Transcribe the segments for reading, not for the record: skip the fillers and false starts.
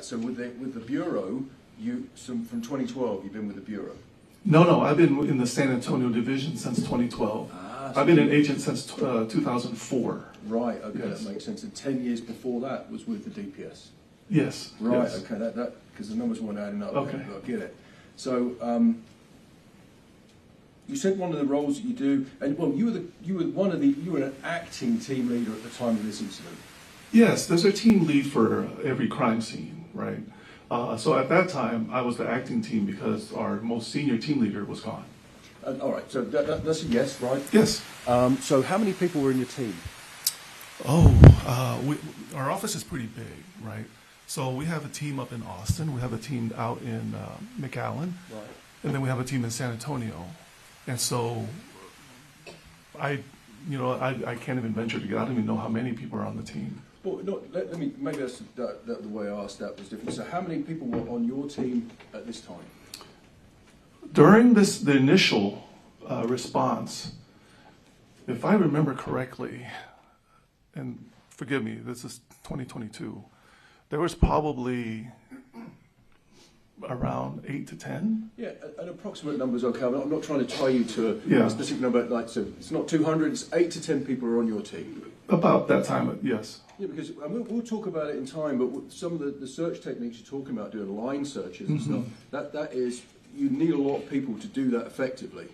that. So with the Bureau, from 2012, you've been with the Bureau? No, I've been in the San Antonio division since 2012. So I've been an agent since 2004. Right, okay, yes. That makes sense. And 10 years before that was with the DPS? Yes. Right, yes. okay, that because the numbers weren't adding up. Okay. I get it. So, you said one of the roles that you do, and well, you were an acting team leader at the time of this incident. Yes, there's a team lead for every crime scene, right? So at that time, I was the acting team because our most senior team leader was gone. All right, so that's a yes, right? Yes. So how many people were in your team? Our office is pretty big, right? So we have a team up in Austin, we have a team out in McAllen, right, and then we have a team in San Antonio. And so I can't even venture to get, I don't even know how many people are on the team. Well, no, maybe that's the way I asked that was different. So how many people were on your team at this time? During the initial response, if I remember correctly, and forgive me, this is 2022, there was probably around 8 to 10. Yeah, an approximate number is okay. I'm not trying to tie you to Yeah. a specific number. Like, so it's not 200. It's 8 to 10 people are on your team. About that time, yes. Yeah, because we'll talk about it in time. But some of the search techniques you're talking about, doing line searches and stuff, that is, you need a lot of people to do that effectively.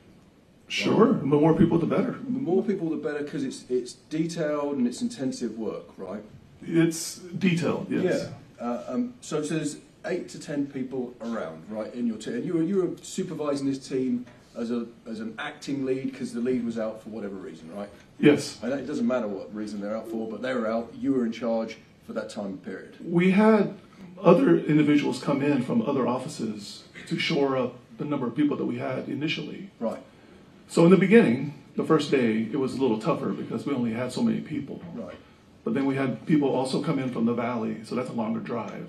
Sure, the more people, the better. The more people, the better, because it's detailed and it's intensive work, right? It's detailed, yes. Yeah. So there's 8 to 10 people around, right, in your team. And you were supervising this team as an acting lead because the lead was out for whatever reason, right? Yes. And it doesn't matter what reason they're out for, but they were out. You were in charge for that time period. We had other individuals come in from other offices to shore up the number of people that we had initially. Right. So in the beginning, the first day, it was a little tougher because we only had so many people. Right. But then we had people also come in from the valley, so that's a longer drive.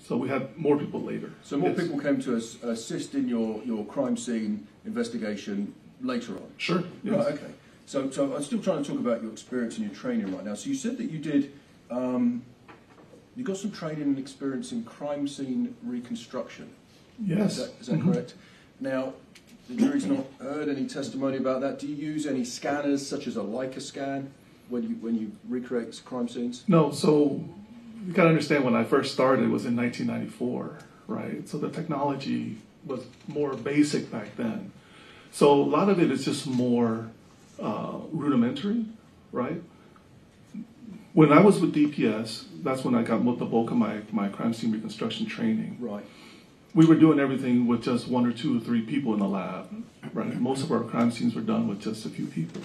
So we had more people later. So more people came to assist in your crime scene investigation later on? Sure. Yes. Right, okay. So I'm still trying to talk about your experience and your training right now. So you said that you did, you got some training and experience in crime scene reconstruction. Yes. Is that correct? Now, the jury's not heard any testimony about that. Do you use any scanners, such as a Leica scan, when you recreate crime scenes? No, so you got to understand, when I first started, it was in 1994, right? So the technology was more basic back then. So a lot of it is just more rudimentary, right? When I was with DPS, that's when I got the bulk of my crime scene reconstruction training. Right. We were doing everything with just 1 or 2 or 3 people in the lab, right? Most of our crime scenes were done with just a few people.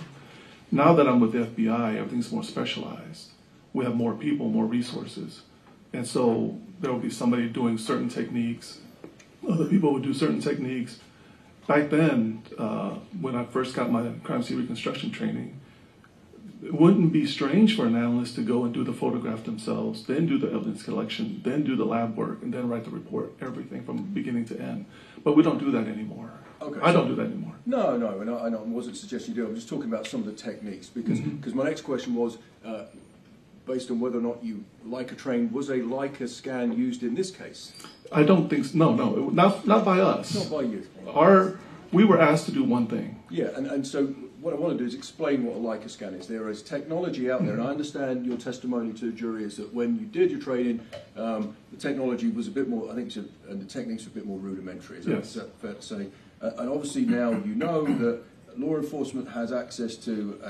Now that I'm with the FBI, everything's more specialized. We have more people, more resources. And so there will be somebody doing certain techniques, other people would do certain techniques. Back then, when I first got my crime scene reconstruction training, it wouldn't be strange for an analyst to go and do the photograph themselves, then do the evidence collection, then do the lab work, and then write the report, everything from beginning to end. But we don't do that anymore. Okay. I don't do that anymore. No, and I wasn't suggesting you do. I'm just talking about some of the techniques because my next question was based on whether or not you Leica trained. Was a Leica scan used in this case? I don't think so. No, not by us. Not by you. We were asked to do one thing. Yeah, and so what I want to do is explain what a Leica scan is. There is technology out there, and I understand your testimony to the jury is that when you did your training, the technology was a bit more, I think, and the techniques were a bit more rudimentary. Is that fair to say? And obviously now you know that law enforcement has access to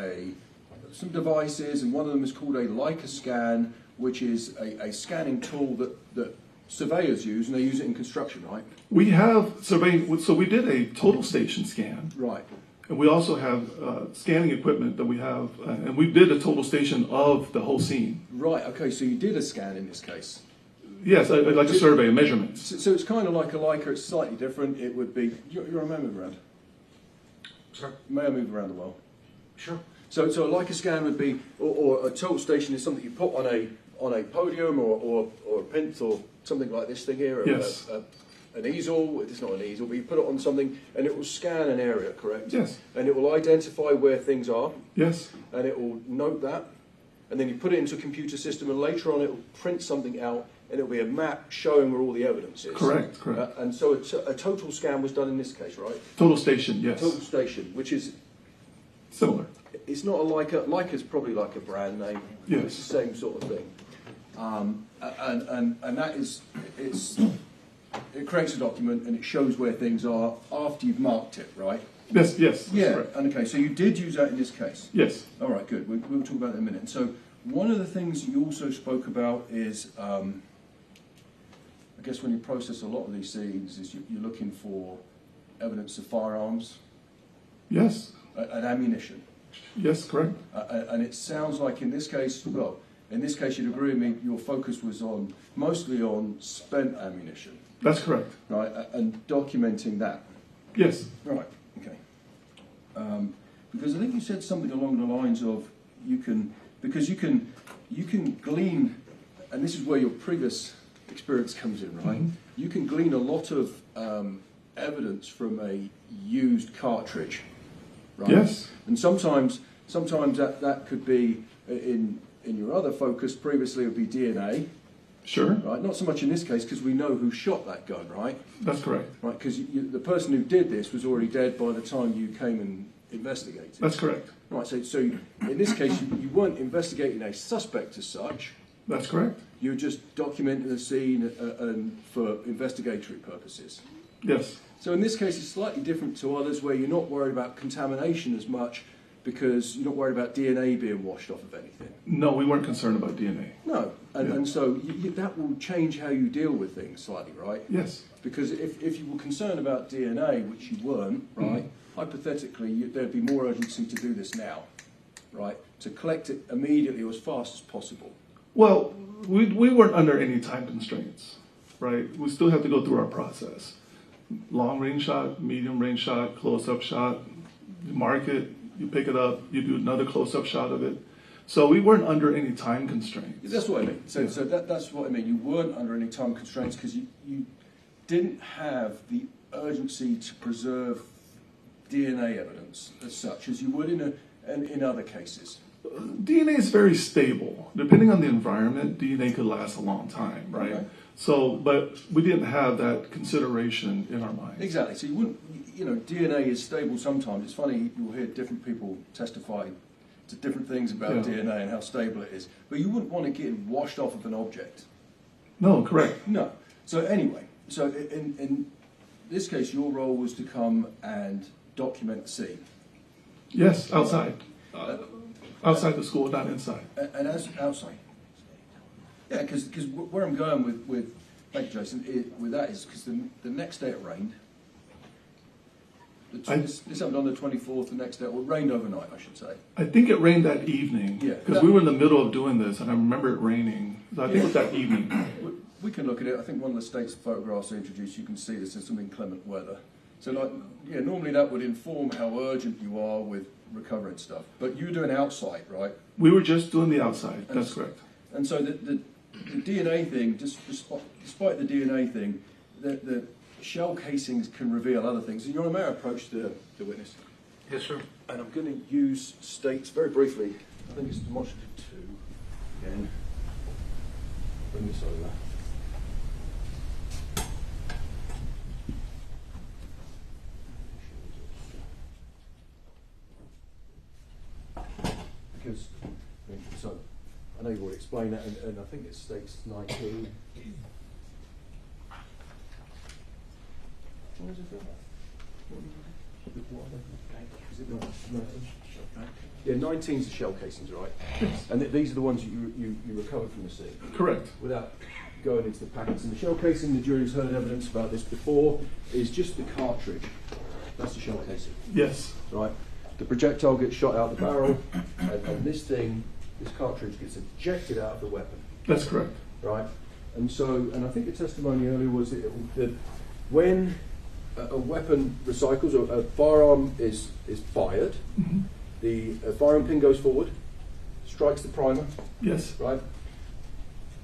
some devices, and one of them is called a Leica scan, which is a scanning tool that surveyors use, and they use it in construction, right? We have surveying, so we did a total station scan. Right. And we also have scanning equipment that we have, and we did a total station of the whole scene. Right, okay, so you did a scan in this case. Yes, I'd like a survey of measurements. So it's kind of like a Leica, it's slightly different. It would be, you're a man move around? Sure. May I move around the well? Sure. So a Leica scan would be, or a total station is something you put on a podium or a plinth or something like this thing here. Yes. An easel, it's not an easel, but you put it on something and it will scan an area, correct? Yes. And it will identify where things are. Yes. And it will note that. and then you put it into a computer system, and later on it will print something out, and it'll be a map showing where all the evidence is. Correct, correct. And so a total scan was done in this case, right? Total station, yes. Total station, which is, Similar. it's not a Leica. Leica's probably like a brand name. Yes. It's the same sort of thing. And that is, it creates a document and it shows where things are after you've marked it, right? Yes, yes. That's Yeah. correct. And okay, so you did use that in this case. Yes. All right, good. We'll talk about that in a minute. And so one of the things you also spoke about is, I guess when you process a lot of these scenes, is you're looking for evidence of firearms Yes. and ammunition. Yes, correct. And it sounds like in this case, well, in this case you'd agree with me, your focus was on mostly on spent ammunition, That's correct. right? And documenting that. Yes. Right, okay. Because I think you said something along the lines of you can glean, and this is where your previous experience comes in, right? Mhm. You can glean a lot of evidence from a used cartridge, right? Yes. And sometimes that could be in your other focus previously it would be DNA, Sure. right? Not so much in this case because we know who shot that gun, right? That's correct. Right, because the person who did this was already dead by the time you came and investigated. That's correct. Right, so in this case, you weren't investigating a suspect as such. That's correct. You were just documenting the scene and for investigatory purposes. Yes. So in this case, it's slightly different to others where you're not worried about contamination as much because you're not worried about DNA being washed off of anything. No, we weren't concerned about DNA. No, and so that will change how you deal with things slightly, right? Yes. Because if you were concerned about DNA, which you weren't, right, hypothetically, there'd be more urgency to do this now, right, to collect it immediately or as fast as possible. Well, we weren't under any time constraints, right? We still have to go through our process. Long range shot, medium range shot, close up shot. You mark it, you pick it up, you do another close up shot of it. So we weren't under any time constraints. That's what I mean. So that's what I mean. You weren't under any time constraints because you didn't have the urgency to preserve DNA evidence as such as you would in other cases. DNA is very stable. Depending on the environment, DNA could last a long time, right? Okay. So, but we didn't have that consideration in our minds. Exactly. So you wouldn't, DNA is stable sometimes. It's funny, you'll hear different people testify to different things about DNA and how stable it is. But you wouldn't want to get it washed off of an object. No, correct. No. So anyway, so in this case, your role was to come and document the scene. Yes, outside. Outside the school, not inside. And as outside. Yeah, because where I'm going with thank you, Jason, with that is because the next day it rained. This happened on the 24th, the next day, well, it rained overnight, I should say. I think it rained that evening. Yeah. Because we were in the middle of doing this, and I remember it raining. So I think it was that evening. We can look at it. I think one of the state's photographs I introduced, you can see this in some inclement weather. So, normally that would inform how urgent you are with recovering stuff. But you were doing outside, right? We were just doing the outside. That's correct. And so the DNA thing, despite the DNA thing, the shell casings can reveal other things. And may I approach the witness? Yes, sir. And I'm going to use states very briefly. I think it's demonstrative 2 again. Bring this over. Because, so, I know you've already explained that, and I think it states 19. Where is it from? Is it 19? Yeah, 19 is the shell casings, right? And these are the ones you recovered from the scene. Correct. Without going into the packets. And the shell casing, the jury's heard evidence about this before, is just the cartridge. That's the shell casing. Yes. Right? The projectile gets shot out the barrel, and this cartridge gets ejected out of the weapon. That's correct. Right? And I think the testimony earlier was that when a weapon recycles, or a firearm is fired, the firearm pin goes forward, strikes the primer, Yes. right?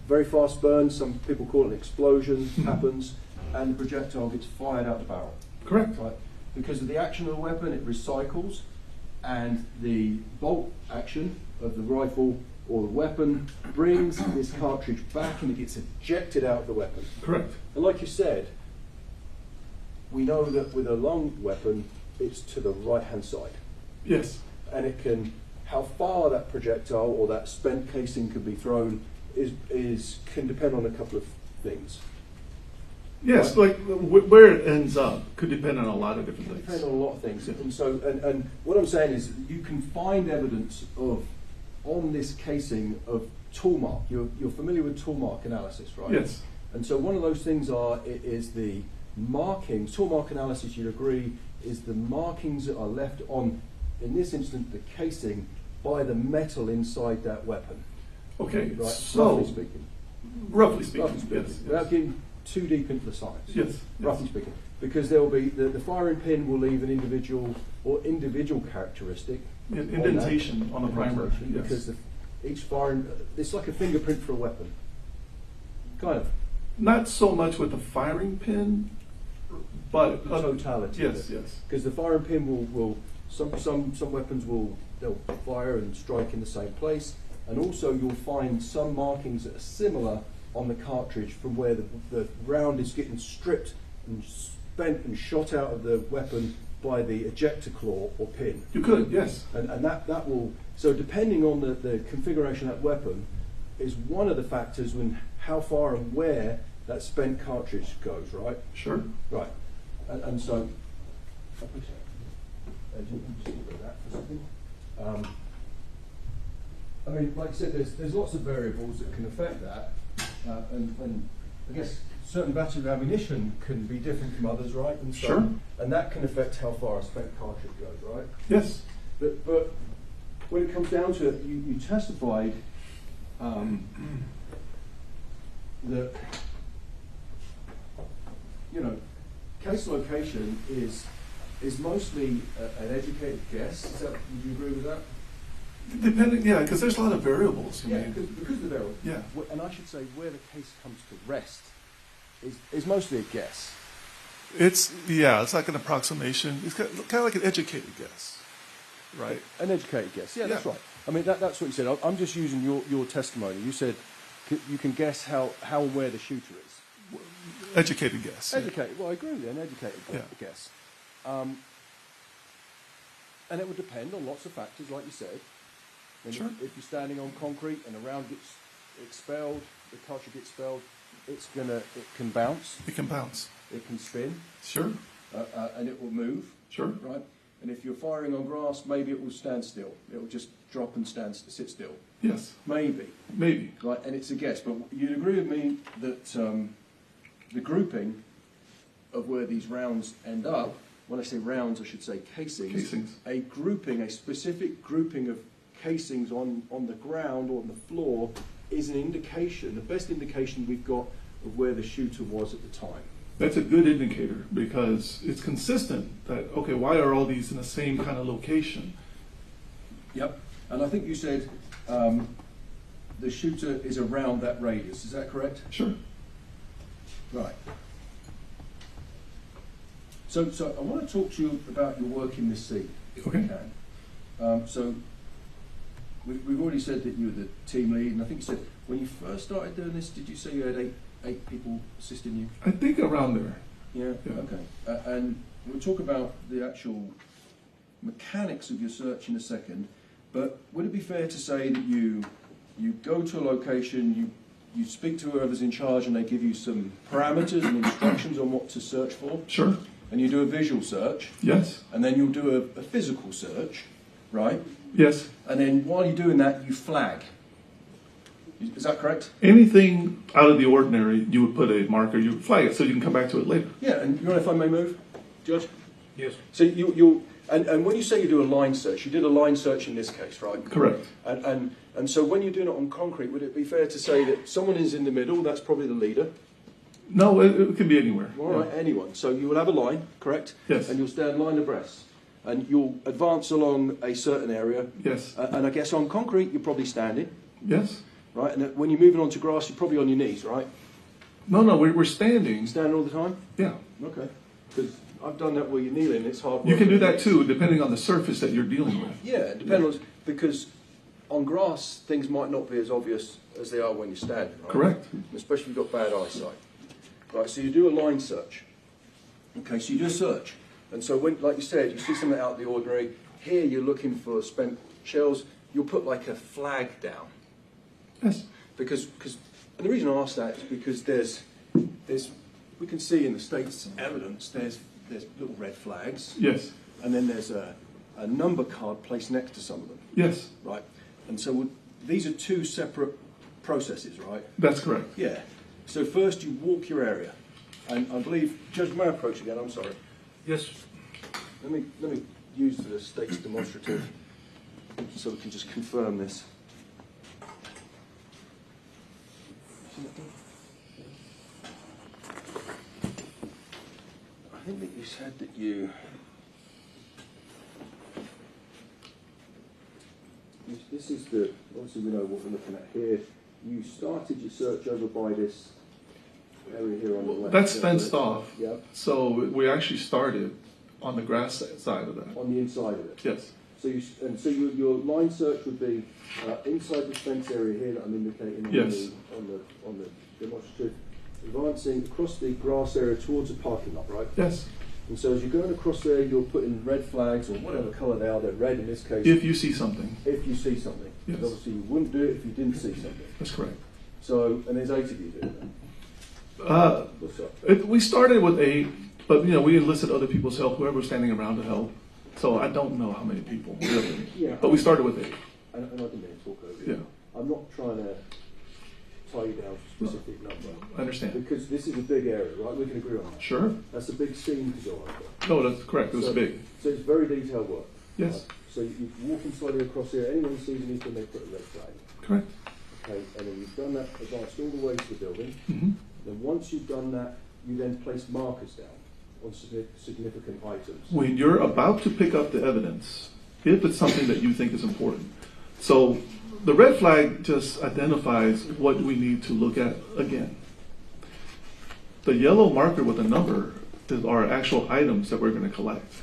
Very fast burn, some people call it an explosion, happens, and the projectile gets fired out the barrel. Correct. Right? Because of the action of the weapon, it recycles, and the bolt action of the rifle or the weapon brings this cartridge back and it gets ejected out of the weapon. Correct. And like you said, we know that with a long weapon, it's to the right-hand side. Yes. And it can, how far that projectile or that spent casing can be thrown can depend on a couple of things. Yes, Right. like where it ends up could depend on a lot of different Depends things. on a lot of things. And so, and what I'm saying is you can find evidence on this casing of tool mark. You're familiar with tool mark analysis, right? Yes. And so one of those things is the markings. Tool mark analysis, you'd agree, is the markings that are left on, in this instance, the casing by the metal inside that weapon. Okay, Right? so Roughly speaking. roughly speaking, Roughly speaking. yes, Without yes. getting too deep into the science. Yes, Roughly yes. speaking. Because there will be, the firing pin will leave an individual characteristic. Indentation on the primer. Indentation, Yes. because each firing, it's like a fingerprint for a weapon. Kind of. Not so much with the firing pin, but The totality. Yes, yes. Because the firing pin will some weapons they'll fire and strike in the same place, and also you'll find some markings that are similar on the cartridge from where the round is getting stripped and spent and shot out of the weapon by the ejector claw or pin. You could, yes. And that will, so depending on the configuration of that weapon is one of the factors when how far and where that spent cartridge goes, right? Sure. Right. And so, just keep with that for a second. I mean, like I said, there's lots of variables that can affect that, and I guess certain batches of ammunition can be different from others, right? And so, Sure. and that can affect how far a spent cartridge goes, right? Yes. But when it comes down to it, you testified that, you know, case location is mostly an educated guess. Would you agree with that? Depending, yeah, because there's a lot of variables. I Yeah, mean, because of the variable. Yeah. And I should say where the case comes to rest is mostly a guess. It's like an approximation. It's kind of like an educated guess, right? An educated guess. Yeah, that's Yeah. right. I mean, that's what you said. I'm just using your testimony. You said you can guess how and where the shooter is. Educated guess. yeah. Educated. Well, I agree with you. An educated Yeah. guess. And it would depend on lots of factors, like you said. And Sure. if you're standing on concrete and a round gets expelled, the cartridge gets expelled, it can bounce, It can bounce. it can spin, Sure. and it will move. Sure. Right. And if you're firing on grass, maybe it will stand still. It will just drop and sit still. Yes. Maybe. Maybe. Right. And it's a guess, but you'd agree with me that the grouping of where these rounds end up. When I say rounds, I should say casings. Casings. A specific grouping of casings on the ground or on the floor is an indication, the best indication we've got of where the shooter was at the time. That's a good indicator because it's consistent that, okay, why are all these in the same kind of location? Yep. And I think you said the shooter is around that radius. Is that correct? Sure. Right. So I want to talk to you about your work in this scene. if Okay. you can. So we've already said that you were the team lead, and I think you said when you first started doing this, did you say you had eight people assisting you? I think around there. Yeah. Yeah. Okay. And we'll talk about the actual mechanics of your search in a second. But would it be fair to say that you go to a location, you speak to whoever's in charge, and they give you some parameters and instructions on what to search for? Sure. And you do a visual search, Yes. and then you'll do a physical search, right? Yes. And then while you're doing that, you flag. Is that correct? Anything out of the ordinary, you would put a marker, you would flag it so you can come back to it later. Yeah, and you know if I may move, Judge? Yes. So you'll and when you say you do a line search, you did a line search in this case, right? Correct. And so when you're doing it on concrete, would it be fair to say that someone is in the middle, that's probably the leader? No, it can be anywhere. All right, anyone. So you will have a line, correct? Yes. And you'll stand line abreast. And you'll advance along a certain area. Yes. And I guess on concrete, you're probably standing, Yes. right? And when you're moving onto grass, you're probably on your knees, right? No, we're standing. Standing all the time? Yeah. Okay. Because I've done that where you're kneeling, it's hard work. You can do that too, depending on the surface that you're dealing with. Yeah, it depends on, because on grass, things might not be as obvious as they are when you're standing, right? Correct. Especially if you've got bad eyesight. Right, so you do a line search. Okay, so you do a search. And so when, like you said, you see something out of the ordinary, here you're looking for spent shells, you'll put like a flag down. Yes. Because and the reason I ask that is because there's we can see in the state's evidence there's little red flags. Yes. And then there's a number card placed next to some of them. Yes. Right. And so these are two separate processes, right? That's correct. Yeah. So first you walk your area. And I believe, Judge, may I approach again? I'm sorry. Yes. Let me use the state's demonstrative so we can just confirm this. I think that you said that this is the, obviously we know what we're looking at here. You started your search over by this area here on the left. That's fenced off. Yeah. So we actually started on the grass side of that. On the inside of it. Yes. So your line search would be inside the fence area here that I'm indicating Yes. on the demonstrative, advancing across the grass area towards the parking lot, right? Yes. And so as you're going across there, you're putting red flags or whatever colour they are. They're red in this case. If you see something. If you see something. Yes. Because obviously you wouldn't do it if you didn't see something. That's correct. So, and there's 8 of you doing that. What's up? We started with 8, but we enlisted other people's help, whoever was standing around to help. So I don't know how many people really. Yeah. But we started with 8. And I didn't mean to talk over you. Yeah. I'm not trying to tie you down to a specific number. I understand. Because this is a big area, right? We can agree on that. Sure. That's a big scene to go over. No, that's correct. It was big. So it's very detailed work. Yes. Right? So you walking slowly across here, anyone sees anything, they put a red flag. Correct. Okay, and then you've done that, advanced all the way to the building. Mm-hmm. Then once you've done that, you then place markers down on significant items. When you're about to pick up the evidence, if it's something that you think is important. So the red flag just identifies what we need to look at again. The yellow marker with a number is our actual items that we're going to collect.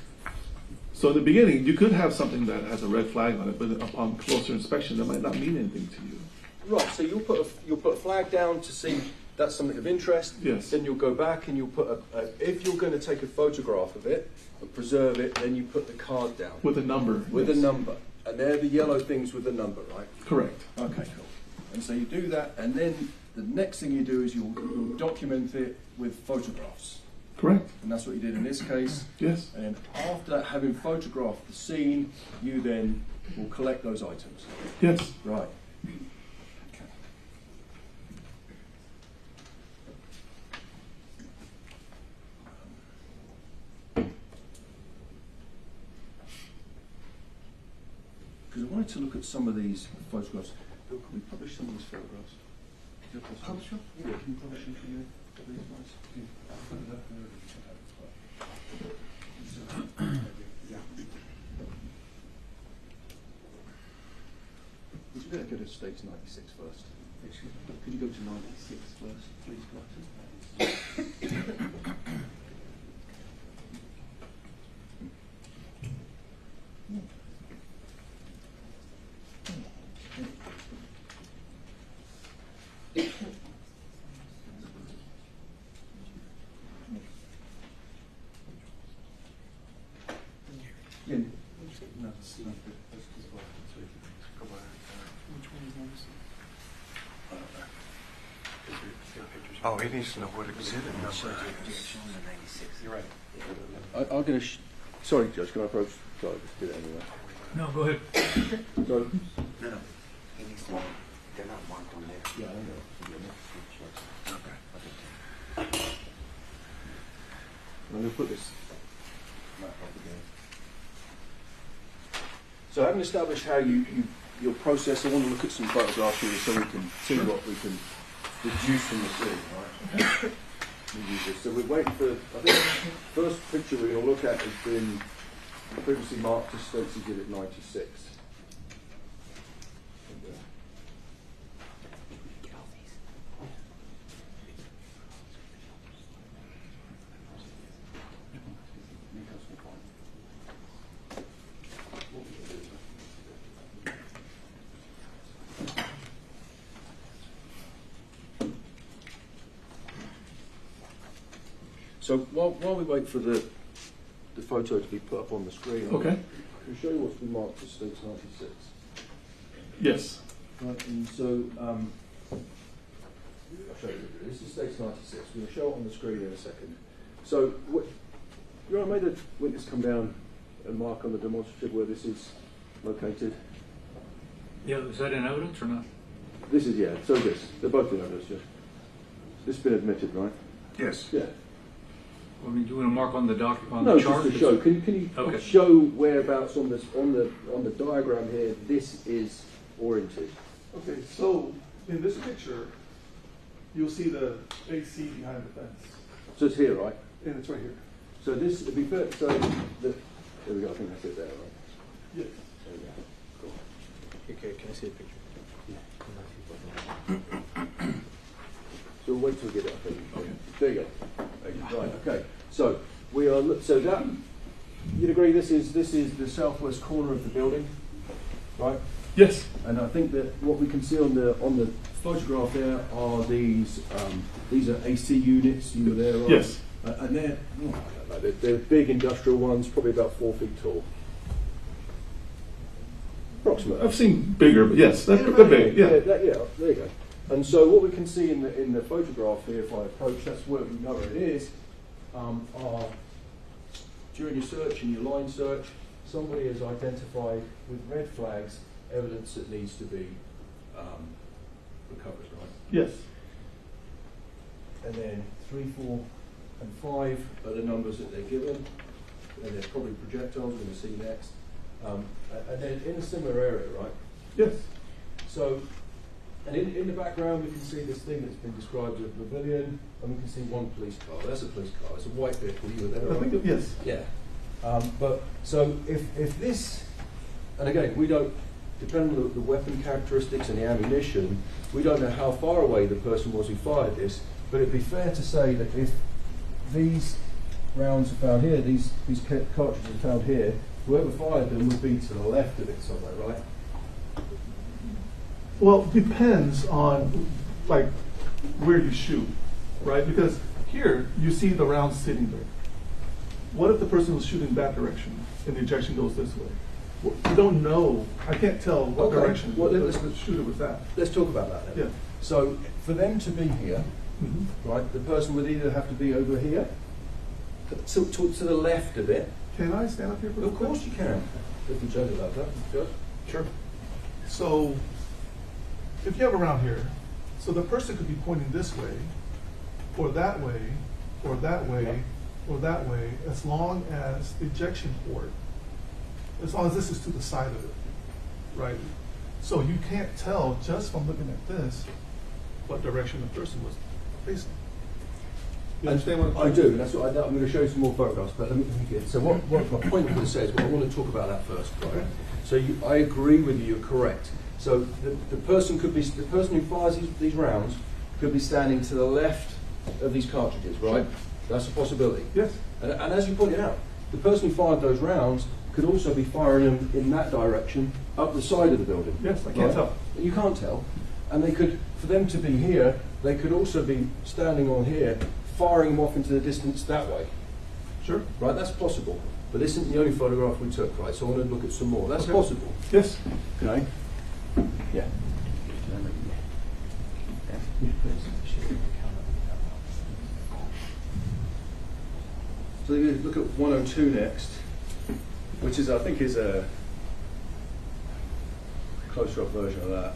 So in the beginning, you could have something that has a red flag on it, but upon closer inspection, that might not mean anything to you. Right, so you'll put a flag down to see that's something of interest. Yes. Then you'll go back and you'll put if you're going to take a photograph of it and preserve it, then you put the card down. With a number. With yes. a number. And they're the yellow things with the number, right? Correct. Okay, cool. And so you do that, and then the next thing you do is you'll document it with photographs. Correct. And that's what you did in this case. Yes. And then after that, having photographed the scene, you then will collect those items. Yes. Right. Because I wanted to look at some of these photographs. Can we publish some of these photographs? Publish them? Yeah, can you publish them for you? Would you better go to States 96 first? Could you go to 96 first, please, guys? Yeah. No, it's not good. Oh, he needs to know what exhibit number. You're right. I'm going to. Sorry, Judge, can I approach? Sorry, just did it anyway. No, go ahead. Sorry. No, no. He needs to know. They're not marked on there. Yeah, I know. Okay. I'm going to put this map up again. So having established how your process, I want to look at some photographs here so we can see what we can deduce from the scene, right? So we're waiting for, I think the first picture we're going to look at has been previously marked as States Exhibit 96. So while we wait for the photo to be put up on the screen, Okay. I'll show you what's been marked as Stakes 96. Yes. Right, and so I'll show you. This is Stakes 96. We'll show it on the screen in a second. So you all made the witness come down and mark on the demonstrative where this is located. Yeah, is that in evidence or not? This is, yeah, so this. They're both in evidence, yeah. This has been admitted, right? Yes. Yeah. I mean, do you want to mark on the No, chart? just to show. Can you Okay. show whereabouts on the diagram here this is oriented? Okay, so in this picture, you'll see the AC behind the fence. So it's here, right? And it's right here. So this would be fair to say that, there we go, I think that's it there, right? Yes. There we go. Cool. Okay, can I see a picture? So we'll wait till we get it up. Okay. There you go. Right, okay. So we are, so that, you'd agree this is the southwest corner of the building, right? Yes. And I think that what we can see on the photograph there are these are AC units. You were there, right? Yes. And they're, I don't know, they're big industrial ones, probably about 4 feet tall. Approximately. I've seen bigger, but yes, they're big. Yeah. Yeah, there you go. And so what we can see in the photograph here, if I approach, that's where we know it is. Are during your search and your line search, somebody has identified with red flags evidence that needs to be recovered, right? Yes. And then 3, 4, and 5 are the numbers that they're given, and they're probably projectiles we're going to see next. And then in a similar area, right? Yes. So, and in the background we can see this thing that's been described as a pavilion, and we can see one police car. That's a police car. It's a white vehicle. You were there, I right? think, yes. Yeah. But so if this, and again, we don't, depending on the weapon characteristics and the ammunition, we don't know how far away the person was who fired this, but it'd be fair to say that if these rounds are found here, these cartridges are found here, whoever fired them would be to the left of it somewhere, right? Well, depends on like where you shoot, right? Because here you see the round sitting there. What if the person was shooting that direction and the ejection goes this way? Well, you don't know. I can't tell what Okay. direction Well, the let's- shooter was at. Let's talk about that then. Yeah. So for them to be here, Mm-hmm. right, the person would either have to be over here, to the left of it. Can I stand up here for a Of quick? course you can. If you judge it like that, Judge. Sure. So, if you have a round here, so the person could be pointing this way, or that way, or that way, or that way, as long as the ejection port, as long as this is to the side of it, right? So you can't tell just from looking at this what direction the person was facing. You understand what I do, and that's what I'm going to show you some more photographs, but let me get. So what my point of this is, but I want to talk about that first, right? So I agree with you, you're correct. So the person could be, the person who fires these rounds could be standing to the left of these cartridges, right? That's a possibility. Yes. And as you pointed out, the person who fired those rounds could also be firing them in that direction, up the side of the building. Yes, I can't tell. You can't tell. And they could, for them to be here, they could also be standing on here, firing them off into the distance that way. Sure. Right, that's possible. But this isn't the only photograph we took, right? So I want to look at some more. That's Okay. possible. Yes. Okay? Yeah. So you look at 102 next, which is, I think, is a closer up version of that.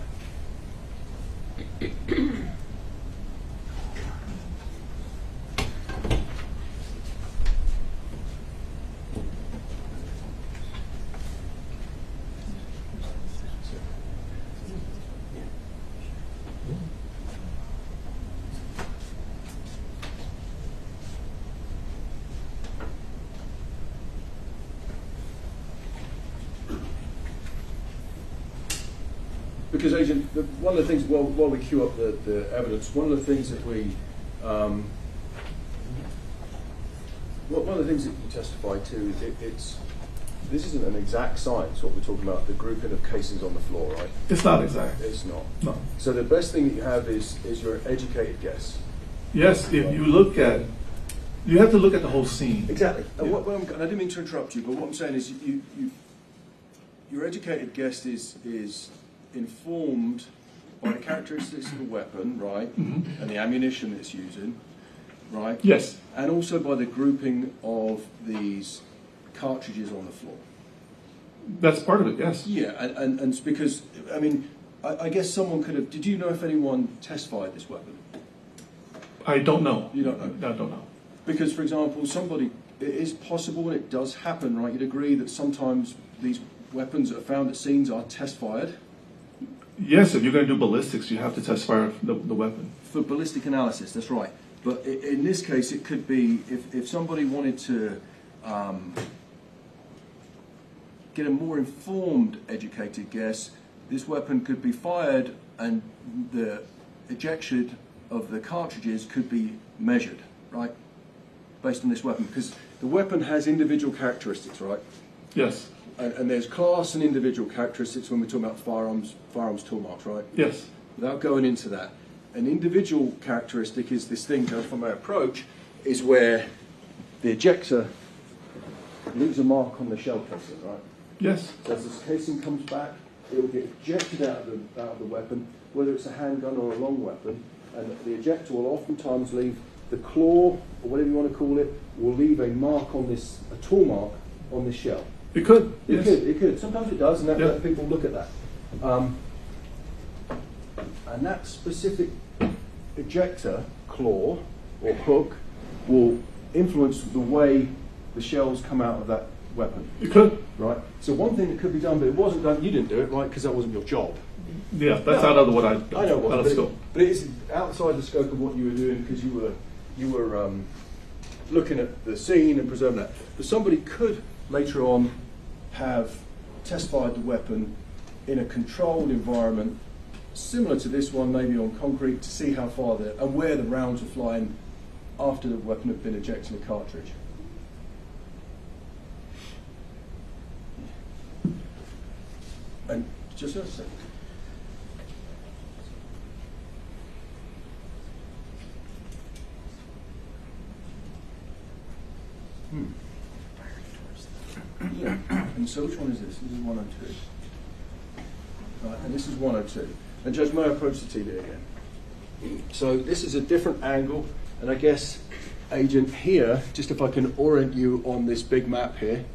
Because, Agent, one of the things, while we queue up the evidence, one of the things that we, one of the things that you testified to, this isn't an exact science, what we're talking about, the grouping of casings on the floor, right? It's not exact. It's not. No. So the best thing that you have is your educated guess. Yes, if you look at You have to look at the whole scene. Exactly. And Yeah. and I didn't mean to interrupt you, but what I'm saying is your educated guess is informed by the characteristics of the weapon, right, and the ammunition it's using, right? Yes. And also by the grouping of these cartridges on the floor. That's part of it, yes. Yeah, and it's because, I mean, I guess someone could have, did you know if anyone test fired this weapon? I don't know. You don't know? I don't know. Because, for example, it is possible, and it does happen, right? You'd agree that sometimes these weapons that are found at scenes are test fired? Yes, if you're going to do ballistics, you have to test fire the weapon. For ballistic analysis, that's right. But in this case, it could be, if somebody wanted to get a more informed, educated guess, this weapon could be fired and the ejection of the cartridges could be measured, right? Based on this weapon, because the weapon has individual characteristics, right? Yes. And there's class and individual characteristics when we're talking about firearms tool marks, right? Yes. Without going into that, an individual characteristic is this thing going from our approach, is where the ejector leaves a mark on the shell casing, right? Yes. So as this casing comes back, it will get ejected out of the weapon, whether it's a handgun or a long weapon, and the ejector will oftentimes leave the claw, or whatever you want to call it, will leave a mark on this, a tool mark on this shell. It could. It Yes. could, it could. Sometimes it does, and that Yeah. let people look at that. And that specific ejector claw or hook will influence the way the shells come out of that weapon, It could. right? So one thing that could be done, but it wasn't done, you didn't do it, right, because that wasn't your job. Yeah, that's No. out of what I I know what, out of but, scope. but it is outside the scope of what you were doing because you were looking at the scene and preserving that. But somebody could later on have test fired the weapon in a controlled environment, similar to this one, maybe on concrete, to see how far and where the rounds were flying after the weapon had been ejected in the cartridge. And just a second. Yeah. And so which one is this? This is 102. Right, and this is 102. And Judge, may I approach the TV again? So this is a different angle, and I guess, Agent, here, just if I can orient you on this big map here,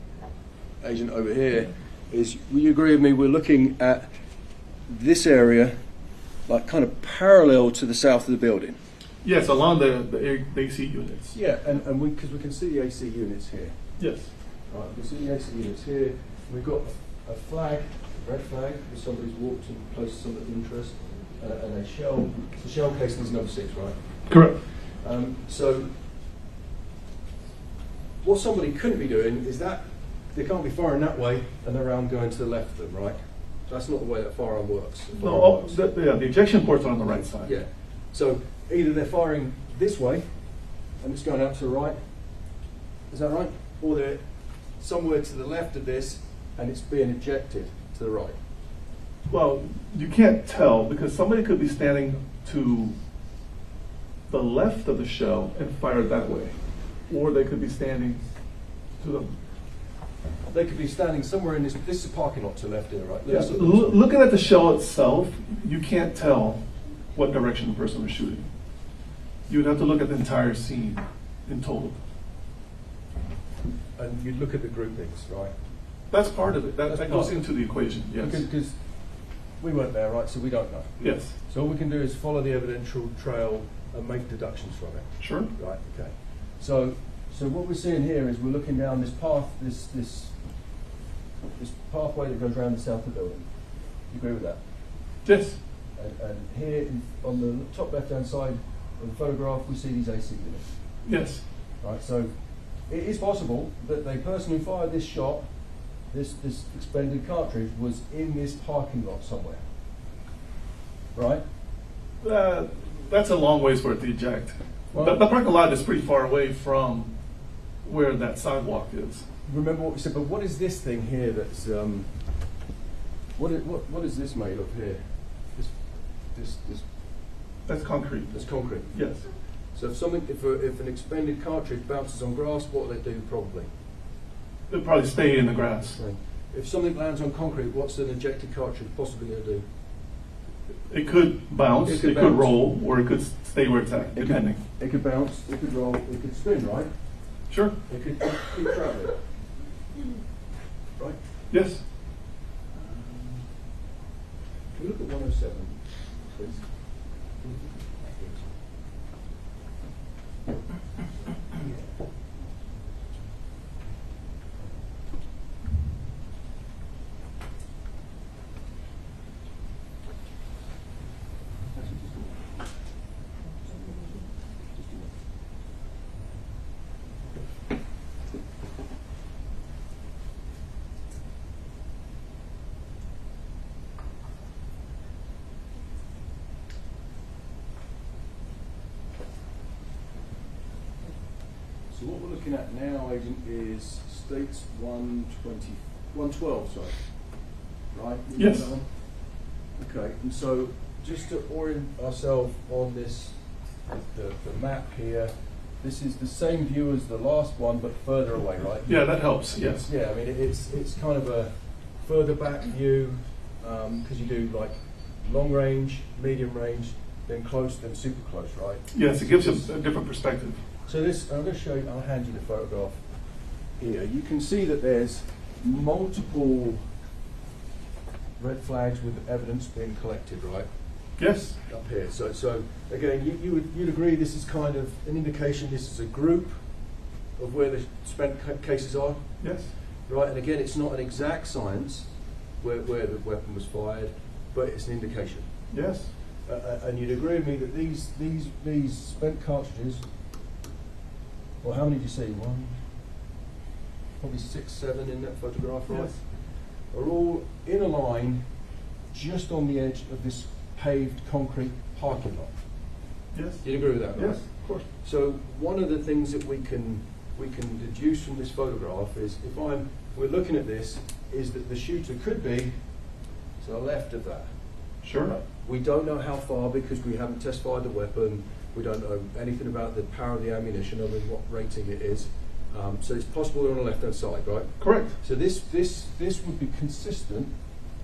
Agent over here, is, will you agree with me, we're looking at this area, like kind of parallel to the south of the building. Yes, along the AC units. Yeah, and because we can see the AC units here. Yes. Right, we can see the AC units here. We've got a flag, a red flag, where somebody's walked in close to something of interest, and a shell. The shell casing is number 6, right? Correct. So, what somebody couldn't be doing is that they can't be firing that way and the round going to the left of them, right? That's not the way that firearm works. The No, firearm works. the ejection ports are on the right side. Yeah. So either they're firing this way and it's going out to the right, is that right? Or they're somewhere to the left of this and it's being ejected to the right. Well, you can't tell because somebody could be standing to the left of the shell and fire that way, or they could be standing to the. They could be standing somewhere in this is a parking lot to the left and the right. Yeah, Let's look at this one. looking at the shell itself, you can't tell what direction the person was shooting. You would have to look at the entire scene in total. And you'd look at the groupings, right? That's part of it. That That's goes part. into the equation. Yes. Because we weren't there, right? So we don't know. Yes. So all we can do is follow the evidential trail and make deductions from it. Sure. Right. Okay. So what we're seeing here is we're looking down this path, this pathway that goes around the south of the building. You agree with that? Yes. And here on the top left-hand side of the photograph, we see these AC units. Yes. Right. So it is possible that the person who fired this shot, this expended cartridge, was in this parking lot somewhere. Right. That's a long ways for it to eject. Well- the parking lot is pretty far away from where that sidewalk is. Remember what we said, but what is this thing here that's what is this made of here? This That's concrete. that's concrete. Yes. So if an expended cartridge bounces on grass, what will it do probably? They'll probably stay in the grass. Right. If something lands on concrete, what's an ejected cartridge possibly going to do? It could bounce, it could bounce. roll, or it could stay where it's at, depending. It could bounce, it could roll, it could spin, right? Sure. It could keep traveling. Right? Yes. Can we look at 107, please? So what we're looking at now, Agent, is states 112, sorry. Right? You Yes. know that one? Okay, and so just to orient ourselves on this, the map here, this is the same view as the last one, but further away, right? Yeah, that helps, yes. Yeah, I mean, it's kind of a further back view, because you do like long range, medium range, then close, then super close, right? Yes, it gives you a different perspective. So this, I'm going to show you, I'll hand you the photograph here. You can see that there's multiple red flags with evidence being collected, right? Yes. Up here. So again, you'd agree this is kind of an indication this is a group of where the spent cases are, Yes. right? And again, it's not an exact science where the weapon was fired, but it's an indication. Yes. And you'd agree with me that these spent cartridges, well, how many do you see? One, probably 6, 7 in that photograph, right? Yes. Are all in a line just on the edge of this paved concrete parking lot. Yes. You'd agree with that, right? Yes, of course. So one of the things that we can deduce from this photograph is we're looking at this, is that the shooter could be to the left of that. Sure. We don't know how far because we haven't test fired the weapon. We don't know anything about the power of the ammunition other than what rating it is. So it's possible they're on the left-hand side, right? Correct. So this would be consistent,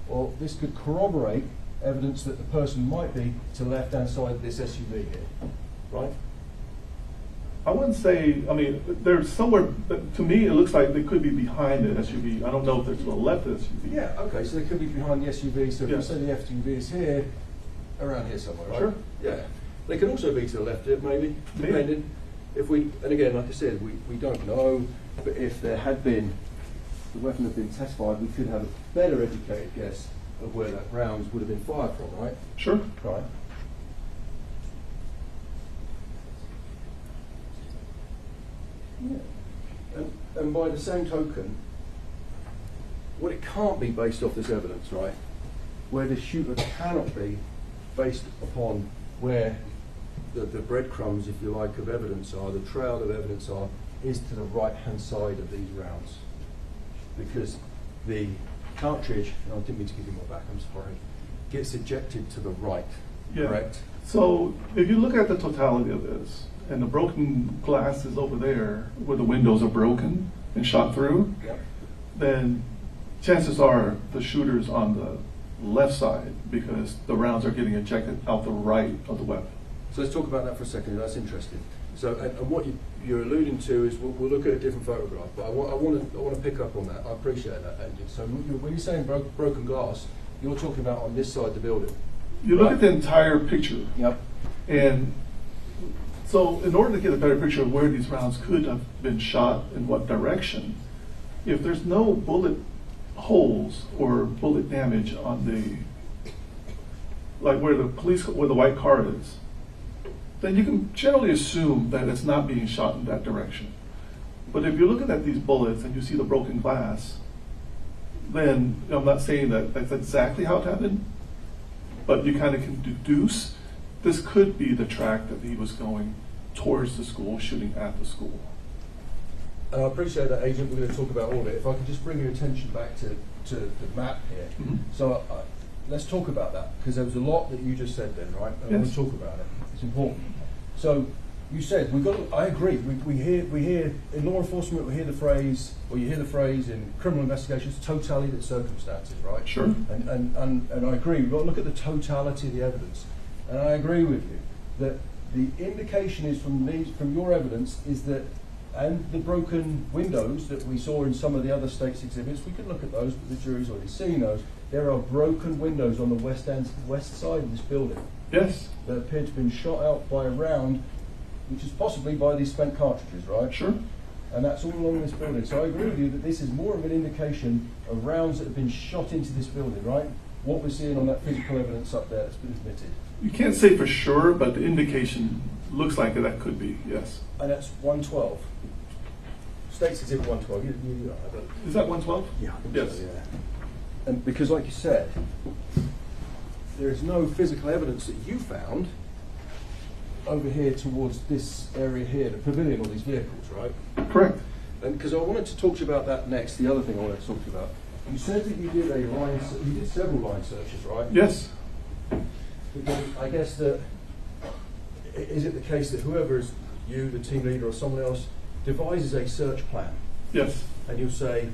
or this could corroborate evidence that the person might be to the left-hand side of this SUV here, right? I wouldn't say, I mean, there's somewhere, to me, it looks like they could be behind the SUV. I don't know if they're to the left of the SUV. Yeah, okay, so they could be behind the SUV, so if Yeah. you say the SUV is here, around here somewhere, right? Sure. Yeah. They could also be to the left, maybe, depending. If we, and again, like I said, we don't know, but if there had been, the weapon had been test fired, we could have a better educated guess of where that rounds would have been fired from, right? Sure. Right. Yeah. And by the same token, what it can't be based off this evidence, right? Where the shooter cannot be based upon where the breadcrumbs, if you like, of evidence are, the trail of evidence are, is to the right-hand side of these rounds. Because the cartridge, and I didn't mean to give you more back, I'm sorry, gets ejected to the right, Yeah. correct? So if you look at the totality of this, and the broken glass is over there where the windows are broken and shot through, Yep. then chances are the shooter's on the left side because the rounds are getting ejected out the right of the weapon. So let's talk about that for a second. That's interesting. So, and what you're alluding to is we'll look at a different photograph, but I want to pick up on that. I appreciate that, Andy. So when you're saying broken glass, you're talking about on this side of the building. You look at the entire picture, Yep. and so in order to get a better picture of where these rounds could have been shot in what direction, if there's no bullet holes or bullet damage on the, like where the white car is, then you can generally assume that it's not being shot in that direction. But if you're looking at these bullets and you see the broken glass, then I'm not saying that that's exactly how it happened, but you kind of can deduce this could be the track that he was going towards the school, shooting at the school. And I appreciate that, Agent. We're going to talk about all of it. If I could just bring your attention back to the map here. Mhm. So let's talk about that, because there was a lot that you just said then, right? And I want Yes. to talk about it. It's important. So you said we've got. I agree. We hear in law enforcement. We hear the phrase, or you hear the phrase in criminal investigations, totality of circumstances, right? Sure. And I agree. We've got to look at the totality of the evidence. And I agree with you that the indication is from your evidence is that, and the broken windows that we saw in some of the other state's exhibits, we can look at those, but the jury's already seen those. There are broken windows on the west side of this building Yes. that appear to have been shot out by a round, which is possibly by these spent cartridges, right? Sure. And that's all along this building. So I agree with you that this is more of an indication of rounds that have been shot into this building, right? What we're seeing on that physical evidence up there that's been admitted. You can't say for sure, but the indication looks like that could be, yes. And that's 112. States Exhibit 112. Is that 112? Yeah, I think Yes. so, yeah. And because, like you said, there is no physical evidence that you found over here towards this area here, the pavilion, all these vehicles, right? Correct. And because I wanted to talk to you about that next, the other thing I wanted to talk to you about. You said that you did you did several line searches, right? Yes. Because I guess that, is it the case that whoever is you, the team leader, or someone else, devises a search plan? Yes. And you'll say,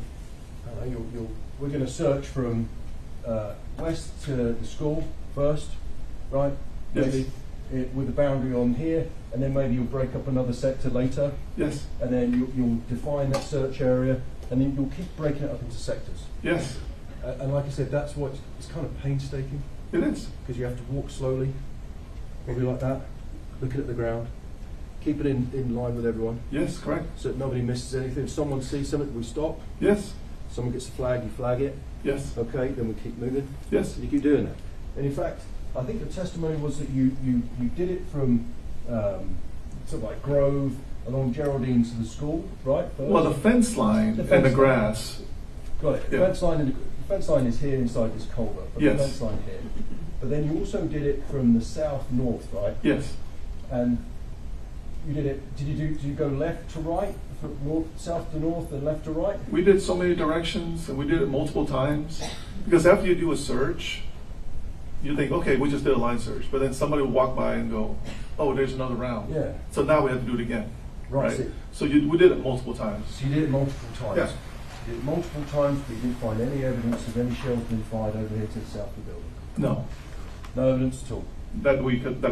we're going to search from west to the school first, right? Yes. Maybe with the boundary on here, and then maybe you'll break up another sector later, Yes. and then you'll define that search area, and then you'll keep breaking it up into sectors. Yes. And like I said, that's what it's kind of painstaking, It is. because you have to walk slowly, probably like that, looking at the ground, keep it in line with everyone, Yes, correct. so that nobody misses anything. If someone sees something, we stop. Yes. Someone gets a flag, you flag it. Yes. Okay, then we keep moving. Yes. You keep doing that. And in fact, I think the testimony was that you did it from sort of like Grove along Geraldine to the school, right? First. Well, the fence line The and fence the line. grass. Got it. The Yeah. fence line is here inside this culvert, but Yes. the fence line here. But then you also did it from the south north, right? Yes. And you did it. Did you go left to right, from north, south to north, and left to right? We did so many directions, and we did it multiple times. Because after you do a search, you think, okay, we just did a line search. But then somebody will walk by and go, oh, there's another round. Yeah. So now we have to do it again. Right. Right? So we did it multiple times. So you did it multiple times. Yeah. You did it multiple times, but you didn't find any evidence of any shells being fired over here to the south of the building. No. No evidence at all. That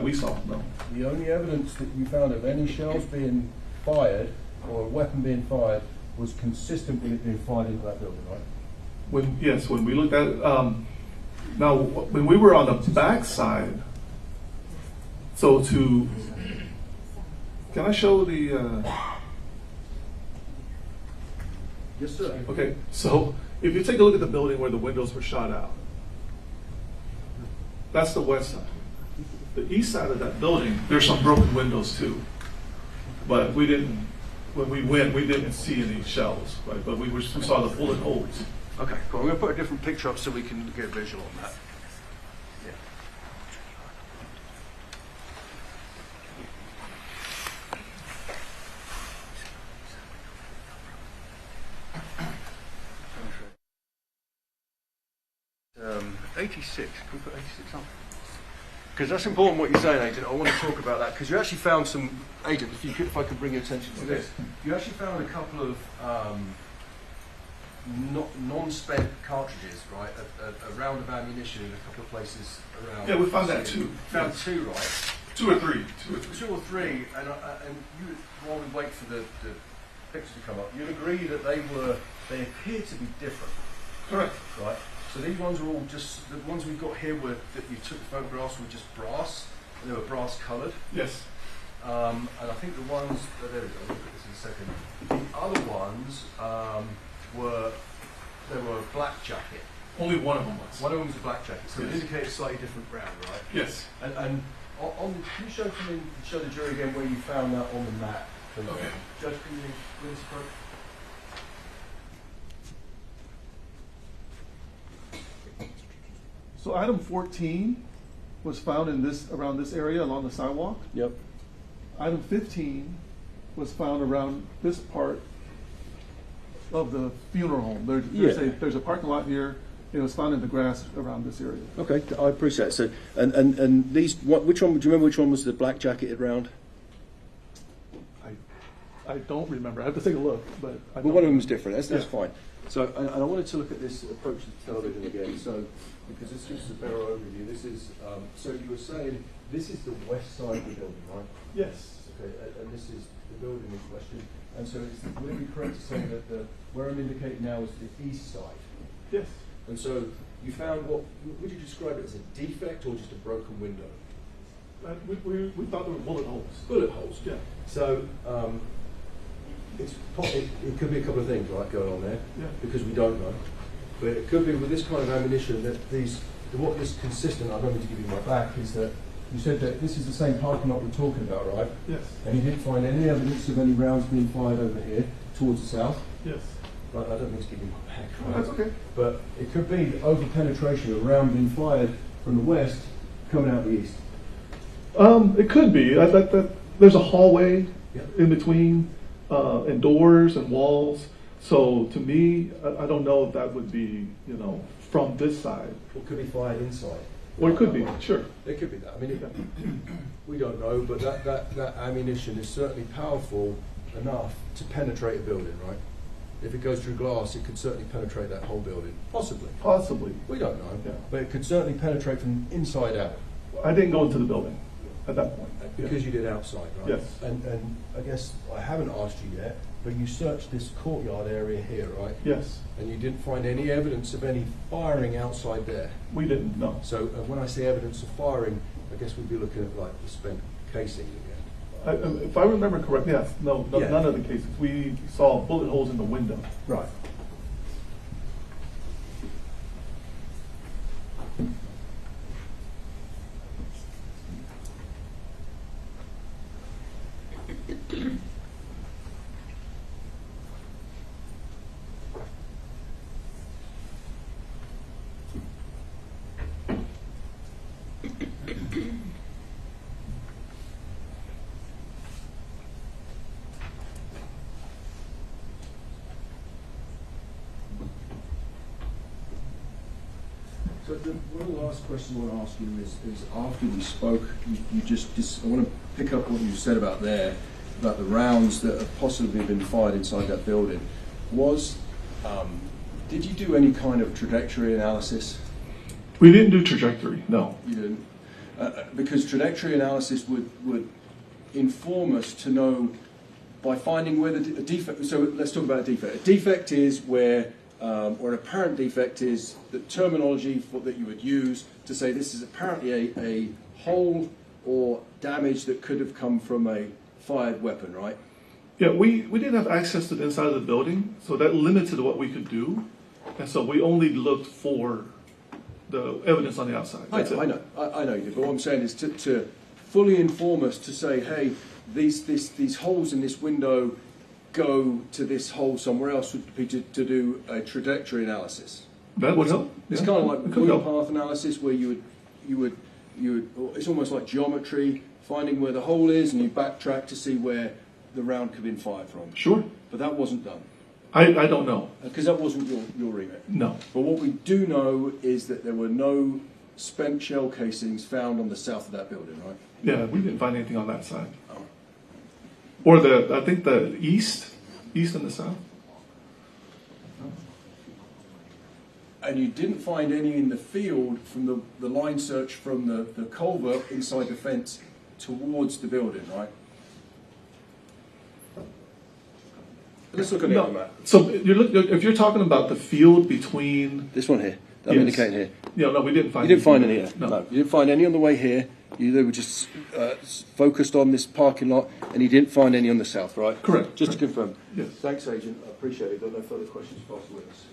we saw, no. The only evidence that you found of any shells being fired or a weapon being fired was consistent with it being fired into that building, right? When we looked at it, now when we were on the back side, can I show the, Yes, sir. okay, so if you take a look at the building where the windows were shot out, that's the west side. The east side of that building, there's some broken windows too. But when we went, we didn't see any shells, right? But we saw the bullet holes. Okay, cool. I'm going to put a different picture up so we can get a visual on that. Yeah. Um, 86. Can we put 86 up? Because that's important what you're saying, Agent. I want to talk about that because you actually found some, Agent. If I could bring your attention to this, you actually found a couple of non-spent cartridges, right? A round of ammunition in a couple of places around. Yeah, we found that too. Found two, right? Two or three. Two or three, and you, while we wait for the pictures to come up, you'd agree that they appear to be different, Correct. right? So these ones are all just, the ones we've got here that you took the photographs were just brass, and they were brass coloured. Yes. And I think the ones, there we go, we'll look at this in a second. The other ones they were a black jacket. Only one of them was. One of them was a black jacket, so Yes. it indicates a slightly different brand, right? Yes. And can you show the jury again where you found that on the map? Okay. Judge, can you bring this approach? So item 14 was found around this area along the sidewalk. Yep. Item 15 was found around this part of the funeral home. There's a parking lot here. It was found in the grass around this area. Okay, I appreciate it. So, and these, which one? Do you remember which one was the black jacketed round? I don't remember. I have to take a look, but I Well, don't. one of them is different. That's Yeah. fine. So, and I wanted to look at this approach to television again. So, because this gives a better overview. This is so you were saying this is the west side of the building, right? Yes. Okay, and this is the building in question. And so, would it be correct to say that where I'm indicating now is the east side? Yes. And so, you found what would you describe it as a defect or just a broken window? We thought there were bullet holes. Bullet holes. Yeah. So it could be a couple of things, right, going on there, Yeah. because we don't know. But it could be with this kind of ammunition that what is consistent. I remember to give you my back is that you said that this is the same parking lot we're talking about, right? Yes. And you didn't find any evidence of any rounds being fired over here towards the south. Yes. Right, I don't mean to give you my back. Right? That's okay. But it could be over penetration, a round being fired from the west coming out the east. It could be. There's a hallway Yeah. in between, and doors and walls. So to me, I don't know if that would be, from this side. Or could be fired inside. Or it could be, sure. It could be that. I mean, we don't know, but that ammunition is certainly powerful enough to penetrate a building, right? If it goes through glass, it could certainly penetrate that whole building. Possibly. Possibly. We don't know. Yeah. But it could certainly penetrate from inside out. I didn't go into the building at that point. Because you did outside, right? Yes. And I guess I haven't asked you yet, but you searched this courtyard area here, right? Yes. And you didn't find any evidence of any firing outside there. We didn't, no. So when I say evidence of firing, I guess we'd be looking at like the spent casing again. If I remember correctly, yes. No, Yeah. none of the cases. We saw bullet holes in the window. Right. So one of the last questions I want to ask you is after we spoke, I want to pick up what you said about there, about the rounds that have possibly been fired inside that building. Did you do any kind of trajectory analysis? We didn't do trajectory, no. You didn't? Because trajectory analysis would inform us to know by finding whether a defect, so let's talk about a defect. A defect is where, or an apparent defect is the terminology that you would use to say this is apparently a hole or damage that could have come from a fired weapon, right? Yeah, we didn't have access to the inside of the building, so that limited what we could do. And so we only looked for the evidence on the outside. I That's it. know you did, but what I'm saying is to fully inform us to say, hey, these holes in this window go to this hole somewhere else would be to do a trajectory analysis. That would help. It's Yeah. kind of like It could wheel help. path analysis where you would, it's almost like geometry, finding where the hole is and you backtrack to see where the round could have been fired from. Sure. But that wasn't done, I don't know. because that wasn't your remit. No. But what we do know is that there were no spent shell casings found on the south of that building, right? Yeah, we didn't find anything on that side. Oh. Or I think the east and the south. And you didn't find any in the field from the line search from the culvert inside the fence towards the building, right? Let's look at the other No. map. So if you're talking about the field between, This one here, that I'm Yes. indicating here. no, we didn't find. You didn't find any anything here? there. No. You didn't find any on the way here. They were just focused on this parking lot, and you didn't find any on the south, right? Correct. Just to confirm. Yes. Thanks, Agent. I appreciate it. Got no further questions for us witness.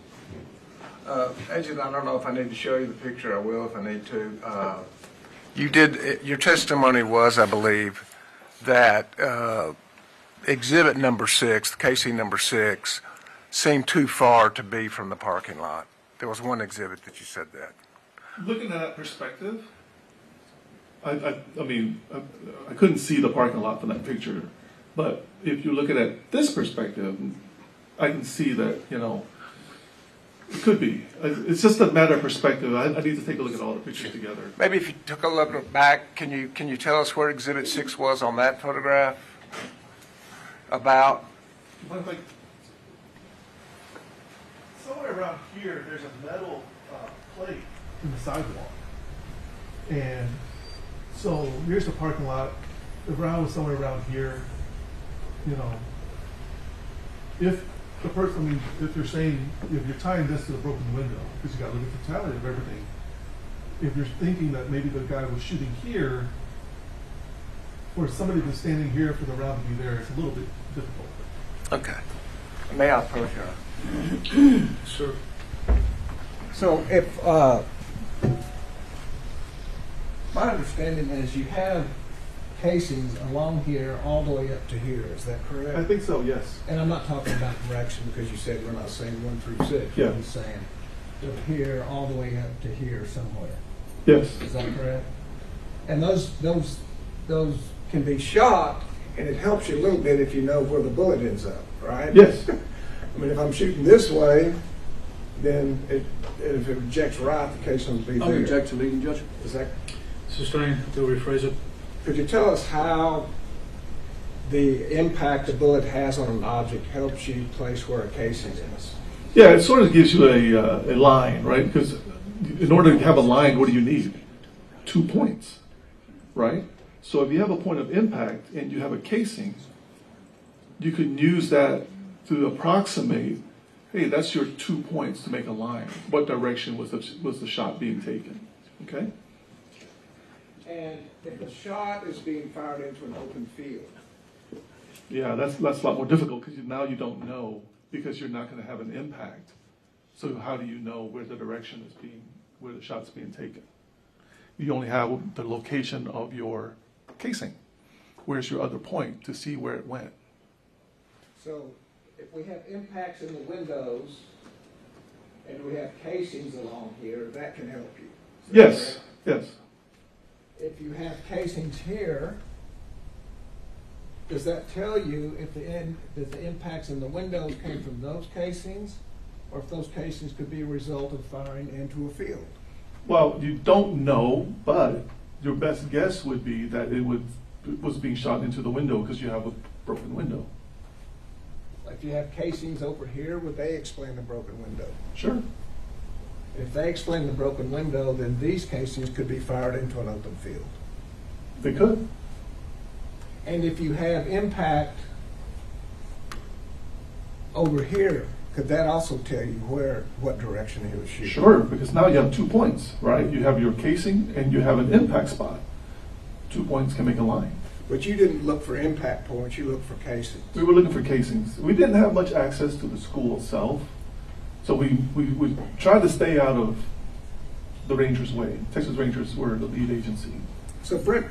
Agent, I don't know if I need to show you the picture. I will if I need to. Your testimony was, I believe, that exhibit number 6, casing number 6, seemed too far to be from the parking lot. There was one exhibit that you said that. Looking at that perspective, I mean, I couldn't see the parking lot from that picture. But if you look at it this perspective, I can see that, it could be. It's just a matter of perspective. I need to take a look at all the pictures together. Maybe if you took a look back, can you tell us where exhibit 6 was on that photograph? about, Like, somewhere around here, there's a metal plate in the sidewalk. And so here's the parking lot. The ground was somewhere around here. You know, if the person, I mean, if you're saying, if you're tying this to the broken window, because you got to look at the totality of everything. If you're thinking that maybe the guy was shooting here, for somebody that's standing here for the round to be there, it's a little bit difficult. okay. May I approach her? Sir. So if, my understanding is you have casings along here all the way up to here, is that I correct? think so, yes. And I'm not talking about direction because you said we're not saying 1 through 6. Yeah. I'm saying from here all the way up to here somewhere. Yes. Is that correct? And those can be shot, and it helps you a little bit if you know where the bullet ends up, right? Yes. I mean, if I'm shooting this way, then if it rejects right, the casing will be I there. object to leading judge. Is that? Sustained, to rephrase it. Could you tell us how the impact the bullet has on an object helps you place where a casing is? Yeah, it sort of gives you a line, right? Because in order to have a line, what do you need? 2 points, right? So if you have a point of impact and you have a casing, you can use that to approximate, hey, that's your 2 points to make a line. What direction was the shot being taken? Okay? And if the shot is being fired into an open field, Yeah, that's a lot more difficult because now you don't know because you're not going to have an impact. So how do you know where the direction is where the shot's being taken? You only have the location of your casing. Where's your other point to see where it went? so if we have impacts in the windows and we have casings along here, that can help you. Is that Yes, correct? yes. If you have casings here, does that tell you if the impacts in the windows came from those casings, or if those casings could be a result of firing into a field? Well, you don't know, but your best guess would be that it was being shot into the window because you have a broken window. If you have casings over here, would they explain the broken window? Sure. If they explain the broken window, then these casings could be fired into an open field. They could. And if you have impact over here, could that also tell you what direction he was shooting? Sure, because now you have 2 points, right? You have your casing and you have an impact spot. 2 points can make a line. But you didn't look for impact points, you looked for casings. We were looking for casings. We didn't have much access to the school itself, so we tried to stay out of the Rangers' way. Texas Rangers were the lead agency. So Brent,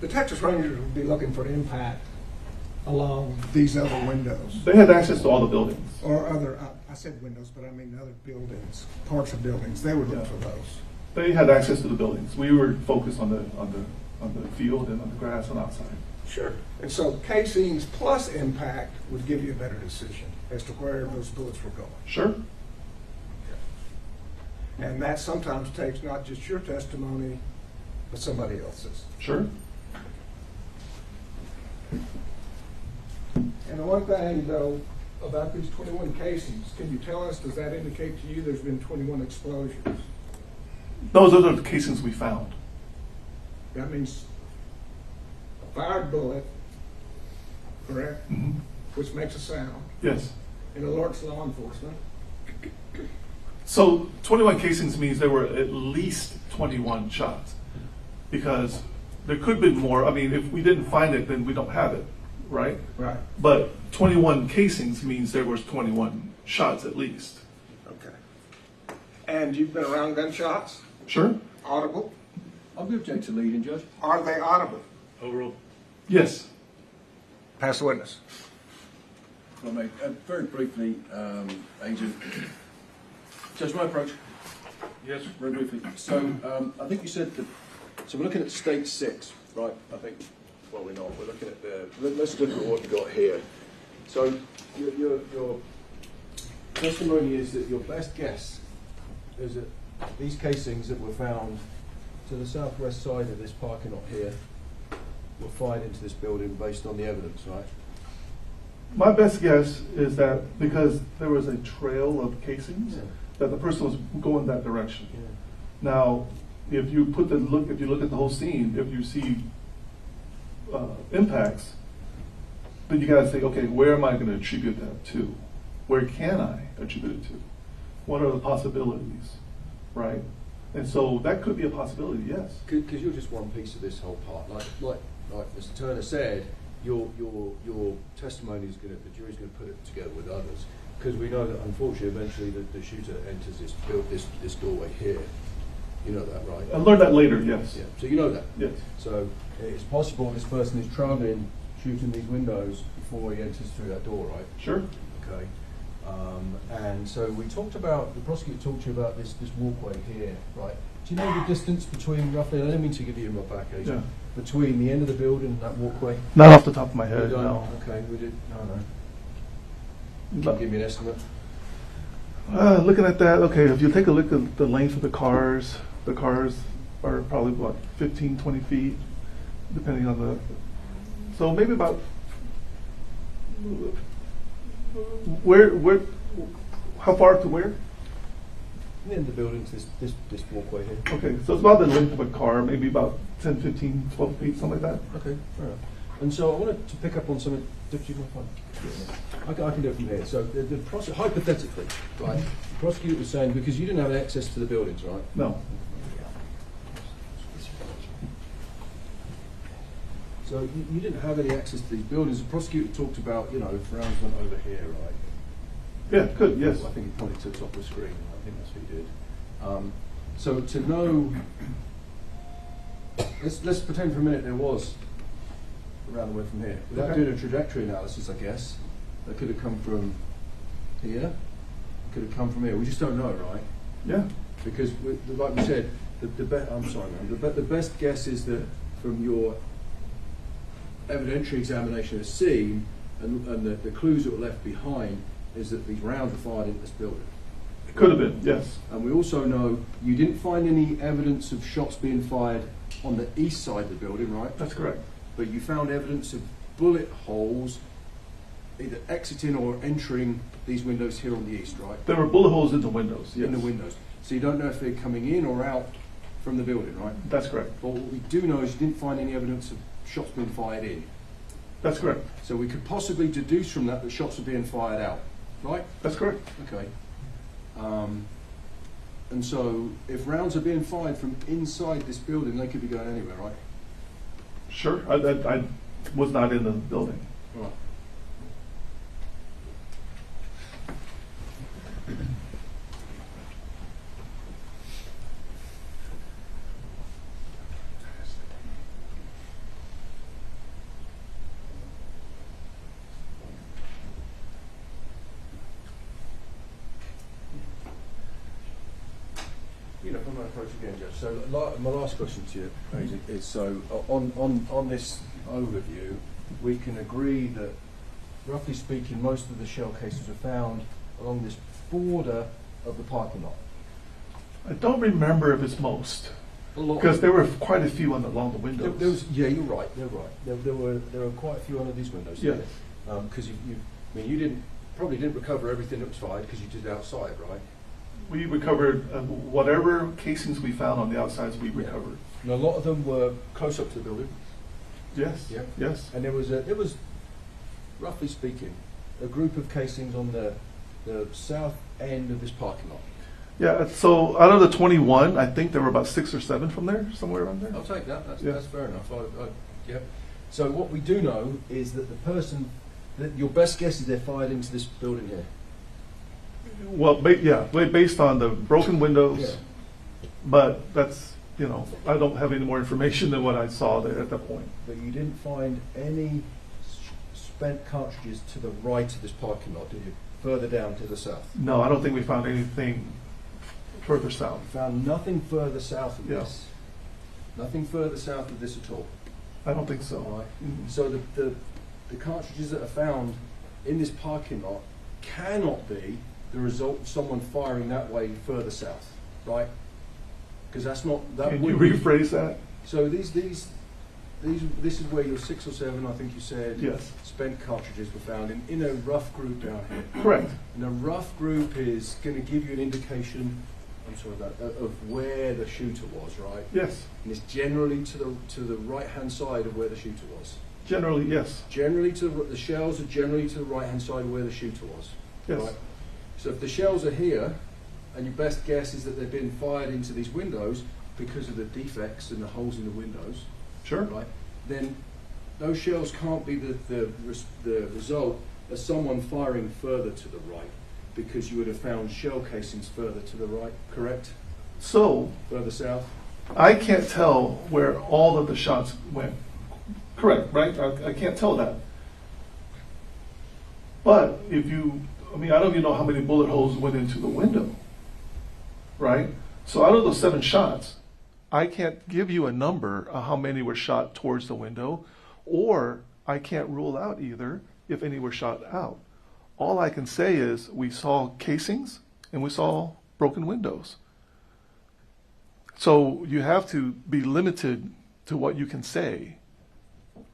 the Texas Rangers would be looking for impact along these other windows. They had access to all the buildings. Or other, I said windows, but I mean other buildings, parts of buildings, they would look Yeah. for those. They had access to the buildings. We were focused on the field and on the grass and outside. Sure. And so casings plus impact would give you a better decision as to where those bullets were going. Sure. And that sometimes takes not just your testimony, but somebody else's. Sure. And the one thing, though, about these 21 casings, can you tell us, does that indicate to you there's been 21 explosions? Those are the casings we found. That means a fired bullet, correct? Mhm. Which makes a sound Yes. and alerts law enforcement. So 21 casings means there were at least 21 shots because there could have been more. I mean, if we didn't find it, then we don't have it, right? Right. But 21 casings means there was 21 shots at least. Okay. And you've been around gunshots? Sure? Audible? I'll be object to leading judge. Are they audible? Overruled. Yes. pass the witness. If I may, very briefly, Agent, Judge, my approach, Yes. very briefly. So I think you said that, so we're looking at state 6, right? I think, well, we're not. We're looking at let's look at what you've got here. So your testimony is that your best guess is that these casings that were found to the southwest side of this parking lot here were fired into this building based on the evidence, right? My best guess is that because there was a trail of casings, Yeah. that the person was going that direction. Yeah. Now, if you look at the whole scene, if you see impacts, then you gotta say, okay, where am I gonna attribute that to? Where can I attribute it to? What are the possibilities, right? And so that could be a possibility, yes. Because you're just one piece of this whole part. Like Mr. Turner said, your testimony is the jury's going to put it together with others. Because we know that unfortunately, eventually, the shooter enters this doorway here. You know that, right? I learned that later, yes. Yeah. So you know that. Yes. So it's possible this person is traveling, shooting these windows before he enters through that door, right? Sure. Okay. And so the prosecutor talked to you about this walkway here, right? Do you know the distance between roughly, I don't mean to give you a back age, Yeah. between the end of the building and that walkway? Not off the top of my head, You don't? no. Okay, we did, no. Can But- you give me an estimate? Looking at that, okay, if you take a look at the length of the cars are probably, what, 15, 20 feet, depending on so maybe about, how far to where? The end of the building to this walkway here. Okay, so it's about the length of a car, maybe about 10, 15, 12 feet, something like that. Okay, fair enough. And so I wanted to pick up on something. Do you mind if I can do it from here. So hypothetically, right, the prosecutor was saying, because you didn't have access to the buildings, right? No. So you didn't have any access to these buildings. The prosecutor talked about, if rounds went over here, right? Yeah, good, yes. I think he pointed to the top of the screen. I think that's what he did. So to know, let's pretend for a minute there was a round away from here. Without Okay. doing a trajectory analysis, I guess, that could have come from here, could have come from here. We just don't know, right? Yeah. Because, like we said, the best guess is that from your evidentiary examination of the scene and the clues that were left behind is that these rounds were fired into this building. It could have been, yes. And we also know you didn't find any evidence of shots being fired on the east side of the building, right? That's correct. But you found evidence of bullet holes either exiting or entering these windows here on the east, right? There were bullet holes in the windows, yes. In the windows. So you don't know if they're coming in or out from the building, right? That's correct. But what we do know is you didn't find any evidence of shots being fired in. That's correct. So we could possibly deduce from that shots were being fired out, right? That's correct. Okay. And so if rounds are being fired from inside this building, they could be going anywhere, right? Sure. I was not in the building. Right. I'm going to approach again, Judge. So my last question to you is, so on this overview, we can agree that, roughly speaking, most of the shell cases are found along this border of the parking lot. I don't remember if it's most, A lot. because there were quite a few along the windows. Yeah, you're right. You're right. There were quite a few under these windows. Yeah. Because you probably didn't recover everything that was fired because you did it outside, right? We recovered whatever casings we found on the outsides. We recovered. And a lot of them were close up to the building. Yes. Yeah. Yes. And there was, roughly speaking, a group of casings on the south end of this parking lot. Yeah. So out of the 21, I think there were about 6 or 7 from there, somewhere around there. I'll take that. That's, Yeah. that's fair enough. Yeah. So what we do know is that your best guess is they're fired into this building here. Well, based on the broken windows, Yeah. but that's, I don't have any more information than what I saw there at that point. But you didn't find any spent cartridges to the right of this parking lot, did you? Further down to the south. No, I don't think we found anything further south. You found nothing further south of Yeah. this. Nothing further south of this at all. I don't think so. All right. So the cartridges that are found in this parking lot cannot be the result of someone firing that way further south, right? Because that's not that. Can you would be- rephrase that? So these this is where your 6 or 7, I think you said, Yes. spent cartridges were found in a rough group down here. Correct. And a rough group is going to give you an indication, I'm sorry about that, of where the shooter was, right? Yes. And it's generally to the right-hand side of where the shooter was. Generally, yes. Generally, the shells are generally to the right-hand side of where the shooter was. Yes. Right? So if the shells are here, and your best guess is that they've been fired into these windows because of the defects and the holes in the windows, Sure. right? Then those shells can't be the result of someone firing further to the right, because you would have found shell casings further to the right, correct? So Further south? I can't tell where all of the shots went. Correct, right? I can't tell that. But if you, I mean, I don't even know how many bullet holes went into the window, right? So out of those 7 shots, I can't give you a number of how many were shot towards the window, or I can't rule out either if any were shot out. All I can say is we saw casings and we saw broken windows. So you have to be limited to what you can say,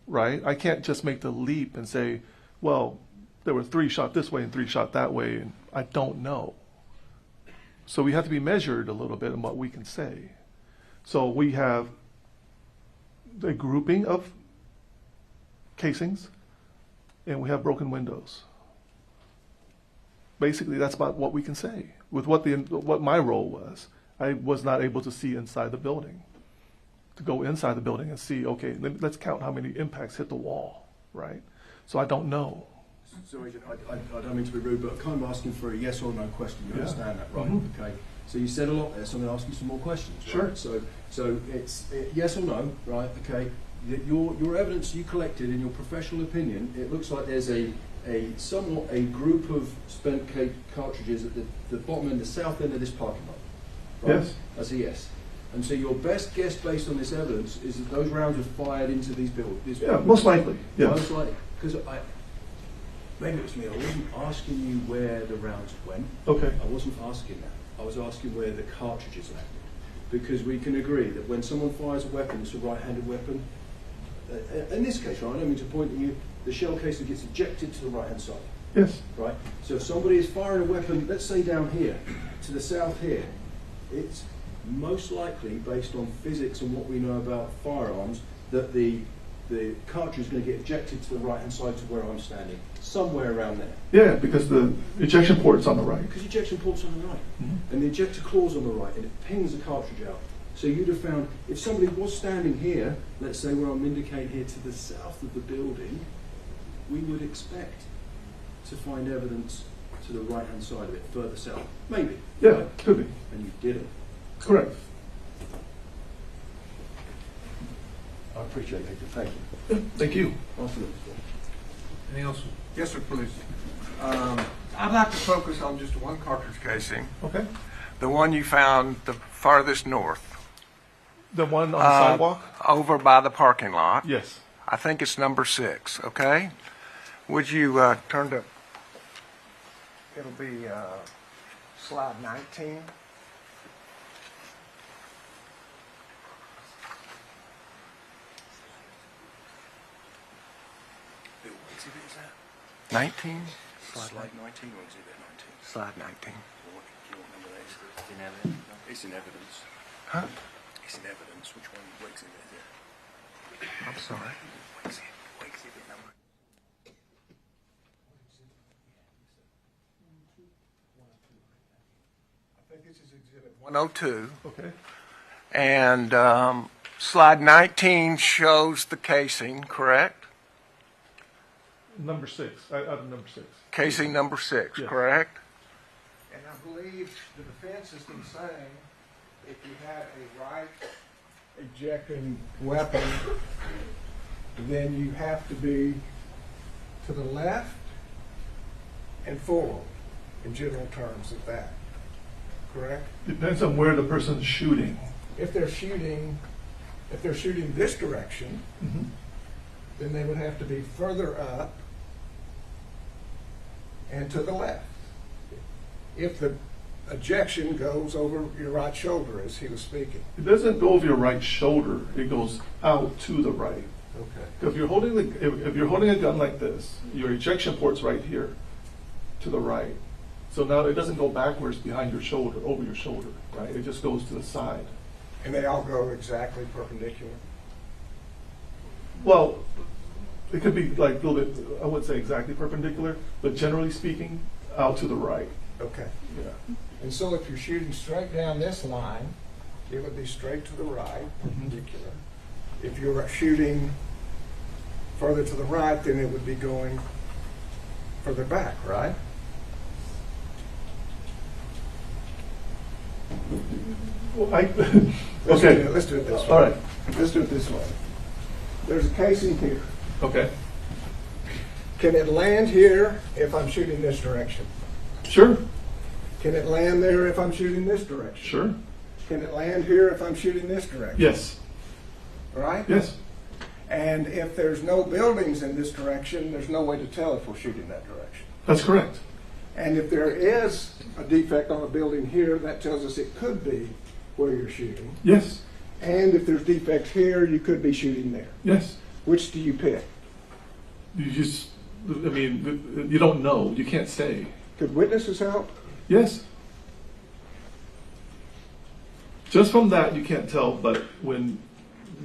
right? I can't just make the leap and say, well, there were 3 shot this way and 3 shot that way, and I don't know. So we have to be measured a little bit in what we can say. So we have a grouping of casings, and we have broken windows. Basically, that's about what we can say. With what my role was, I was not able to see inside the building. To go inside the building and see, okay, let's count how many impacts hit the wall, right? So I don't know. So Agent, I don't mean to be rude, but I'm kind of asking for a yes or no question. You Yeah. understand that, right? Mhm. Okay. So you said a lot there, so I'm going to ask you some more questions. Right? Sure. So it's yes or no, right? Okay. Your evidence you collected, in your professional opinion, it looks like there's a group of spent cartridges at the bottom end, the south end of this parking lot. Right? Yes. That's a yes. And so your best guess based on this evidence is that those rounds were fired into these buildings. Yeah, most likely. Yeah. Most likely. Because maybe it was me, I wasn't asking you where the rounds went. Okay. I wasn't asking that. I was asking where the cartridges landed. Because we can agree that when someone fires a weapon, it's a right-handed weapon. In this case, right, I don't mean to point at you, the shell casing gets ejected to the right-hand side. Yes. Right? So if somebody is firing a weapon, let's say down here, to the south here, it's most likely, based on physics and what we know about firearms, that the cartridge is going to get ejected to the right-hand side to where I'm standing, somewhere around there. Yeah, because the ejection port's on the right. Because the ejection port's on the right, Mhm. and the ejector claw's on the right, and it pings the cartridge out. So you'd have found, if somebody was standing here, let's say where I'm indicating here to the south of the building, we would expect to find evidence to the right-hand side of it, further south. Maybe. Yeah, right? could be. And you didn't. Correct. I appreciate it. Thank you. Thank you. Anything else? Yes, sir, please. I'd like to focus on just one cartridge casing, Okay. the one you found the farthest north, The one on the sidewalk? over by the parking lot. Yes. I think it's number 6, okay? Would you turn to, it'll be slide 19. What exhibit is that? 19? Slide 19 or exhibit 19? Slide 19. What number that is? It's in evidence. It's in evidence. Huh? It's in evidence. Which one? What exhibit is it? I'm sorry. What exhibit number? I think this is exhibit 102. Okay. And slide 19 shows the casing, correct? Number 6. Out of number 6. Casing number 6, Yes. correct? And I believe the defense has been saying, if you have a right ejecting weapon, then you have to be to the left and forward, in general terms of that, correct? Depends on where the person's shooting. If they're shooting this direction, Mhm. then they would have to be further up and to the left. If the ejection goes over your right shoulder, as he was speaking. It doesn't go over your right shoulder. It goes out to the right. Okay. If you're holding if you're holding a gun like this, your ejection port's right here, to the right. So now it doesn't go backwards behind your shoulder, over your shoulder, right? It just goes to the side. And they all go exactly perpendicular? Well, it could be like a little bit, I wouldn't say exactly perpendicular, but generally speaking, out to the right. Okay. Yeah. And so if you're shooting straight down this line, it would be straight to the right, perpendicular. If you're shooting further to the right, then it would be going further back, right? Well, Let's okay. do it this way. All right. Let's do it this way. There's a casing here. Okay. Can it land here if I'm shooting this direction? Sure. Can it land there if I'm shooting this direction? Sure. Can it land here if I'm shooting this direction? Yes. Right? Yes. And if there's no buildings in this direction, there's no way to tell if we're shooting that direction. That's correct. And if there is a defect on a building here, that tells us it could be where you're shooting. Yes. And if there's defects here, you could be shooting there. Yes. Which do you pick? You just, I mean, you don't know. You can't say. Could witnesses help? Yes. Just from that, you can't tell, but when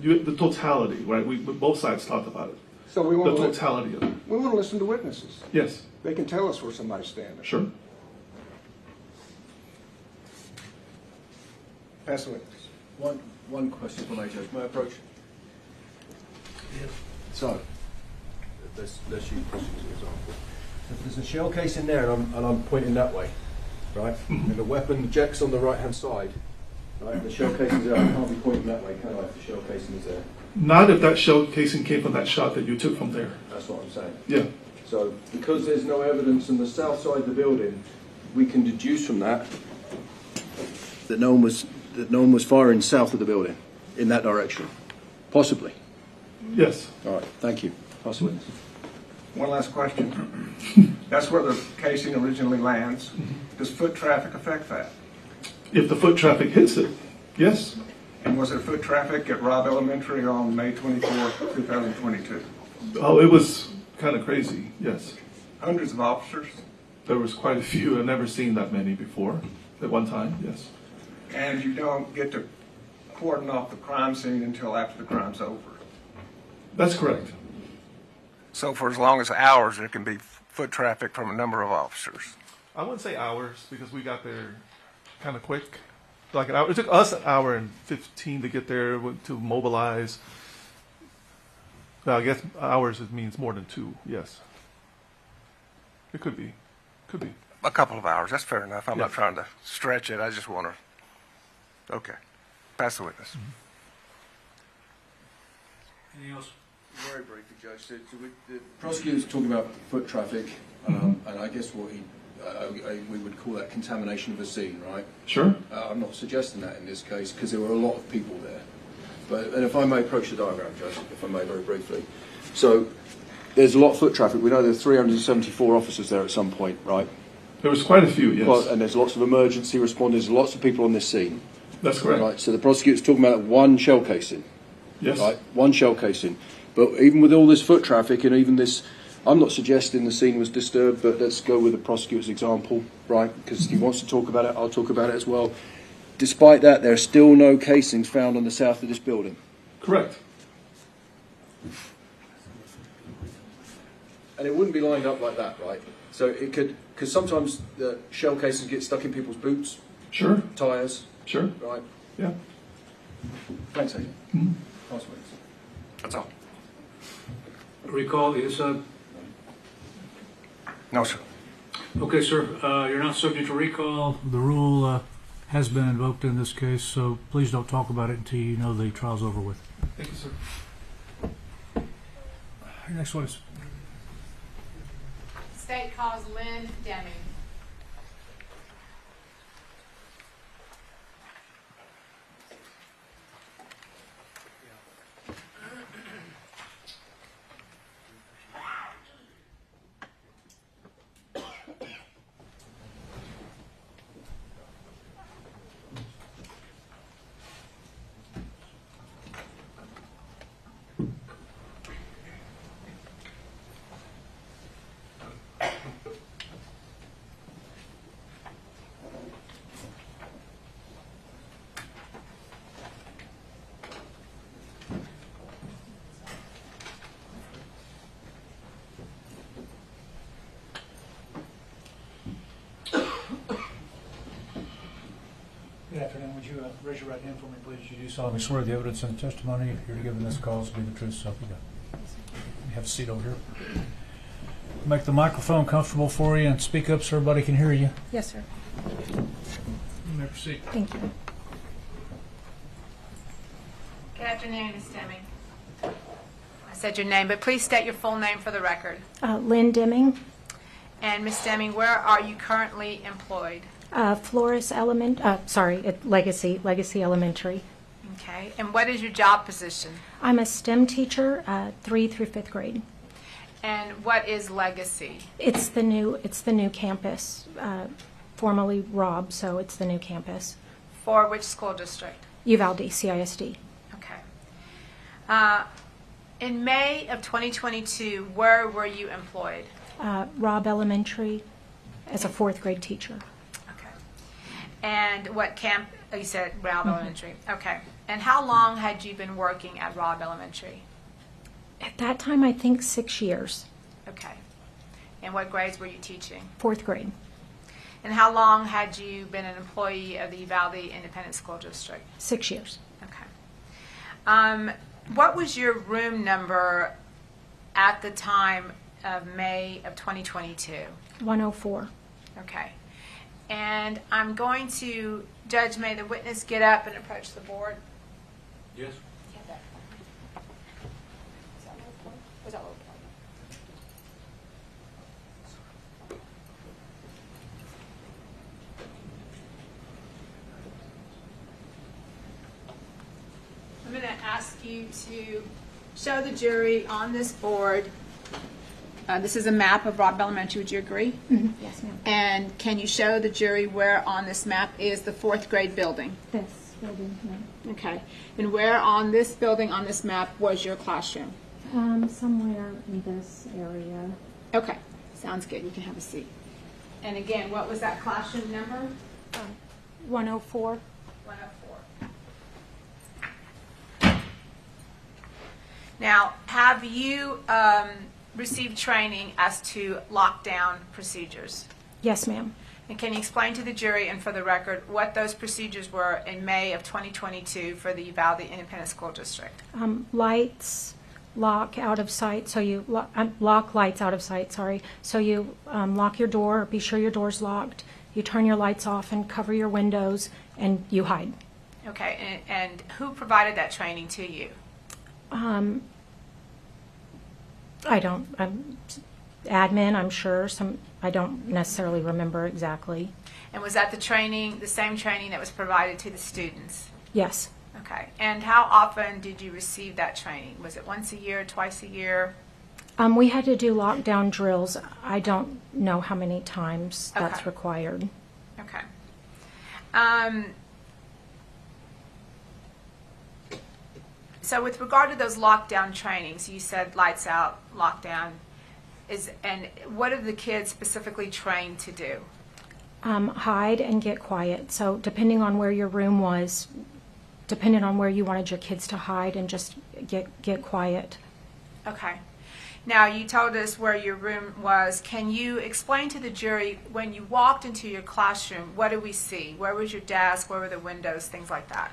the totality, right? We both sides talked about it. So we The want to totality of it. we want to listen to witnesses. Yes. They can tell us where somebody's standing. Sure. Pass the witness. One question for my judge. May I approach? Yes. So, let's use this as an example. If there's a shell case in there and I'm pointing that way, right? And the weapon ejects on the right hand side, right? The shell case is there. I can't be pointing that way, can I? If the shell casing is there. Not if that shell casing came from that shot that you took from there. That's what I'm saying. Yeah. So, because there's no evidence on the south side of the building, we can deduce from that that no one was firing south of the building in that direction, possibly. Yes. All right. Thank you. Pass the witness. One last question. That's where the casing originally lands. Does foot traffic affect that? If the foot traffic hits it, yes. And was there foot traffic at Robb Elementary on May 24, 2022? Oh, it was kind of crazy. Yes. Hundreds of officers. There was quite a few. I've never seen that many before at one time. Yes. And you don't get to cordon off the crime scene until after the crime's over. That's correct. So for as long as hours, there can be foot traffic from a number of officers. I wouldn't say hours because we got there kind of quick. Like an hour. It took us an hour and 15 to get there to mobilize. Now, I guess hours it means more than 2. Yes. It could be. Could be. A couple of hours, that's fair enough. I'm not Yes. trying to stretch it. I just want to. Okay. Pass the witness. Anything else? Very briefly, Judge. The prosecutor's talking about foot traffic, and I guess what we would call that contamination of a scene, right? Sure. I'm not suggesting that in this case because there were a lot of people there. And if I may approach the diagram, Judge, if I may very briefly. So there's a lot of foot traffic. We know there are 374 officers there at some point, right? There was quite a few, yes. Well, and there's lots of emergency responders, lots of people on this scene. That's correct. Right, so the prosecutor's talking about one shell casing. Yes. Right, one shell casing. But even with all this foot traffic and even this, I'm not suggesting the scene was disturbed, but let's go with the prosecutor's example, right? Because he wants to talk about it, I'll talk about it as well. Despite that, there are still no casings found on the south of this building. Correct. And it wouldn't be lined up like that, right? So it could, because sometimes the shell casings get stuck in people's boots, Sure. tyres, Sure. right? Yeah. Thanks, Aidan. Passwords. That's all. Recall is, No, sir. okay, sir, you're not subject to recall. The rule has been invoked in this case, so please don't talk about it until you know the trial's over with. Thank you, sir. Your next one is State calls Lynn Deming. would you raise your right hand for me, please? You do solemnly swear the evidence and the testimony you're giving this cause to be the truth, so help you God. You have a seat over here. Make the microphone comfortable for you and speak up so everybody can hear you. Yes, sir. You may proceed. Thank you. Good afternoon, Ms. Deming. I said your name, but please state your full name for the record. Lynn Deming, And Ms. Deming, where are you currently employed? Flores Legacy Elementary. Okay. And what is your job position? I'm a STEM teacher, 3 through 5th grade. And what is Legacy? It's the new campus, formerly Rob, so it's the new campus. For which school district? Uvalde, CISD. Okay. In May of 2022, where were you employed? Rob Elementary as a 4th grade teacher. Okay. And what camp? Oh, you said Robb Elementary. Okay. And how long had you been working at Robb Elementary? At that time, I think 6 years. Okay. And what grades were you teaching? 4th grade. And how long had you been an employee of the Uvalde Independent School District? 6 years. Okay. What was your room number at the time of May of 2022? 104. Okay. And I'm going to, Judge, may the witness get up and approach the board? Yes. Was that low point? I'm going to ask you to show the jury on this board. This is a map of Robb Elementary. Would you agree? Mm-hmm. Yes, ma'am. And can you show the jury where on this map is the 4th grade building? This building, ma'am. Okay. And where on this building, on this map, was your classroom? Somewhere in this area. Okay. Sounds good. You can have a seat. And again, what was that classroom number? 104. 104. Now, have you received training as to lockdown procedures? Yes, ma'am. And can you explain to the jury and for the record what those procedures were in May of 2022 for the Uvalde Independent School District? Lights lock out of sight, so you lock lights out of sight, sorry. So you lock your door, be sure your door's locked. You turn your lights off and cover your windows, and you hide. Okay, and who provided that training to you? I don't, admin, I'm sure, I don't necessarily remember exactly. And was that the training, the same training that was provided to the students? Yes. Okay, and how often did you receive that training? Was it once a year, twice a year? We had to do lockdown drills. I don't know how many times that's Okay. required. Okay. So with regard to those lockdown trainings, you said lights out, lockdown, and what are the kids specifically trained to do? Hide and get quiet. So depending on where your room was, depending on where you wanted your kids to hide and just get quiet. Okay. Now, you told us where your room was. Can you explain to the jury, when you walked into your classroom, what did we see? Where was your desk? Where were the windows? Things like that.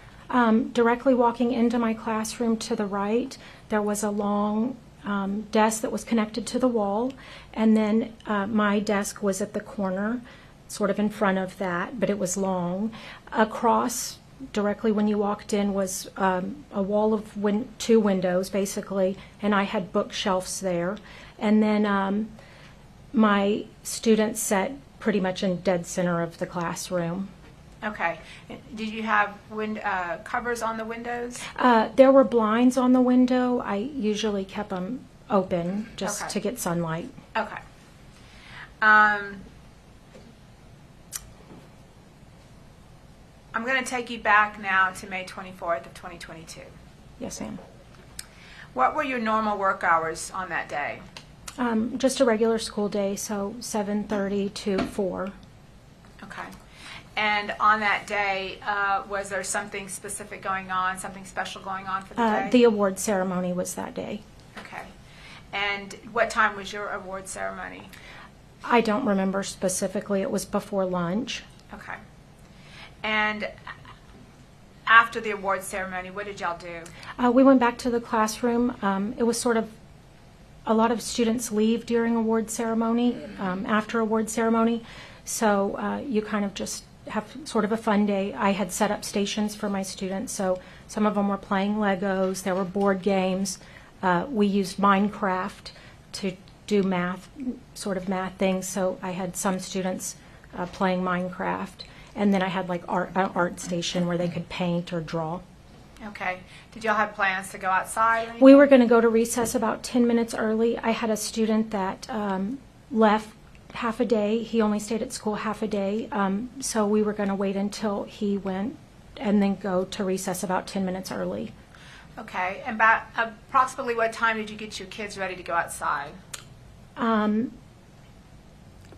Directly walking into my classroom to the right, there was a long desk that was connected to the wall, and then my desk was at the corner, sort of in front of that, but it was long. Across, directly when you walked in, was a wall of 2 windows, basically, and I had bookshelves there. And then my students sat pretty much in dead center of the classroom. Okay. Did you have covers on the windows? There were blinds on the window. I usually kept them open just Okay. to get sunlight. Okay. I'm going to take you back now to May 24th of 2022. Yes, ma'am. What were your normal work hours on that day? Just a regular school day, so 7:30 to 4. Okay. And on that day, was there something specific going on, something special going on for the day? The award ceremony was that day. Okay. And what time was your award ceremony? I don't remember specifically. It was before lunch. Okay. And after the award ceremony, what did y'all do? We went back to the classroom. It was sort of, a lot of students leave during award ceremony, after award ceremony. So you kind of just have sort of a fun day. I had set up stations for my students. So some of them were playing Legos. There were board games. We used Minecraft to do math, sort of math things. So I had some students playing Minecraft. And then I had like an art station where they could paint or draw. Okay. Did y'all have plans to go outside? Or anything? We were going to go to recess about 10 minutes early. I had a student that left half a day. He only stayed at school half a day. So we were going to wait until he went and then go to recess about 10 minutes early. Okay. And about approximately what time did you get your kids ready to go outside?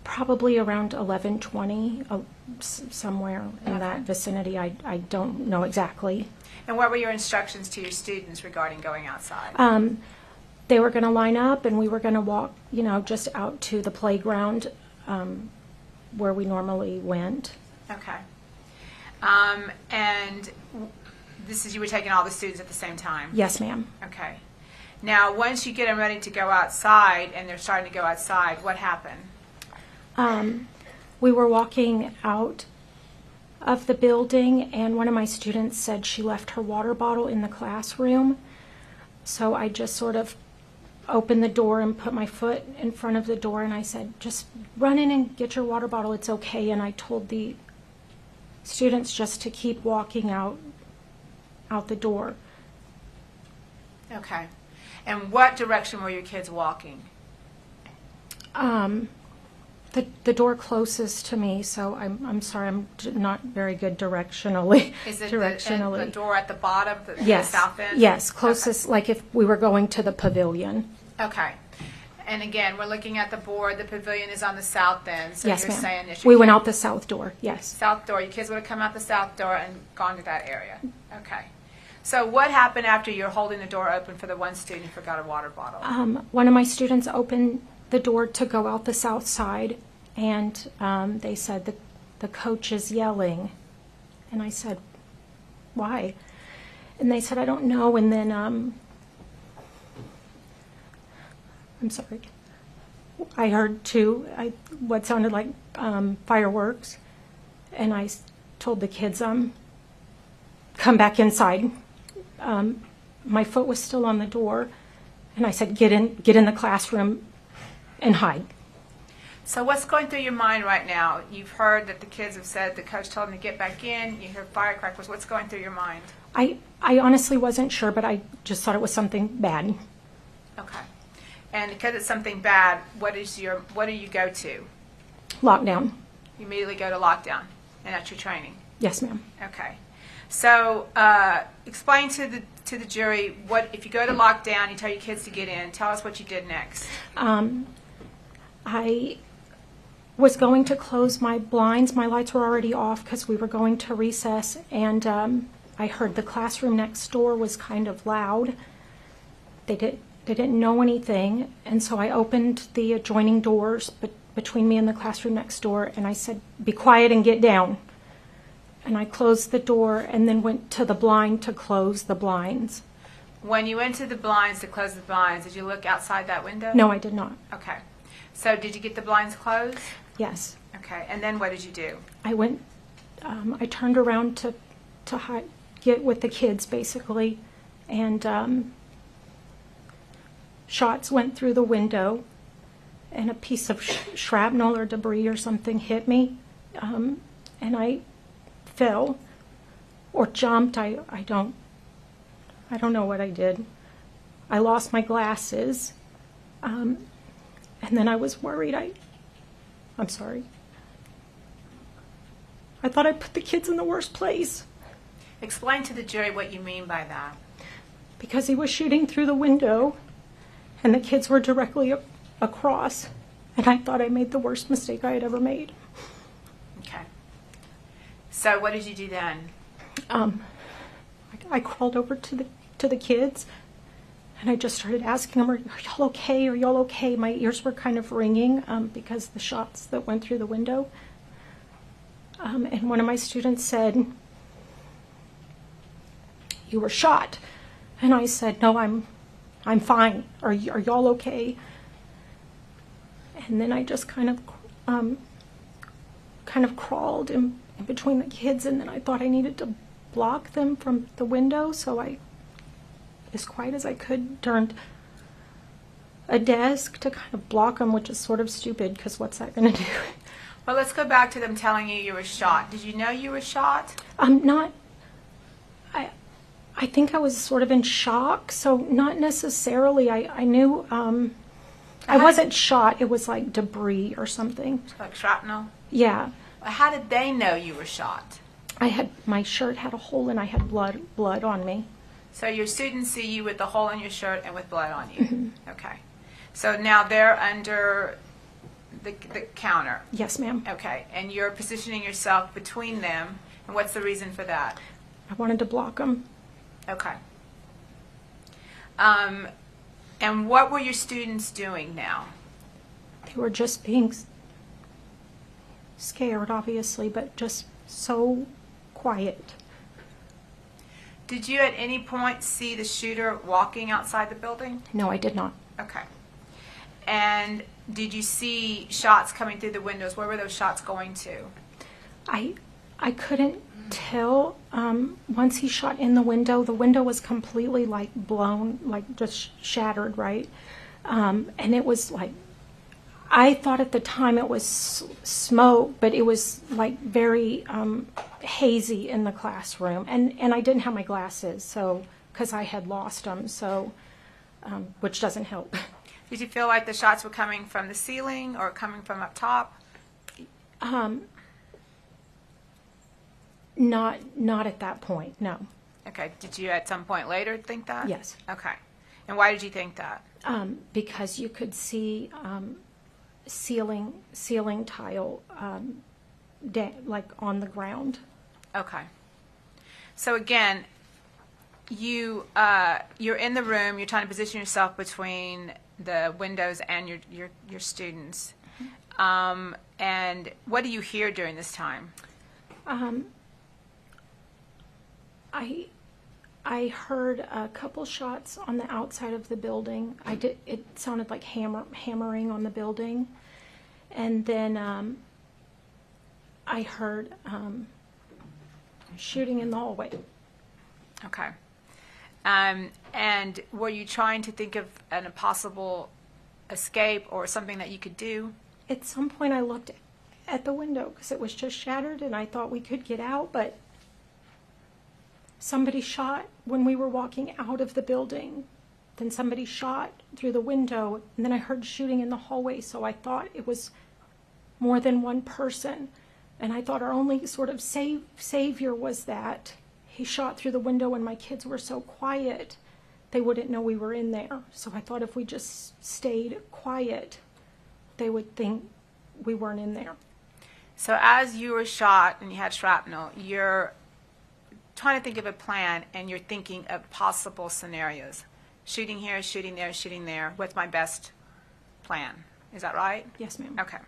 Probably around 11:20, somewhere in that vicinity. I don't know exactly. And what were your instructions to your students regarding going outside? They were going to line up, and we were going to walk, just out to the playground where we normally went. Okay. And this is, you were taking all the students at the same time? Yes, ma'am. Okay. Now, once you get them ready to go outside, and they're starting to go outside, what happened? We were walking out of the building, and one of my students said she left her water bottle in the classroom. So I just sort of opened the door and put my foot in front of the door, and I said, just run in and get your water bottle, it's okay. And I told the students just to keep walking out the door. Okay. And what direction were your kids walking? The door closest to me, so I'm sorry, I'm not very good directionally. Is it directionally. the door at the bottom, the Yes. south end? Yes, closest, like if we were going to the pavilion. Okay. And again, we're looking at the board. The pavilion is on the south end. So Yes, you're ma'am. saying that We went out the south door, yes. south door. Your kids would have come out the south door and gone to that area. Okay. So what happened after you're holding the door open for the one student who forgot a water bottle? One of my students opened the door to go out the south side, and they said that the coach is yelling. And I said, why? And they said, I don't know. And then, I'm sorry, I heard what sounded like fireworks. And I told the kids, come back inside. My foot was still on the door, and I said, get in the classroom and hide. So what's going through your mind right now? You've heard that the kids have said the coach told them to get back in. You heard firecrackers. What's going through your mind? I honestly wasn't sure, but I just thought it was something bad. Okay. And because it's something bad, what do you go to? Lockdown. You immediately go to lockdown, and that's your training. Yes, ma'am. Okay. So explain to the jury what if you go to lockdown, you tell your kids to get in. Tell us what you did next. I was going to close my blinds. My lights were already off because we were going to recess, and I heard the classroom next door was kind of loud. They didn't know anything, and so I opened the adjoining doors between me and the classroom next door, and I said, be quiet and get down. And I closed the door and then went to the blind to close the blinds. When you went to the blinds to close the blinds, did you look outside that window? No, I did not. Okay. So did you get the blinds closed? Yes. Okay. And then what did you do? I went, I turned around to get with the kids, basically, and shots went through the window, and a piece of shrapnel or debris or something hit me, and I fell or jumped. I don't know what I did. I lost my glasses, and then I was worried. I'm sorry. I thought I put the kids in the worst place. Explain to the jury what you mean by that. Because he was shooting through the window, and the kids were directly across, and I thought I made the worst mistake I had ever made. Okay. So what did you do then? I crawled over to the kids, and I just started asking them, are y'all okay? Are y'all okay? My ears were kind of ringing because the shots that went through the window. And one of my students said, you were shot. And I said, no, I'm fine. Are y'all okay? And then I just kind of crawled in between the kids, and then I thought I needed to block them from the window, so I, as quiet as I could, turned a desk to kind of block them, which is sort of stupid, because what's that going to do? Well, let's go back to them telling you you were shot. Did you know you were shot? Not, I think I was sort of in shock, so not necessarily. I knew, I wasn't shot, it was like debris or something. Like shrapnel? Yeah. How did they know you were shot? My shirt had a hole and I had blood on me. So your students see you with the hole in your shirt and with blood on you. Okay. So now they're under the counter. Yes, ma'am. Okay. And you're positioning yourself between them. And what's the reason for that? I wanted to block them. Okay. And what were your students doing now? They were just being scared, obviously, but just so quiet. Did you at any point see the shooter walking outside the building? No, I did not. Okay. And did you see shots coming through the windows? Where were those shots going to? I couldn't tell. Once he shot in the window was completely like blown, like just shattered, right? And it was like, I thought at the time it was smoke, but it was like very hazy in the classroom. And I didn't have my glasses, so, because I had lost them, so, which doesn't help. Did you feel like the shots were coming from the ceiling or coming from up top? Not at that point, no. Okay. Did you at some point later think that? Yes. Okay. And why did you think that? Because you could see ceiling tile like on the ground. Okay. So again, you're in the room. You're trying to position yourself between the windows and your students. And what do you hear during this time? I heard a couple shots on the outside of the building. It sounded like hammering on the building. And then I heard shooting in the hallway. Okay. And were you trying to think of a possible escape or something that you could do? At some point I looked at the window because it was just shattered and I thought we could get out, but somebody shot when we were walking out of the building. Then somebody shot through the window, and then I heard shooting in the hallway, so I thought it was more than one person. And I thought our only sort of savior was that he shot through the window and my kids were so quiet, they wouldn't know we were in there. So I thought if we just stayed quiet, they would think we weren't in there. So as you were shot and you had shrapnel, you're trying to think of a plan and you're thinking of possible scenarios. Shooting here, shooting there, shooting there. What's my best plan? Is that right? Yes, ma'am. Okay.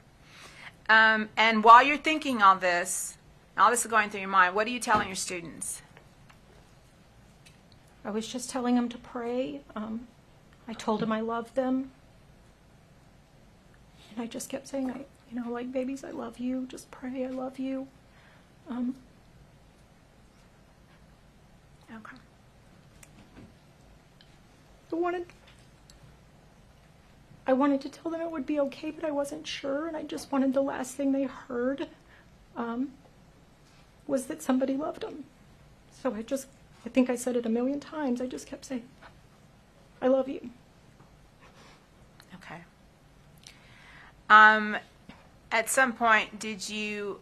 And while you're thinking all this is going through your mind, what are you telling your students? I was just telling them to pray. I told them I loved them. And I just kept saying, like, babies, I love you. Just pray, I love you. Okay. I wanted to tell them it would be okay, but I wasn't sure, and I just wanted the last thing they heard was that somebody loved them. So I think I said it 1,000,000 times. I just kept saying, I love you. Okay. At some point, did you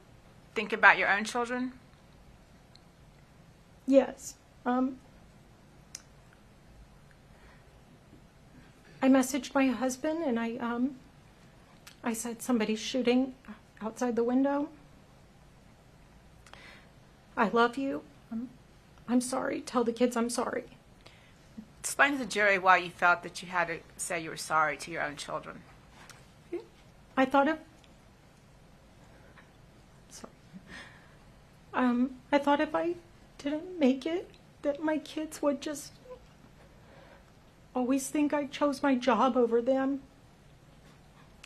think about your own children? Yes. I messaged my husband and I said somebody's shooting outside the window. I love you. I'm sorry. Tell the kids I'm sorry. Explain to the jury why you felt that you had to say you were sorry to your own children. I thought if I didn't make it, that my kids would just always think I chose my job over them.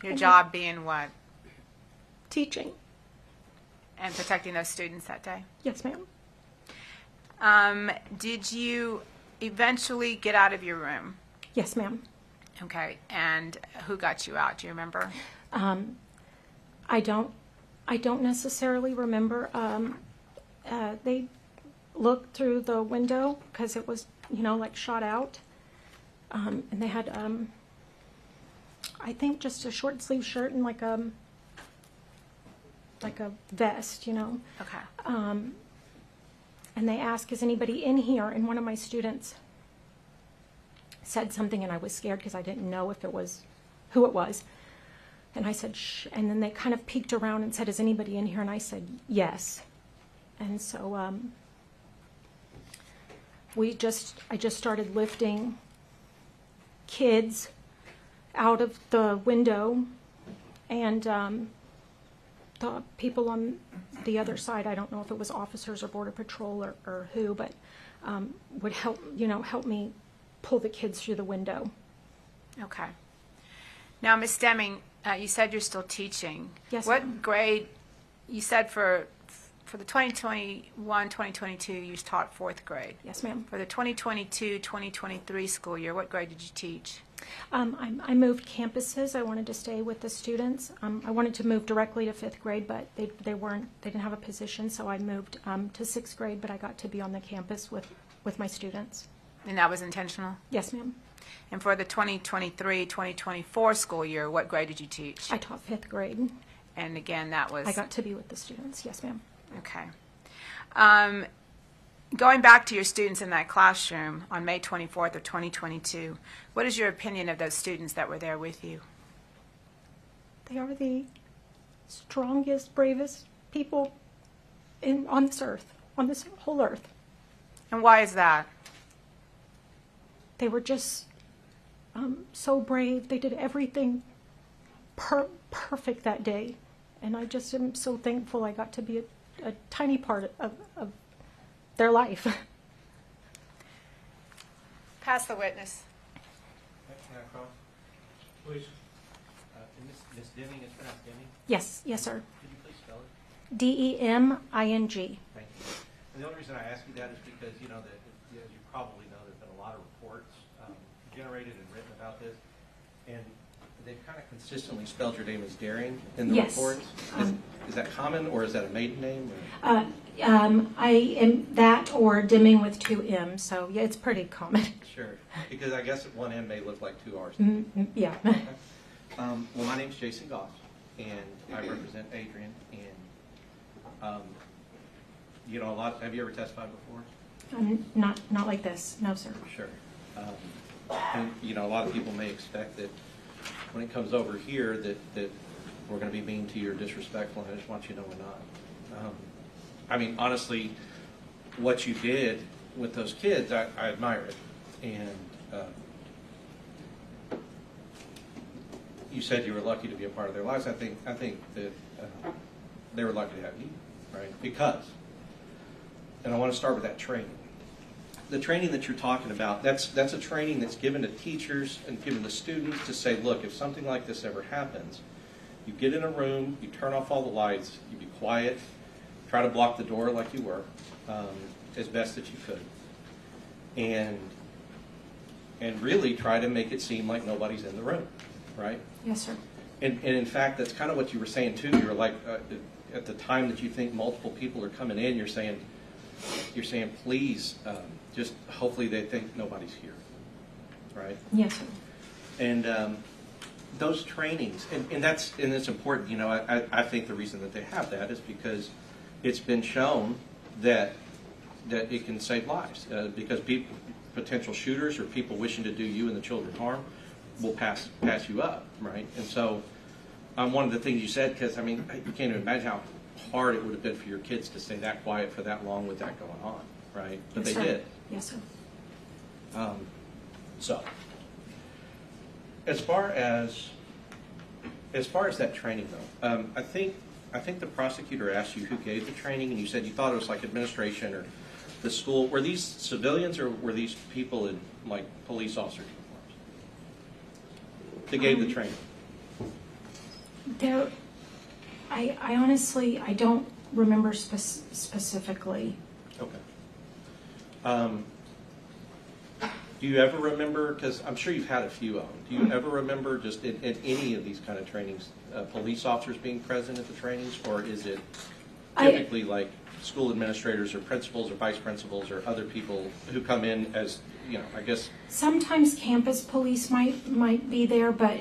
Your job being what? Teaching. And protecting those students that day? Yes, ma'am. Did you eventually get out of your room? Yes, ma'am. Okay, and who got you out? Do you remember? I don't necessarily remember. They looked through the window because it was, like shot out. And they had, I think, just a short sleeve shirt and like a vest, Okay. And they asked, "Is anybody in here?" And one of my students said something, and I was scared because I didn't know if it was who it was. And I said, "Shh." And then they kind of peeked around and said, "Is anybody in here?" And I said, "Yes." And so I just started lifting kids out of the window, and the people on the other side, I don't know if it was officers or Border Patrol or who, but would help me pull the kids through the window. Okay. Now, Ms. Deming, you said you're still teaching. Yes, What ma'am. grade, you said for the 2021-2022, you taught fourth grade. Yes, ma'am. For the 2022-2023 school year, what grade did you teach? I moved campuses. I wanted to stay with the students. I wanted to move directly to fifth grade, but they didn't have a position, so I moved to sixth grade, but I got to be on the campus with my students. And that was intentional? Yes, ma'am. And for the 2023-2024 school year, what grade did you teach? I taught fifth grade. And again, that was... I got to be with the students. Yes, ma'am. Okay. Going back to your students in that classroom on May 24th of 2022, what is your opinion of those students that were there with you? They are the strongest, bravest people on this earth, on this whole earth. And why is that? They were just so brave. They did everything perfect that day. And I just am so thankful I got to be a tiny part of their life. Pass the witness. Can I cross? Please. Miss Deming, is pronounced Deming? Yes, yes, sir. Could you please spell it? Deming. Thank you. And the only reason I ask you that is because, that, as you probably know, there's been a lot of reports generated and written about this, and they've kind of consistently spelled your name as Daring in the Yes. reports. Is that common, or is that a maiden name? I am that or Deming with 2 M's, so yeah, it's pretty common. Sure, because I guess one M may look like 2 R's. Yeah. Well, my name's Jason Goff, and I represent Adrian. And a lot. Have you ever testified before? Not like this, no, sir. Sure. And a lot of people may expect that when it comes over here that we're going to be mean to you or disrespectful, and I just want you to know we're not. I mean, honestly, what you did with those kids, I admire it. And you said you were lucky to be a part of their lives. I think that they were lucky to have you, right? Because, and I want to start with that training. The training that you're talking about, that's a training that's given to teachers and given to students to say, look, if something like this ever happens, you get in a room, you turn off all the lights, you be quiet, try to block the door like you were, as best that you could. And really try to make it seem like nobody's in the room, right? Yes, sir. And in fact, that's kind of what you were saying too. You were like, at the time that you think multiple people are coming in, you're saying, please, just hopefully they think nobody's here, right? Yes, sir. And those trainings, and it's important. I think the reason that they have that is because it's been shown that it can save lives. Because potential shooters or people wishing to do you and the children harm will pass you up, right? And so, one of the things you said, because I mean, you can't even imagine how hard it would have been for your kids to stay that quiet for that long with that going on, right? But Yes, they sir. did. Yes, sir. So, as far as that training though, I think the prosecutor asked you who gave the training, and you said you thought it was like administration or the school, were these civilians or were these people in like police officer uniforms that gave the training? There, I honestly, I don't remember specifically. Okay. Do you ever remember, because I'm sure you've had a few of them, do you ever remember just in any of these kind of trainings, police officers being present at the trainings, or is it typically like school administrators or principals or vice principals or other people who come in as, you know, I guess? Sometimes campus police might be there, but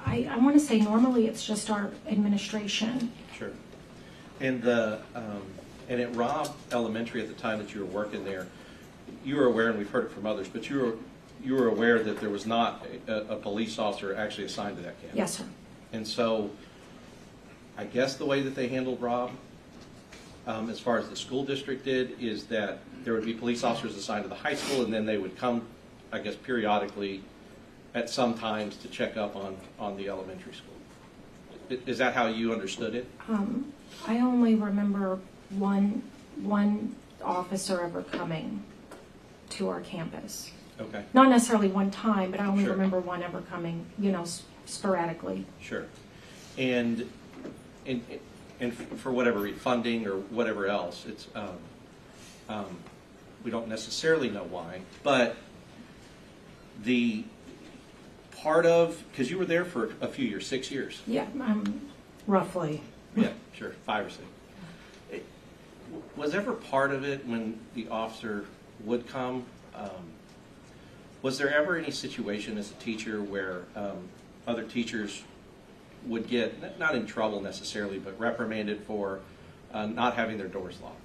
I want to say normally it's just our administration. Sure. And and at Robb Elementary at the time that you were working there, you were aware, and we've heard it from others, but you were aware that there was not a police officer actually assigned to that campus. Yes, sir. And so, I guess the way that they handled Robb, as far as the school district did, is that there would be police officers assigned to the high school, and then they would come, I guess, periodically at some times to check up on the elementary school. Is that how you understood it? I only remember one officer ever coming to our campus. Okay. Not necessarily one time, but I only Sure. remember one ever coming, you know, sporadically. Sure. And for whatever reason, funding or whatever else, it's we don't necessarily know why, but the part of, because you were there for a few years, 6 years. Yeah, roughly. Yeah, sure, 5 or 6. Was ever part of it when the officer would come? Was there ever any situation as a teacher where other teachers would get, not in trouble necessarily, but reprimanded for not having their doors locked?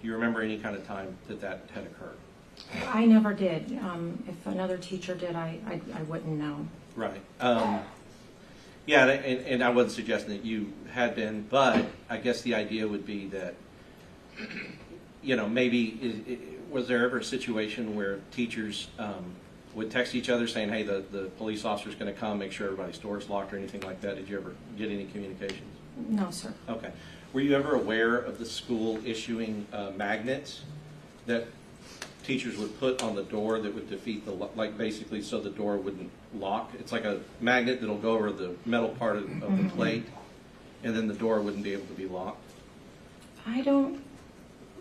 Do you remember any kind of time that had occurred? I never did. If another teacher did, I wouldn't know. Right. Yeah, and I wasn't suggesting that you had been, but I guess the idea would be that, you know, maybe, was there ever a situation where teachers would text each other saying, hey, the police officer's going to come, make sure everybody's door's locked or anything like that? Did you ever get any communications? No, sir. Okay. Were you ever aware of the school issuing magnets that teachers would put on the door that would defeat the, like basically so the door wouldn't lock? It's like a magnet that'll go over the metal part of the plate, and then the door wouldn't be able to be locked. I don't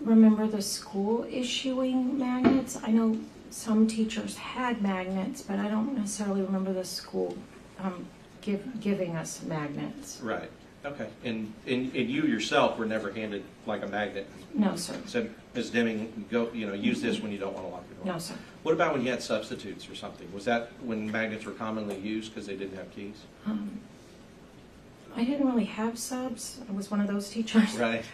remember the school issuing magnets. I know some teachers had magnets, but I don't necessarily remember the school giving us magnets. Right. Okay. And you yourself were never handed like a magnet? No, sir. Said, Ms. Deming, go, you know, use this when you don't want to lock your door? No, sir. What about when you had substitutes or something? Was that when magnets were commonly used because they didn't have keys? I didn't really have subs. I was one of those teachers. Right.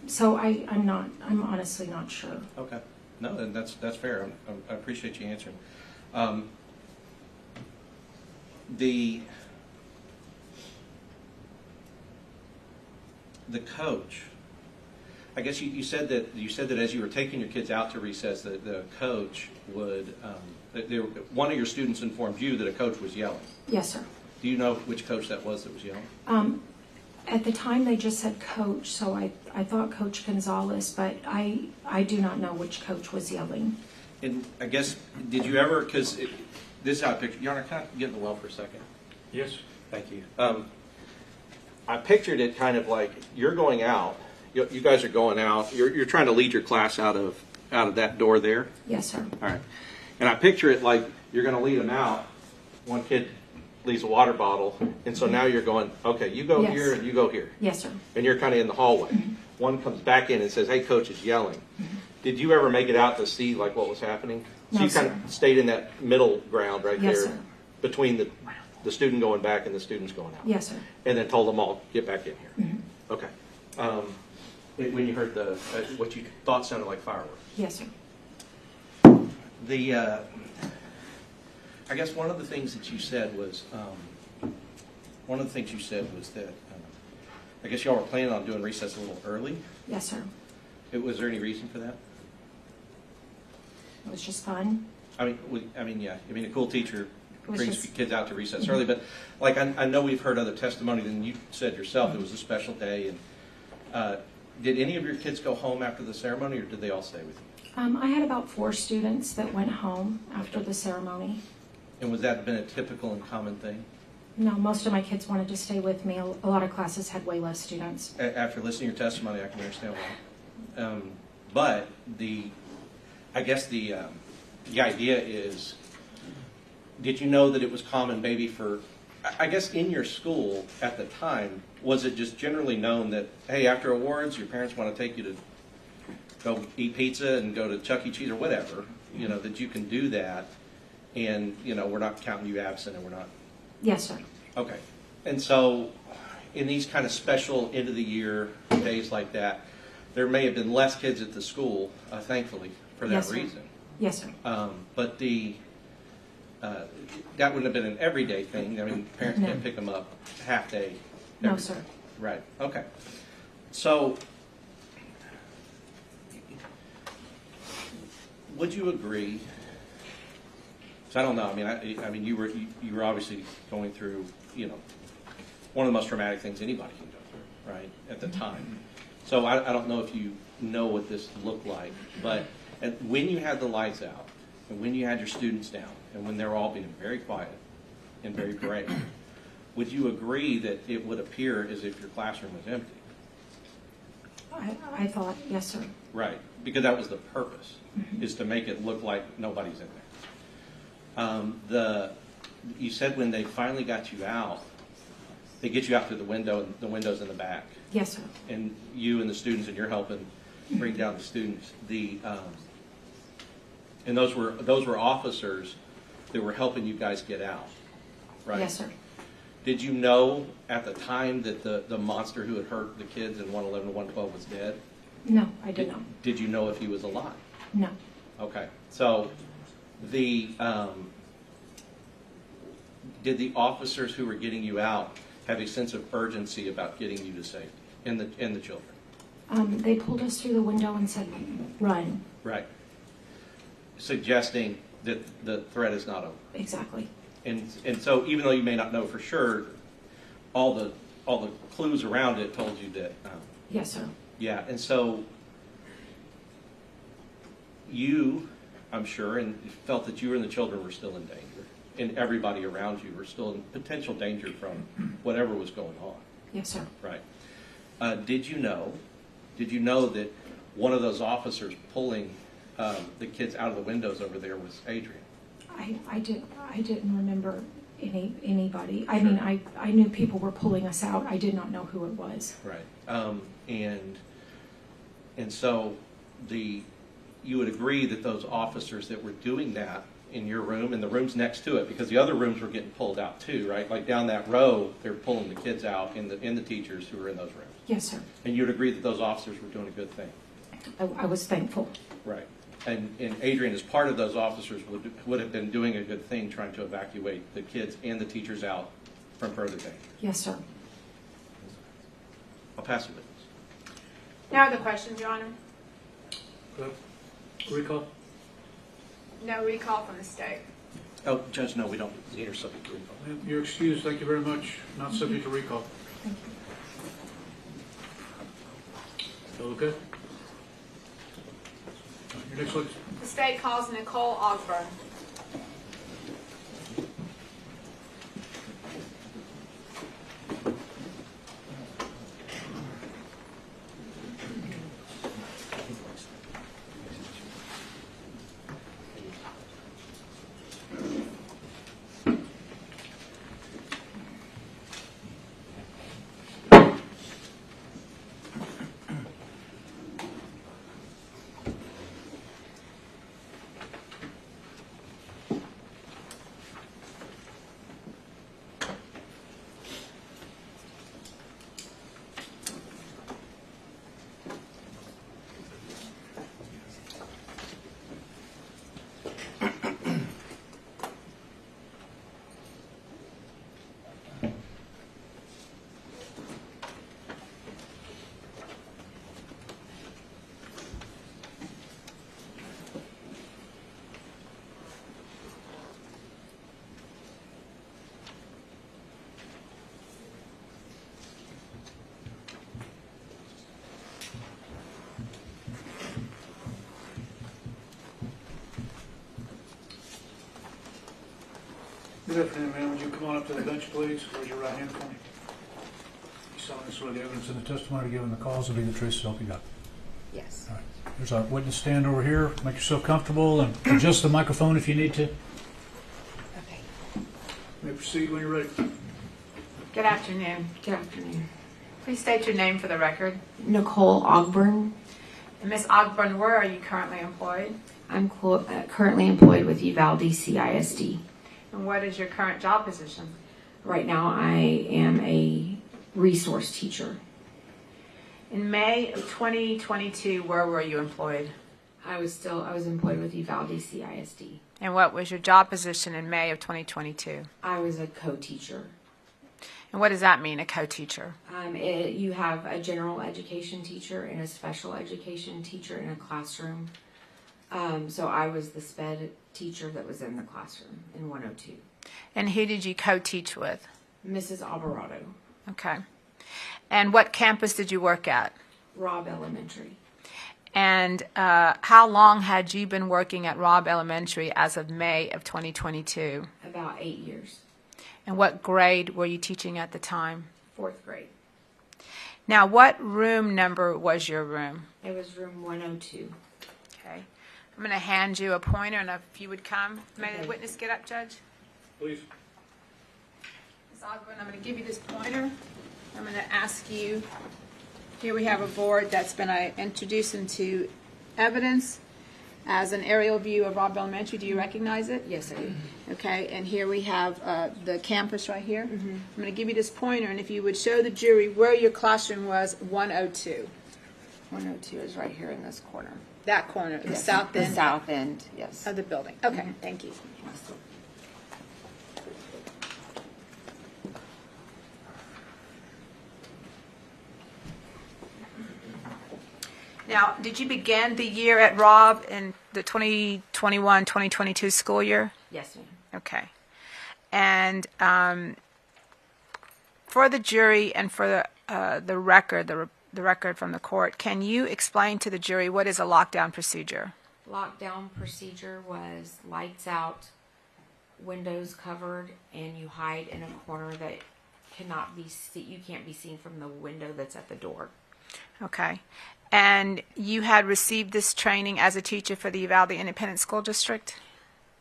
So I'm honestly not sure. Okay. No, then that's fair. I appreciate you answering. The coach, I guess you said that as you were taking your kids out to recess, the coach would, one of your students informed you that a coach was yelling. Yes, sir. Do you know which coach that was yelling? At the time, they just said coach, so I thought Coach Gonzalez, but I do not know which coach was yelling. And I guess, did you ever, because this is how I picture, Your Honor, can I get in the well for a second? Yes. Thank you. I pictured it kind of like you're going out, you guys are going out, you're trying to lead your class out of that door there. Yes, sir. All right. And I picture it like you're going to lead them out. One kid leaves a water bottle, and so now you're going, okay, you go Yes. here and you go here. Yes, sir. And you're kind of in the hallway. One comes back in and says, hey, coach is yelling. Did you ever make it out to see like what was happening? So No, you kind sir. of stayed in that middle ground right Yes, there sir. between the student going back and the students going out. Yes, sir. And then told them all, get back in here. Mm-hmm. Okay. When you heard what you thought sounded like fireworks. Yes, sir. I guess one of the things that you said was that I guess y'all were planning on doing recess a little early. Yes, sir. Was there any reason for that? It was just fun. Yeah. A cool teacher It was brings just- kids out to recess early, but like I know we've heard other testimony than you said yourself. It was a special day, and Did any of your kids go home after the ceremony, or did they all stay with you? I had about 4 students that went home after the ceremony. And was that been a typical and common thing? No, most of my kids wanted to stay with me. A lot of classes had way less students. After listening to your testimony, I can understand why. But I guess the idea is, did you know that it was common maybe for, I guess in your school at the time, was it just generally known that, hey, after awards, your parents want to take you to go eat pizza and go to Chuck E. Cheese or whatever, that you can do that, and, we're not counting you absent, and we're not. Yes, sir. Okay. And so in these kind of special end of the year days like that, there may have been less kids at the school, thankfully, for that Yes, sir. reason. Yes, sir. But that wouldn't have been an everyday thing. I mean, parents No. can't pick them up half day. No, sir. Right. Okay. So would you agree? So I don't know. I mean, you were obviously going through, one of the most traumatic things anybody can go through, right? At the time. So I don't know if you know what this looked like, but when you had the lights out, and when you had your students down, and when they were all being very quiet and very brave, would you agree that it would appear as if your classroom was empty? I thought, yes, sir. Right, because that was the purpose, is to make it look like nobody's in there. You said when they finally got you out, they get you out through the window, and the window's in the back. Yes, sir. And you and the students, and you're helping bring down the students. And those were officers that were helping you guys get out, right? Yes, sir. Did you know at the time that the monster who had hurt the kids in 111 to 112 was dead? No, I did not. Did you know if he was alive? No. Okay. So did the officers who were getting you out have a sense of urgency about getting you to safety and the children? They pulled us through the window and said, run. Right. Suggesting that the threat is not over. Exactly. And so even though you may not know for sure, all the clues around it told you that. Yes, sir. Yeah, and so you, I'm sure, and felt that you and the children were still in danger, and everybody around you were still in potential danger from whatever was going on. Yes, sir. Right. Did you know that one of those officers pulling the kids out of the windows over there was Adrian? I didn't remember anybody. I Sure. mean, I knew people were pulling us out. I did not know who it was. Right. And so you would agree that those officers that were doing that in your room and the rooms next to it, because the other rooms were getting pulled out too, right? Like down that row, they're pulling the kids out and the teachers who were in those rooms. Yes, sir. And you'd agree that those officers were doing a good thing. I was thankful. Right. And Adrian, as part of those officers, would have been doing a good thing trying to evacuate the kids and the teachers out from further danger. Yes, sir. I'll pass the witness. No other questions, Your Honor? Recall? No recall from the state. Oh, Judge, no, we don't. These are subject to recall. You're excused. Thank you very much. Not subject to recall. Thank you. Still okay? Your next witness. The state calls Nicole Ogburn. Good afternoon, ma'am. Would you come on up to the bench, please? Raise your right hand for me. You solemnly swear the evidence in the testimony given in the cause will be the truth, so help you God. Yes. All right. There's our witness stand over here. Make yourself comfortable and adjust the microphone if you need to. Okay. You may proceed when you're ready. Good afternoon. Good afternoon. Please state your name for the record. Nicole Ogburn. And Ms. Ogburn, where are you currently employed? I'm currently employed with Uvalde CISD. And what is your current job position? Right now, I am a resource teacher. In May of 2022, where were you employed? I was employed with Uvalde CISD. And what was your job position in May of 2022? I was a co-teacher. And what does that mean, a co-teacher? You have a general education teacher and a special education teacher in a classroom. So I was the SPED teacher that was in the classroom in 102. And who did you co-teach with? Mrs. Alvarado, Okay. And what campus did you work at? Robb Elementary. And how long had you been working at Robb Elementary as of May of 2022? About 8 years. And what grade were you teaching at the time? 4th grade. Now, what room number was your room? It was room 102. Okay. I'm going to hand you a pointer, and if you would come. May the Okay. witness get up, Judge? Please. Ms. Ogburn, I'm going to give you this pointer. I'm going to ask you, here we have a board that's been introduced into evidence as an aerial view of Robb Elementary. Do you recognize it? Yes, I do. Okay, and here we have the campus right here. I'm going to give you this pointer, and if you would show the jury where your classroom was, 102. 102 is right here in this corner. That corner, the Yes, south the end south end, yes. of the building. Okay, thank you. Now, did you begin the year at Robb in the 2021-2022 school year? Yes, ma'am. Okay. And for the jury and for the record, the record from the court, can you explain to the jury what is a lockdown procedure? Lockdown procedure was lights out, windows covered, and you hide in a corner that you can't be seen from the window that's at the door. Okay. And you had received this training as a teacher for the Uvalde Independent School District?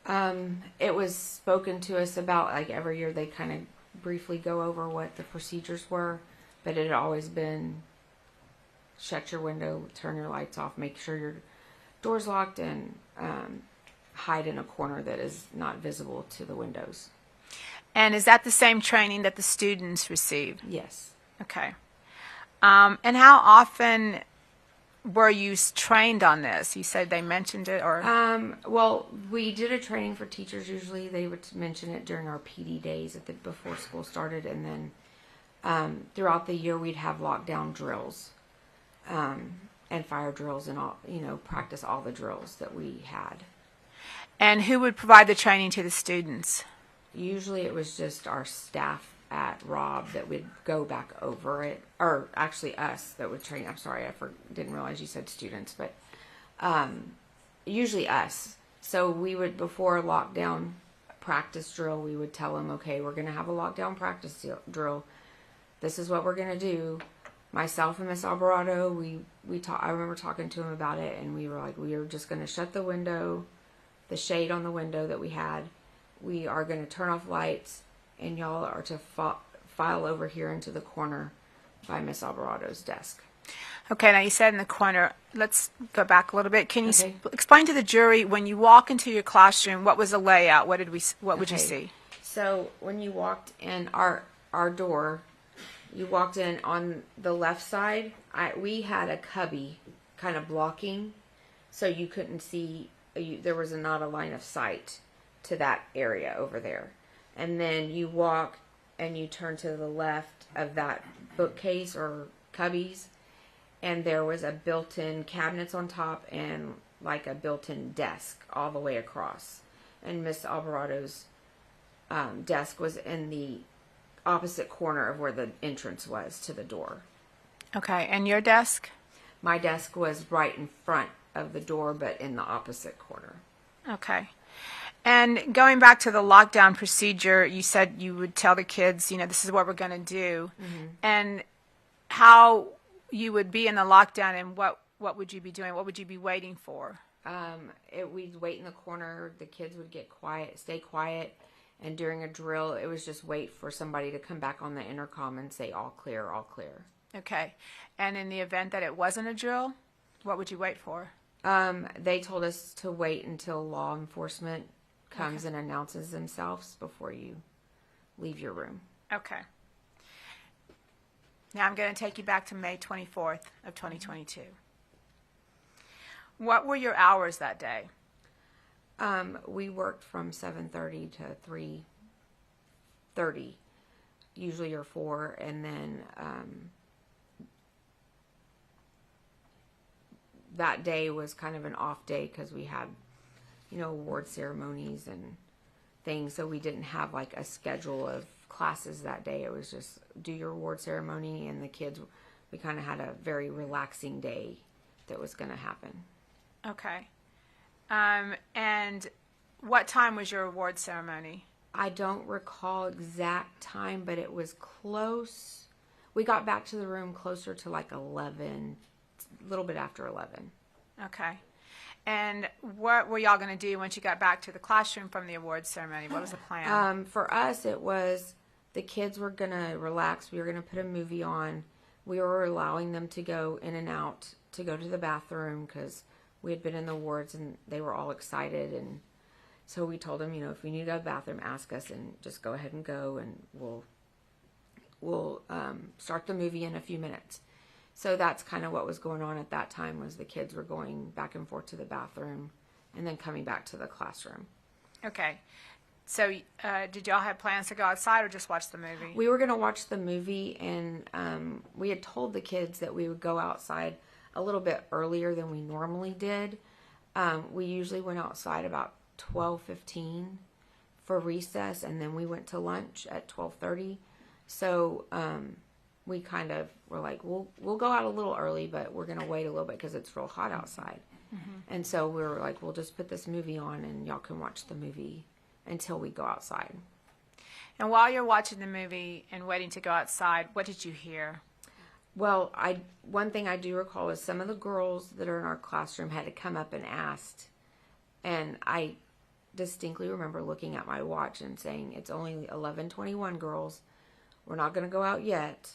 It was spoken to us about, like every year they kind of briefly go over what the procedures were, but it had always been shut your window, turn your lights off, make sure your door's locked, and hide in a corner that is not visible to the windows. And is that the same training that the students received? Yes. Okay. And how often were you trained on this? You said they mentioned it, or? Well, we did a training for teachers. Usually they would mention it during our PD days before school started, and then throughout the year we'd have lockdown drills and fire drills and all, practice all the drills that we had. And who would provide the training to the students? Usually it was just our staff at Robb that would go back over it, or actually us that would train. I'm sorry, didn't realize you said students, but usually us. So we would, before lockdown practice drill, we would tell them, okay, we're going to have a lockdown practice drill. This is what we're going to do. Myself and Miss Alvarado, I remember talking to him about it, and we were like, we are just going to shut the window, the shade on the window that we had. We are going to turn off lights, and y'all are to file over here into the corner by Miss Alvarado's desk. Okay, now you said in the corner. Let's go back a little bit. Can you Okay. explain to the jury, when you walk into your classroom, what was the layout? What would you Okay. see? So when you walked in our door, you walked in on the left side. We had a cubby kind of blocking, so you couldn't see. There was not a line of sight to that area over there. And then you walk and you turn to the left of that bookcase or cubbies, and there was a built-in cabinets on top and like a built-in desk all the way across. And Miss Alvarado's desk was in the opposite corner of where the entrance was to the door. Okay, and your desk? My desk was right in front of the door, but in the opposite corner. Okay. And going back to the lockdown procedure, you said you would tell the kids, this is what we're going to do, and how you would be in the lockdown, and what would you be doing? What would you be waiting for? We'd wait in the corner. The kids would get quiet, stay quiet, and during a drill, it was just wait for somebody to come back on the intercom and say, all clear, all clear. Okay. And in the event that it wasn't a drill, what would you wait for? They told us to wait until law enforcement comes and announces themselves before you leave your room. Okay. Now I'm going to take you back to May 24th of 2022. What were your hours that day? We worked from 7:30 to 3:30, usually or 4, and then that day was kind of an off day because we had, award ceremonies and things, so we didn't have like a schedule of classes that day. It was just do your award ceremony, and the kids, we kind of had a very relaxing day that was going to happen. Okay. And what time was your award ceremony? I don't recall exact time, but it was close. We got back to the room closer to like 11, a little bit after 11. Okay. And what were y'all going to do once you got back to the classroom from the awards ceremony? What was the plan? For us, it was the kids were going to relax. We were going to put a movie on. We were allowing them to go in and out to go to the bathroom because we had been in the wards and they were all excited. And so we told them, if you need to go to the bathroom, ask us and just go ahead and go, and we'll start the movie in a few minutes. So that's kind of what was going on at that time, was the kids were going back and forth to the bathroom and then coming back to the classroom. Okay. So did y'all have plans to go outside or just watch the movie? We were going to watch the movie, and we had told the kids that we would go outside a little bit earlier than we normally did. We usually went outside about 12:15 for recess, and then we went to lunch at 12:30. So we kind of were like, we'll go out a little early, but we're going to wait a little bit because it's real hot outside. Mm-hmm. And so we were like, we'll just put this movie on and y'all can watch the movie until we go outside. And while you're watching the movie and waiting to go outside, what did you hear? Well, one thing I do recall is some of the girls that are in our classroom had to come up and asked. And I distinctly remember looking at my watch and saying, it's only 11:21, girls. We're not going to go out yet.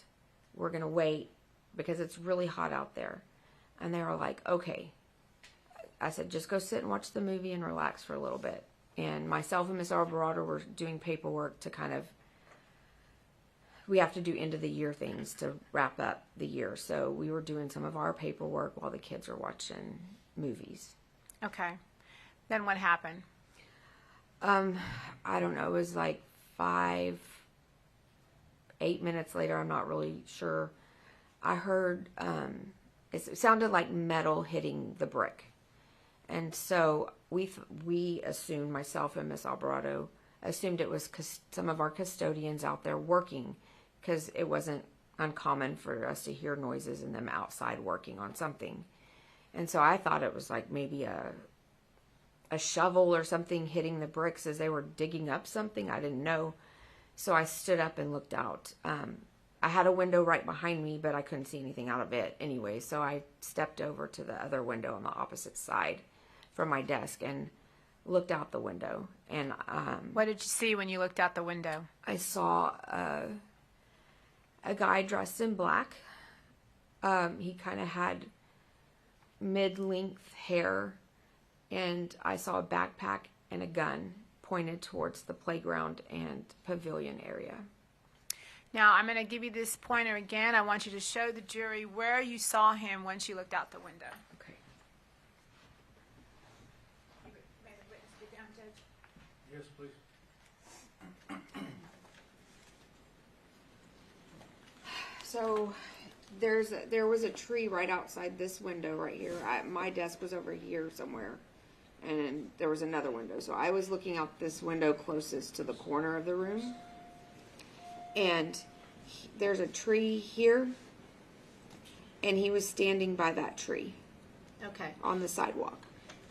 We're going to wait because it's really hot out there. And they were like, okay. I said, just go sit and watch the movie and relax for a little bit. And myself and Miss Alvarado were doing paperwork to kind of, we have to do end of the year things to wrap up the year. So we were doing some of our paperwork while the kids were watching movies. Okay. Then what happened? I don't know. It was like 8 minutes later, I'm not really sure, I heard, it sounded like metal hitting the brick. And so we assumed, myself and Miss Alvarado, assumed it was some of our custodians out there working, because it wasn't uncommon for us to hear noises and them outside working on something. And so I thought it was like maybe a shovel or something hitting the bricks as they were digging up something. I didn't know. So I stood up and looked out. I had a window right behind me, but I couldn't see anything out of it anyway. So I stepped over to the other window on the opposite side from my desk and looked out the window. And what did you see when you looked out the window? I saw a guy dressed in black. He kind of had mid-length hair, and I saw a backpack and a gun pointed towards the playground and pavilion area. Now, I'm going to give you this pointer again. I want you to show the jury where you saw him once you looked out the window. Okay. May the witness get down, Judge? Yes, please. So there was a tree right outside this window right here. My desk was over here somewhere, and there was another window. So I was looking out this window closest to the corner of the room, and there's a tree here, and he was standing by that tree. Okay. On the sidewalk.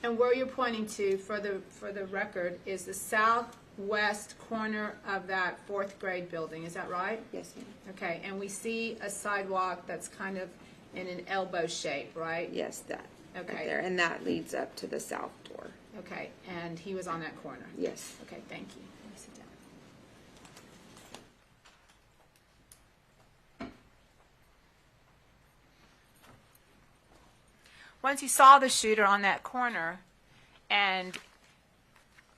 And where you're pointing to for the record is the southwest corner of that fourth grade building. Is that right? Yes, ma'am. Okay. And we see a sidewalk that's kind of in an elbow shape, right? Yes, that. Okay. Right there, and that leads up to the south door. Okay. And he was on that corner. Yes. Okay. Thank you. Let me sit down. Once you saw the shooter on that corner, and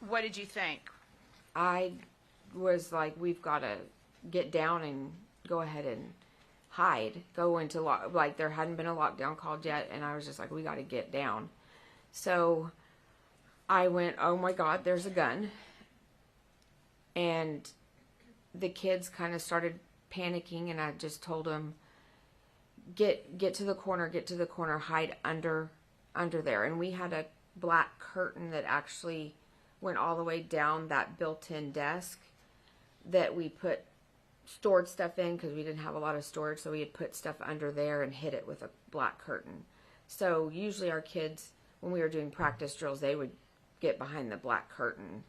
what did you think? I was like, we've got to get down and go ahead and hide, go into like there hadn't been a lockdown called yet, and I was just like, we got to get down. So I went, oh my God, there's a gun. And the kids kind of started panicking, and I just told them, get to the corner, hide under there. And we had a black curtain that actually went all the way down that built-in desk that we stored stuff in, because we didn't have a lot of storage, so we had put stuff under there and hid it with a black curtain. So usually our kids, when we were doing practice drills, they would get behind the black curtain.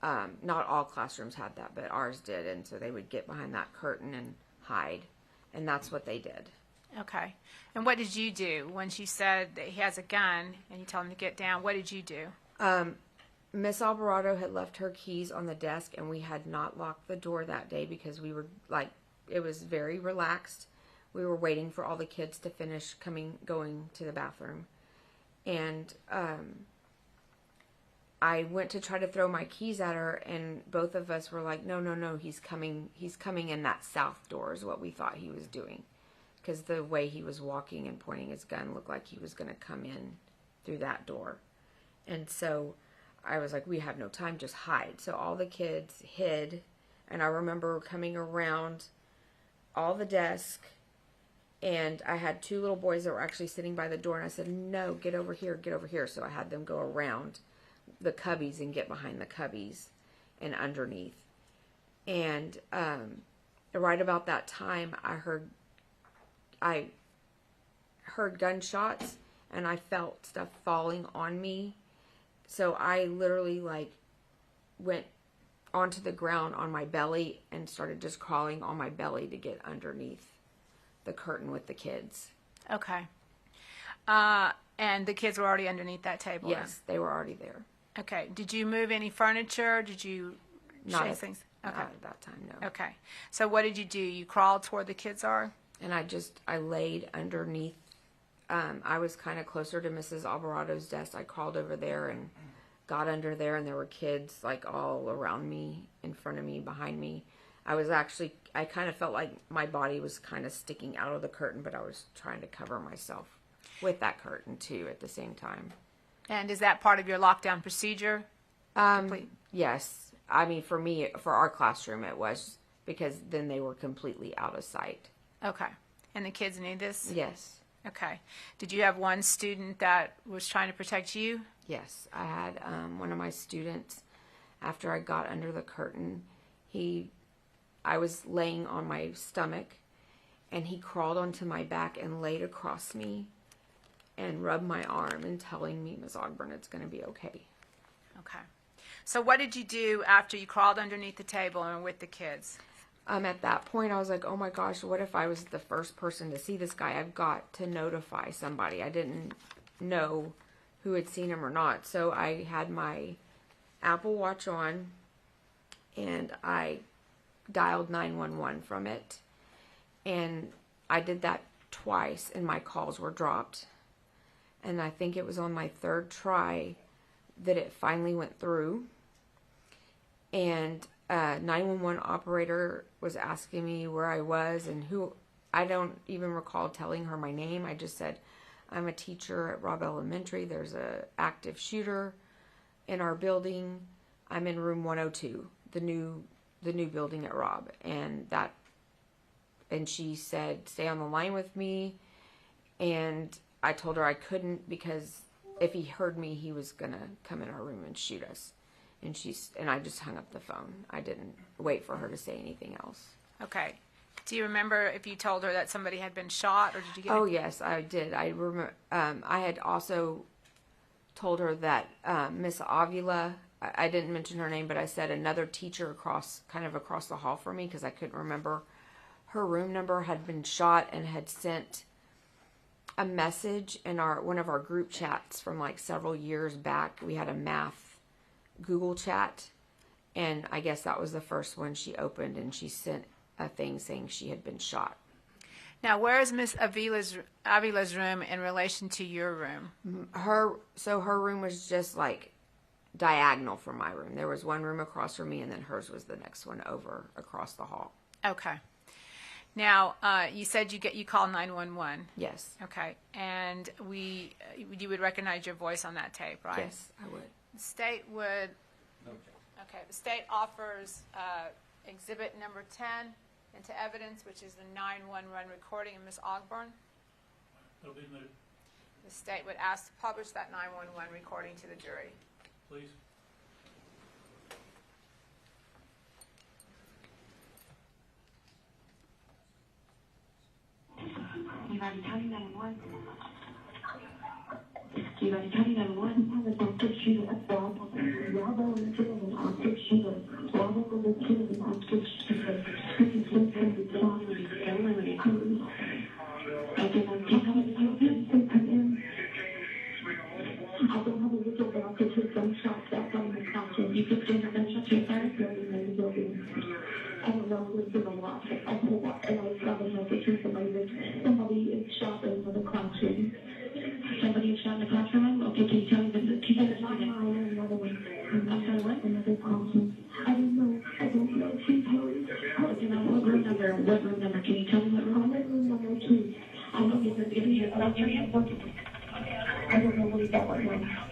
Not all classrooms had that, but ours did, and so they would get behind that curtain and hide, and that's what they did. Okay. And what did you do when she said that he has a gun and you told him to get down? What did you do? Miss Alvarado had left her keys on the desk, and we had not locked the door that day because we were like, it was very relaxed. We were waiting for all the kids to finish going to the bathroom. And I went to try to throw my keys at her, and both of us were like, no, he's coming in that south door is what we thought he was doing. Because the way he was walking and pointing his gun looked like he was going to come in through that door. And so I was like, we have no time, just hide. So all the kids hid, and I remember coming around all the desk, and I had two little boys that were actually sitting by the door, and I said, no, get over here. So I had them go around the cubbies and get behind the cubbies and underneath. And right about that time, I heard gunshots, and I felt stuff falling on me. So I literally went onto the ground on my belly and started just crawling on my belly to get underneath the curtain with the kids. Okay. And the kids were already underneath that table? Yes, they were already there. Okay. Did you move any furniture? Did you chase things? Okay. Not at that time, no. Okay. So what did you do? You crawled to where the kids are? And I laid underneath. I was kind of closer to Mrs. Alvarado's desk. I crawled over there and got under there, and there were kids all around me, in front of me, behind me. I kind of felt like my body was kind of sticking out of the curtain, but I was trying to cover myself with that curtain too at the same time. And is that part of your lockdown procedure? Yes. I mean, for our classroom, it was, because then they were completely out of sight. Okay. And the kids knew this? Yes. Okay. Did you have one student that was trying to protect you? Yes. I had one of my students, after I got under the curtain, I was laying on my stomach, and he crawled onto my back and laid across me and rubbed my arm and telling me, Ms. Ogburn, it's going to be okay. Okay. So what did you do after you crawled underneath the table and were with the kids? At that point, I was like, oh my gosh, what if I was the first person to see this guy? I've got to notify somebody. I didn't know who had seen him or not. So I had my Apple Watch on, and I dialed 911 from it. And I did that twice, and my calls were dropped. And I think it was on my third try that it finally went through. And 911 operator was asking me where I was and who. I don't even recall telling her my name. I just said, I'm a teacher at Robb Elementary. There's a active shooter in our building. I'm in room 102, the new building at Robb. And she said, stay on the line with me. And I told her I couldn't, because if he heard me, he was gonna come in our room and shoot us. And I just hung up the phone. I didn't wait for her to say anything else. Okay. Do you remember if you told her that somebody had been shot, or did you get? Oh yes, I did. I remember. I had also told her that Miss Avila, I didn't mention her name, but I said another teacher across the hall from me because I couldn't remember. Her room number had been shot and had sent a message in one of our group chats from like several years back. We had a math Google chat, and I guess that was the first one she opened, and she sent a thing saying she had been shot. Now, where is Miss Avila's room in relation to your room? Her room was just like diagonal from my room. There was one room across from me, and then hers was the next one over across the hall. Okay. Now, you said you call 911. Yes. Okay, and you would recognize your voice on that tape, right? Yes, I would. The state would. Okay. The state offers exhibit number 10 into evidence, which is the 911 recording of Ms. Ogburn. That'll be admitted. The state would ask to publish that 911 recording to the jury. Please. Uvalde County 911. Uvalde County 911 has an active shooter at Bravo. Bravo listed as an active shooter. Bravo listed as an active shooter. Speaking symptoms of sovereignty and limited. Again, I don't have any evidence to come in. I don't have a visual, but I could hear gunshots outside my classroom. You could hear gunshots inside the building and the building. I don't know who's been a lot. I whole lot. And I was having a picture somebody is shot in the classroom. Somebody is shot in the classroom? Okay, can you tell me the two minutes? Another one. I'm sorry, what? Another classroom. I don't know. Please hurry. What room number? Can you tell me what room? Room number 2. I don't know if it's here. I don't know what is that right now.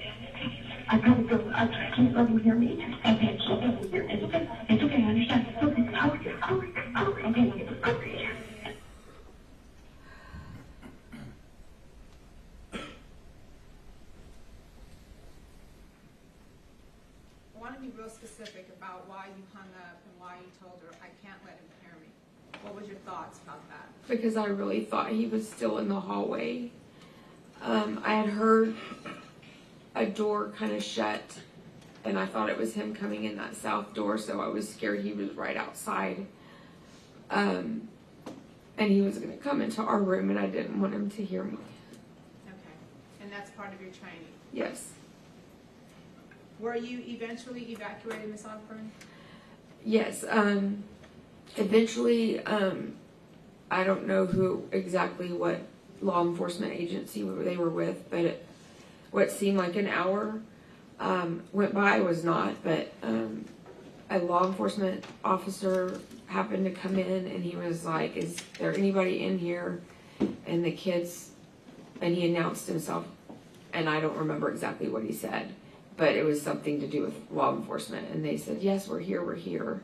I gotta go. I can't let him hear me. Okay, she'll let him hear. It's okay. It's okay. I understand. Okay. I want to be real specific about why you hung up and why you told her, I can't let him hear me. What was your thoughts about that? Because I really thought he was still in the hallway. I had heard a door kind of shut, and I thought it was him coming in that south door, so I was scared he was right outside. And he was going to come into our room, and I didn't want him to hear me. Okay. And that's part of your training? Yes. Were you eventually evacuated, Ms. Ogburn? Yes. Eventually, I don't know what law enforcement agency they were with, but what seemed like an hour went by was not, but a law enforcement officer happened to come in, and he was like, is there anybody in here? And the kids, and he announced himself, and I don't remember exactly what he said, but it was something to do with law enforcement, and they said, yes, we're here.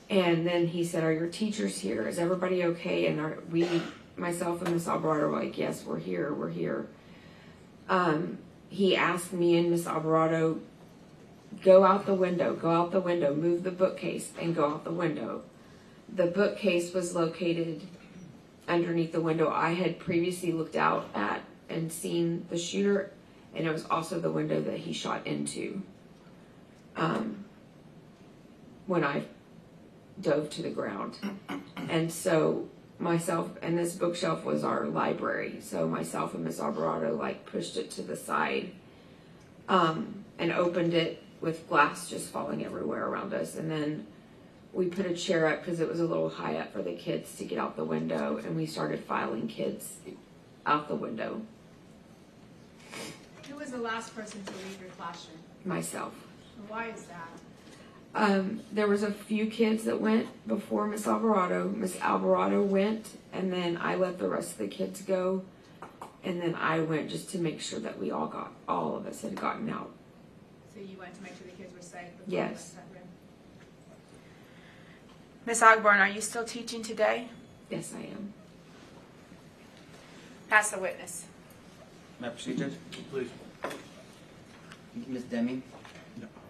And then he said, are your teachers here? Is everybody okay? And myself and Miss Alvarado were like, yes, we're here. He asked me and Miss Alvarado, go out the window, move the bookcase and go out the window. The bookcase was located underneath the window I had previously looked out at and seen the shooter, and it was also the window that he shot into when I dove to the ground. And so myself, and this bookshelf was our library, so myself and Miss Alvarado pushed it to the side and opened it with glass just falling everywhere around us. And then we put a chair up because it was a little high up for the kids to get out the window, and we started filing kids out the window. Who was the last person to leave your classroom? Myself. Why is that? There was a few kids that went before Miss Alvarado. Miss Alvarado went, and then I let the rest of the kids go, and then I went just to make sure that all of us had gotten out. So you went to make sure the kids were safe? Yes. Miss Ogburn, are you still teaching today? Yes, I am. Pass the witness. May I proceed, Judge? Please. Ms. Deming?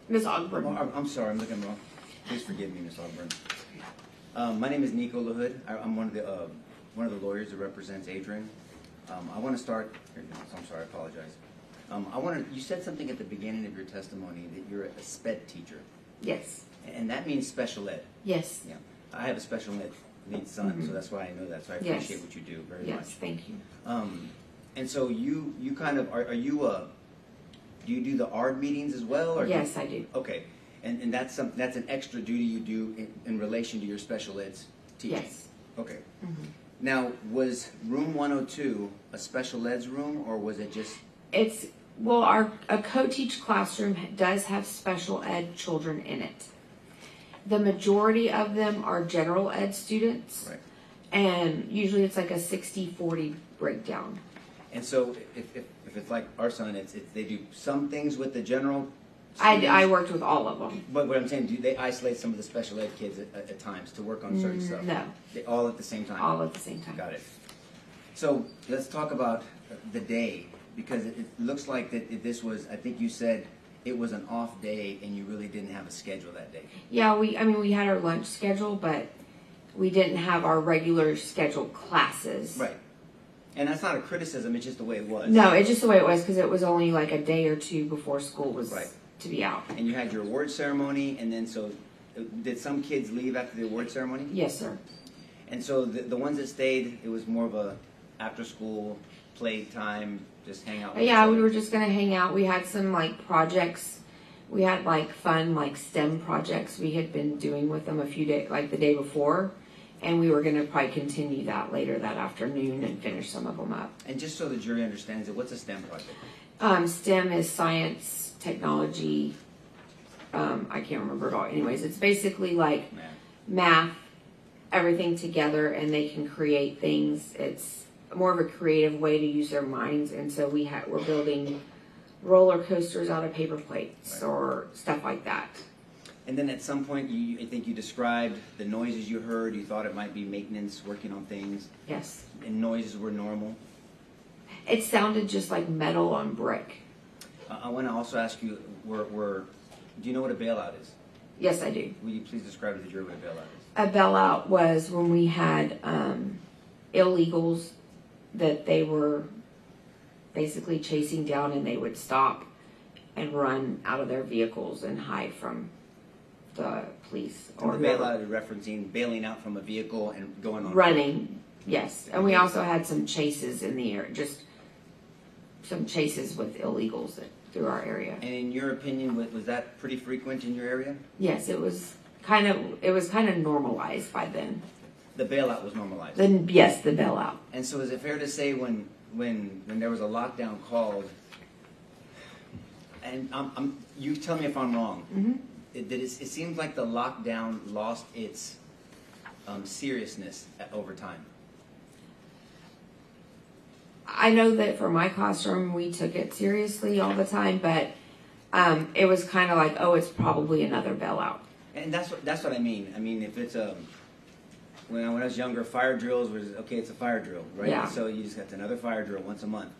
Ms. Ogburn. I'm sorry, I'm looking wrong. Please forgive me, Ms. Ogburn. My name is Nico LaHood. I'm one of the lawyers that represents Adrian. I want to start. I'm sorry, I apologize. You said something at the beginning of your testimony that you're a SPED teacher, Yes. and that means special ed. Yes. Yeah, I have a special ed needs son, so that's why I know that. So I Yes. appreciate what you do very Yes. much. Thank you. And so you kind of are you do you do the ARD meetings as well? Or Yes, I do. Okay, and that's an extra duty you do in relation to your special ed's teaching. Yes. Okay. Now, was room 102 a special ed's room, or was it just? It's a co-teach classroom does have special ed children in it. The majority of them are general ed students, Right. and usually it's like a 60-40 breakdown. And so, if it's like our son, they do some things with the general. I worked with all of them. But what I'm saying, do they isolate some of the special ed kids at times to work on certain stuff? No. They all at the same time. All at the same time. Got it. So let's talk about the day, because it looks like that this was, I think you said it was an off day and you really didn't have a schedule that day. Yeah, we had our lunch schedule, but we didn't have our regular scheduled classes. Right. And that's not a criticism, it's just the way it was. No, it's just the way it was because it was only like a day or two before school was Right. to be out. And you had your award ceremony, and then so did some kids leave after the award ceremony? Yes, sir. And so the ones that stayed, it was more of a after school play time, just hang out with Yeah, each we other. were just gonna hang out. We had some like projects. We had like fun like STEM projects we had been doing with them a few days, like the day before, and we were gonna probably continue that later that afternoon and finish some of them up. And just so the jury understands it, what's a STEM project? STEM is science, technology. I can't remember it all. Anyways, it's basically like math, everything together, and they can create things. It's more of a creative way to use their minds, and so we're building roller coasters out of paper plates or stuff like that. And then at some point, I think you described the noises you heard. You thought it might be maintenance working on things. Yes. And noises were normal. It sounded just like metal on brick. I want to also ask you, do you know what a bailout is? Yes, I do. Will you please describe to the jury what a bailout is? A bailout was when we had illegals that they were basically chasing down, and they would stop and run out of their vehicles and hide from the police or And the bailout is referencing bailing out from a vehicle and going on. running. Yes, and we also had some chases in the air, just some chases with illegals through our area. And in your opinion, was that pretty frequent in your area? Yes, it was kind of normalized by then. The bailout was normalized. Then yes, the bailout. And so, is it fair to say when there was a lockdown called, and you tell me if I'm wrong, it seems like the lockdown lost its seriousness over time. I know that for my classroom, we took it seriously all the time, but it was kind of like, oh, it's probably another bailout. And that's what I mean. I mean, if it's when I was younger, fire drills was okay. It's a fire drill, right? Yeah. So you just got another fire drill once a month.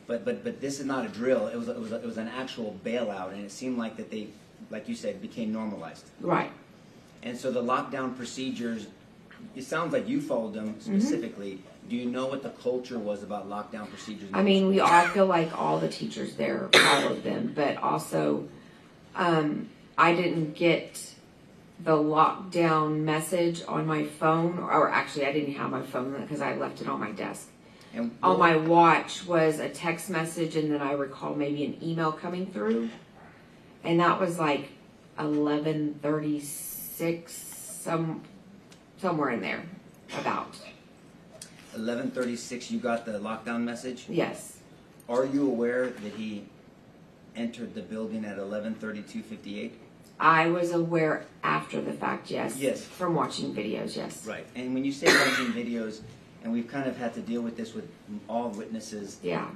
But this is not a drill. It was an actual bailout, and it seemed like that they, like you said, became normalized. Right. And so the lockdown procedures, it sounds like you followed them specifically. Do you know what the culture was about lockdown procedures? I mean, I feel like all the teachers there followed them, but also I didn't get the lockdown message on my phone, or actually I didn't have my phone because I left it on my desk. And on my watch was a text message, and then I recall maybe an email coming through, and that was like 11:36, somewhere in there, about. 11:36, you got the lockdown message? Yes. Are you aware that he entered the building at 11:32:58? I was aware after the fact, yes. Yes. From watching videos, yes. Right. And when you say watching videos, and we've kind of had to deal with this with all witnesses, Yeah,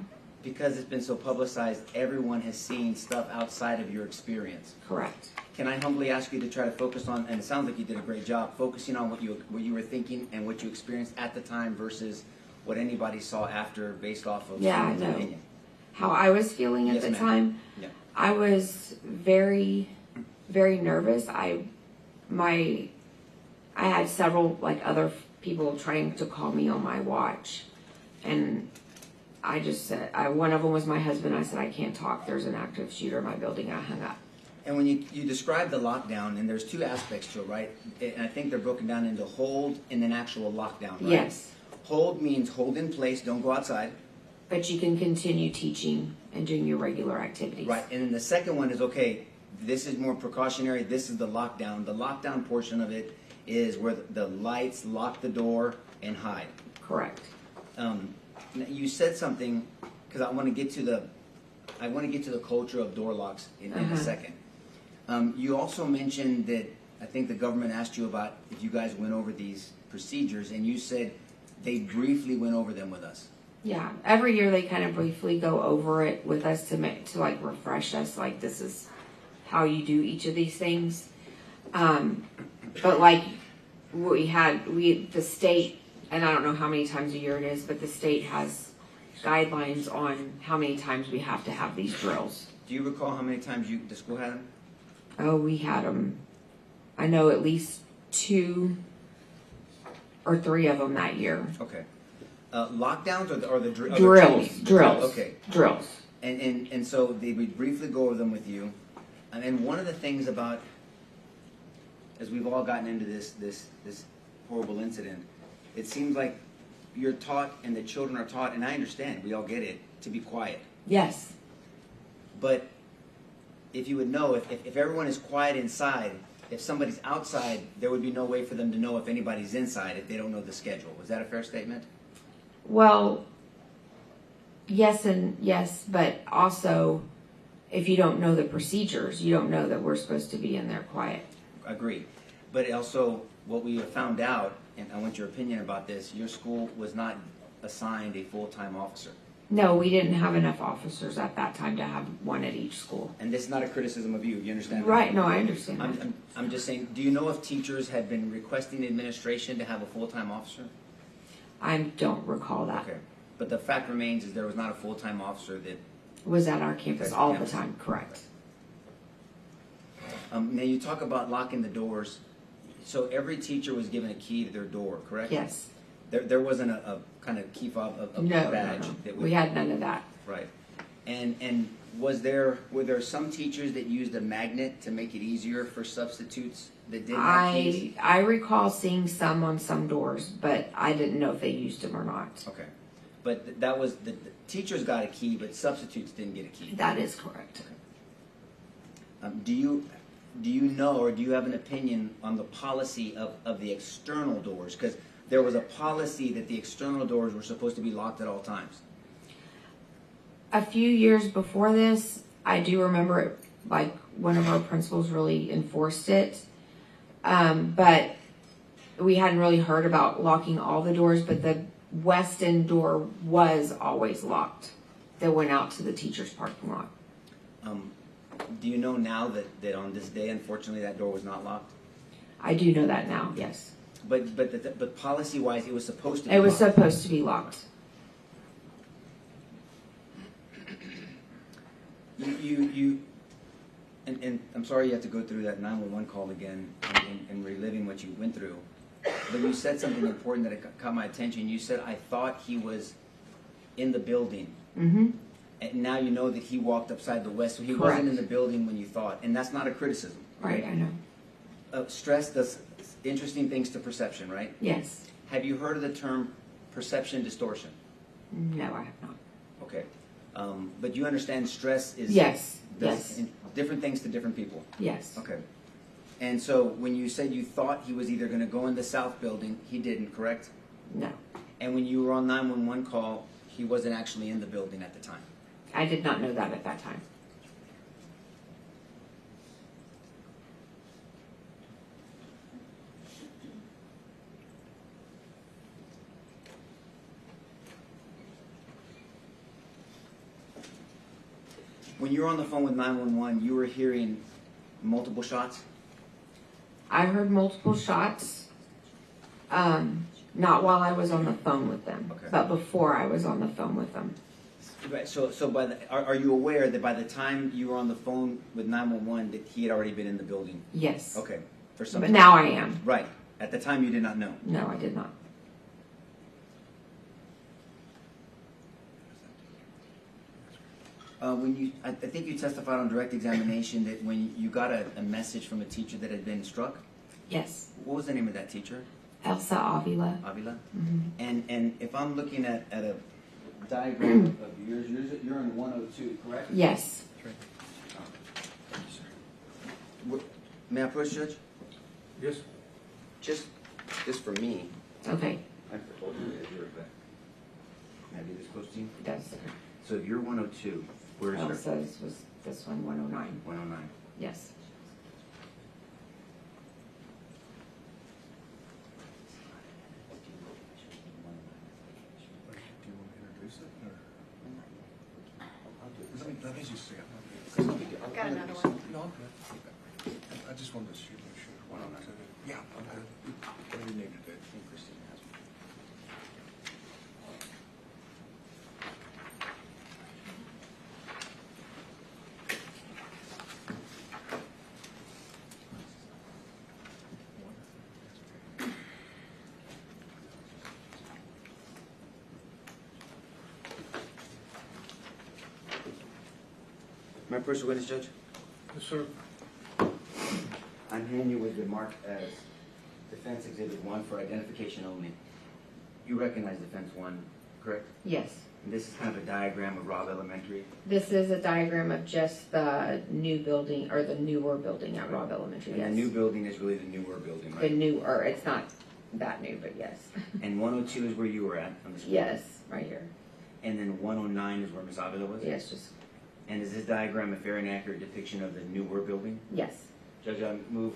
because it's been so publicized, everyone has seen stuff outside of your experience. correct. Can I humbly ask you to try to focus on, and it sounds like you did a great job, focusing on what you were thinking and what you experienced at the time versus what anybody saw after based off of Yeah, I someone's know. opinion. How I was feeling at Yes, the ma'am. time, Yeah. I was very, very nervous. I had several like other people trying to call me on my watch, and I just said, one of them was my husband. I said, I can't talk. There's an active shooter in my building. I hung up. And when you describe the lockdown, and there's two aspects to it, right? And I think they're broken down into hold and then actual lockdown, right? Yes. Hold means hold in place, don't go outside. But you can continue teaching and doing your regular activities. Right, and then the second one is, okay, this is more precautionary, this is the lockdown. The lockdown portion of it is where the lights lock the door and hide. Correct. Now, you said something, because I want to get to the culture of door locks in a second. You also mentioned that I think the government asked you about if you guys went over these procedures, and you said they briefly went over them with us. Yeah, every year they kind of briefly go over it with us to like refresh us, like this is how you do each of these things. But like the state, and I don't know how many times a year it is, but the state has guidelines on how many times we have to have these drills. Do you recall how many times the school had them? Oh, we had them. I know at least 2 or 3 of them that year. Okay. Lockdowns or the Drills. Drills. Okay. Drills. And so they would briefly go over them with you. And then one of the things about, as we've all gotten into this horrible incident, it seems like you're taught and the children are taught, and I understand, we all get it, to be quiet. Yes. But if you would know, if everyone is quiet inside, if somebody's outside, there would be no way for them to know if anybody's inside if they don't know the schedule. Was that a fair statement? Well, yes and yes, but also if you don't know the procedures, you don't know that we're supposed to be in there quiet. Agree. But also, what we have found out, and I want your opinion about this, your school was not assigned a full-time officer. No, we didn't have enough officers at that time to have one at each school. And this is not a criticism of you, you understand? Right, no, I understand that. I'm just saying, do you know if teachers had been requesting administration to have a full-time officer? I don't recall that. Okay. But the fact remains is there was not a full-time officer that... Was at our campus all the time, correct. Now you talk about locking the doors. So every teacher was given a key to their door, correct? Yes. There wasn't a kind of key fob, a No, badge. no. That We had none of that. Right. And were there some teachers that used a magnet to make it easier for substitutes that didn't have keys? I recall seeing some on some doors, but I didn't know if they used them or not. Okay. But that was, the teachers got a key, but substitutes didn't get a key. That is correct. Do you know, or do you have an opinion on the policy of the external doors? Because there was a policy that the external doors were supposed to be locked at all times. A few years before this, I do remember it, like one of our principals really enforced it. But we hadn't really heard about locking all the doors, but the west end door was always locked that went out to the teacher's parking lot. Do you know now that on this day, unfortunately, that door was not locked? I do know that now, yes. But policy-wise, it was supposed to be It was locked. supposed to be locked. And I'm sorry you have to go through that 911 call again and reliving what you went through. But you said something important that caught my attention. You said, I thought he was in the building. Mm-hmm. And now you know that he walked upside the west, so he Correct. wasn't in the building when you thought. And that's not a criticism. Right, I know. Stress does interesting things to perception, right? Yes. Have you heard of the term perception distortion? No, I have not. Okay. But you understand stress is... Yes, does yes. different things to different people. Yes. Okay. And so when you said you thought he was either going to go in the south building, he didn't, correct? No. And when you were on 911 call, he wasn't actually in the building at the time. I did not know that at that time. When you were on the phone with 911, you were hearing multiple shots? I heard multiple shots, not while I was on the phone with them, Okay. but before I was on the phone with them. Right. So are you aware that by the time you were on the phone with 911 that he had already been in the building? Yes. Okay. For some But time. now I am. Right. At the time you did not know. No, I did not. I think you testified on direct examination that when you got a message from a teacher that had been struck, Yes. what was the name of that teacher? Elsa Avila. Avila? Mm-hmm. And if I'm looking at a diagram of yours, you're in 102, correct? Yes. May I approach, Judge? Yes. Just for me, Okay. I told you that you're back. May I be this close to you? It does. So if you're 102, where's your Elsa's was this one, 109. 109? Yes. Do you want to introduce it? Or? Let me just see it. I've got another one. No, I'm good. I just wanted to shoot. Yeah, I'm good. What do you need to do? Christine has me. My personal witness, Judge? Yes, sir. I'm hearing you with the mark as Defense Exhibit 1 for identification only. You recognize Defense 1, correct? Yes. And this is kind of a diagram of Robb Elementary. This is a diagram of just the new building, or the newer building at Robb Elementary. And Yes. the new building is really the newer building, The right? new, or it's not that new, but yes. And 102 is where you were at on the screen? Yes, right here. And then 109 is where Ms. Avila was? Yes, just, And is this diagram a fair and accurate depiction of the newer building? yes. Judge, I move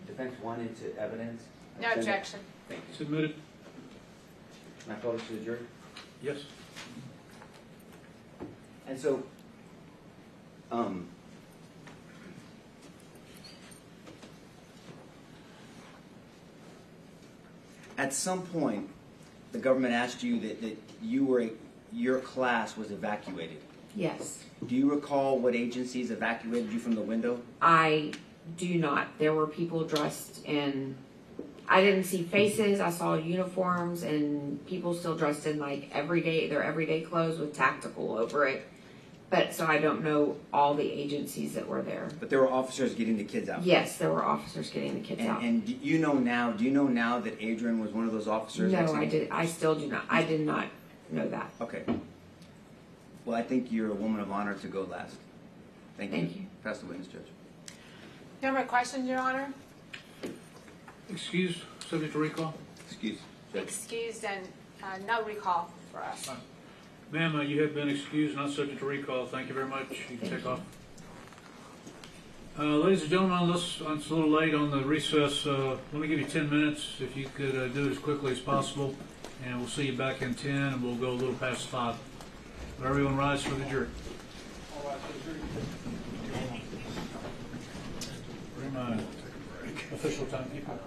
Defense 1 into evidence. No objection. Thank you. Submitted. Can I call this to the jury? Yes. And so, at some point, the government asked you that your class was evacuated. Yes. Do you recall what agencies evacuated you from the window? I do not. There were people dressed in, I didn't see faces, I saw uniforms and people still dressed in like their everyday clothes with tactical over it. But so I don't know all the agencies that were there. But there were officers getting the kids out. Yes, there were officers getting the kids out. And do you know now that Adrian was one of those officers? No, I still do not. I did not know that. Okay. Well, I think you're a woman of honor to go last. Thank you. Thank you. Pass the witness, Judge. No more questions, Your Honor? Excused, subject to recall. Excuse, Judge. Excused and no recall for us. Ma'am, you have been excused, not subject to recall. Thank you very much. You can Thank take you. off. Ladies and gentlemen, it's a little late on the recess. Let me give you 10 minutes if you could do it as quickly as possible. And we'll see you back in 10 and we'll go a little past 5. But everyone rise for the jury. Bring my official timekeeper.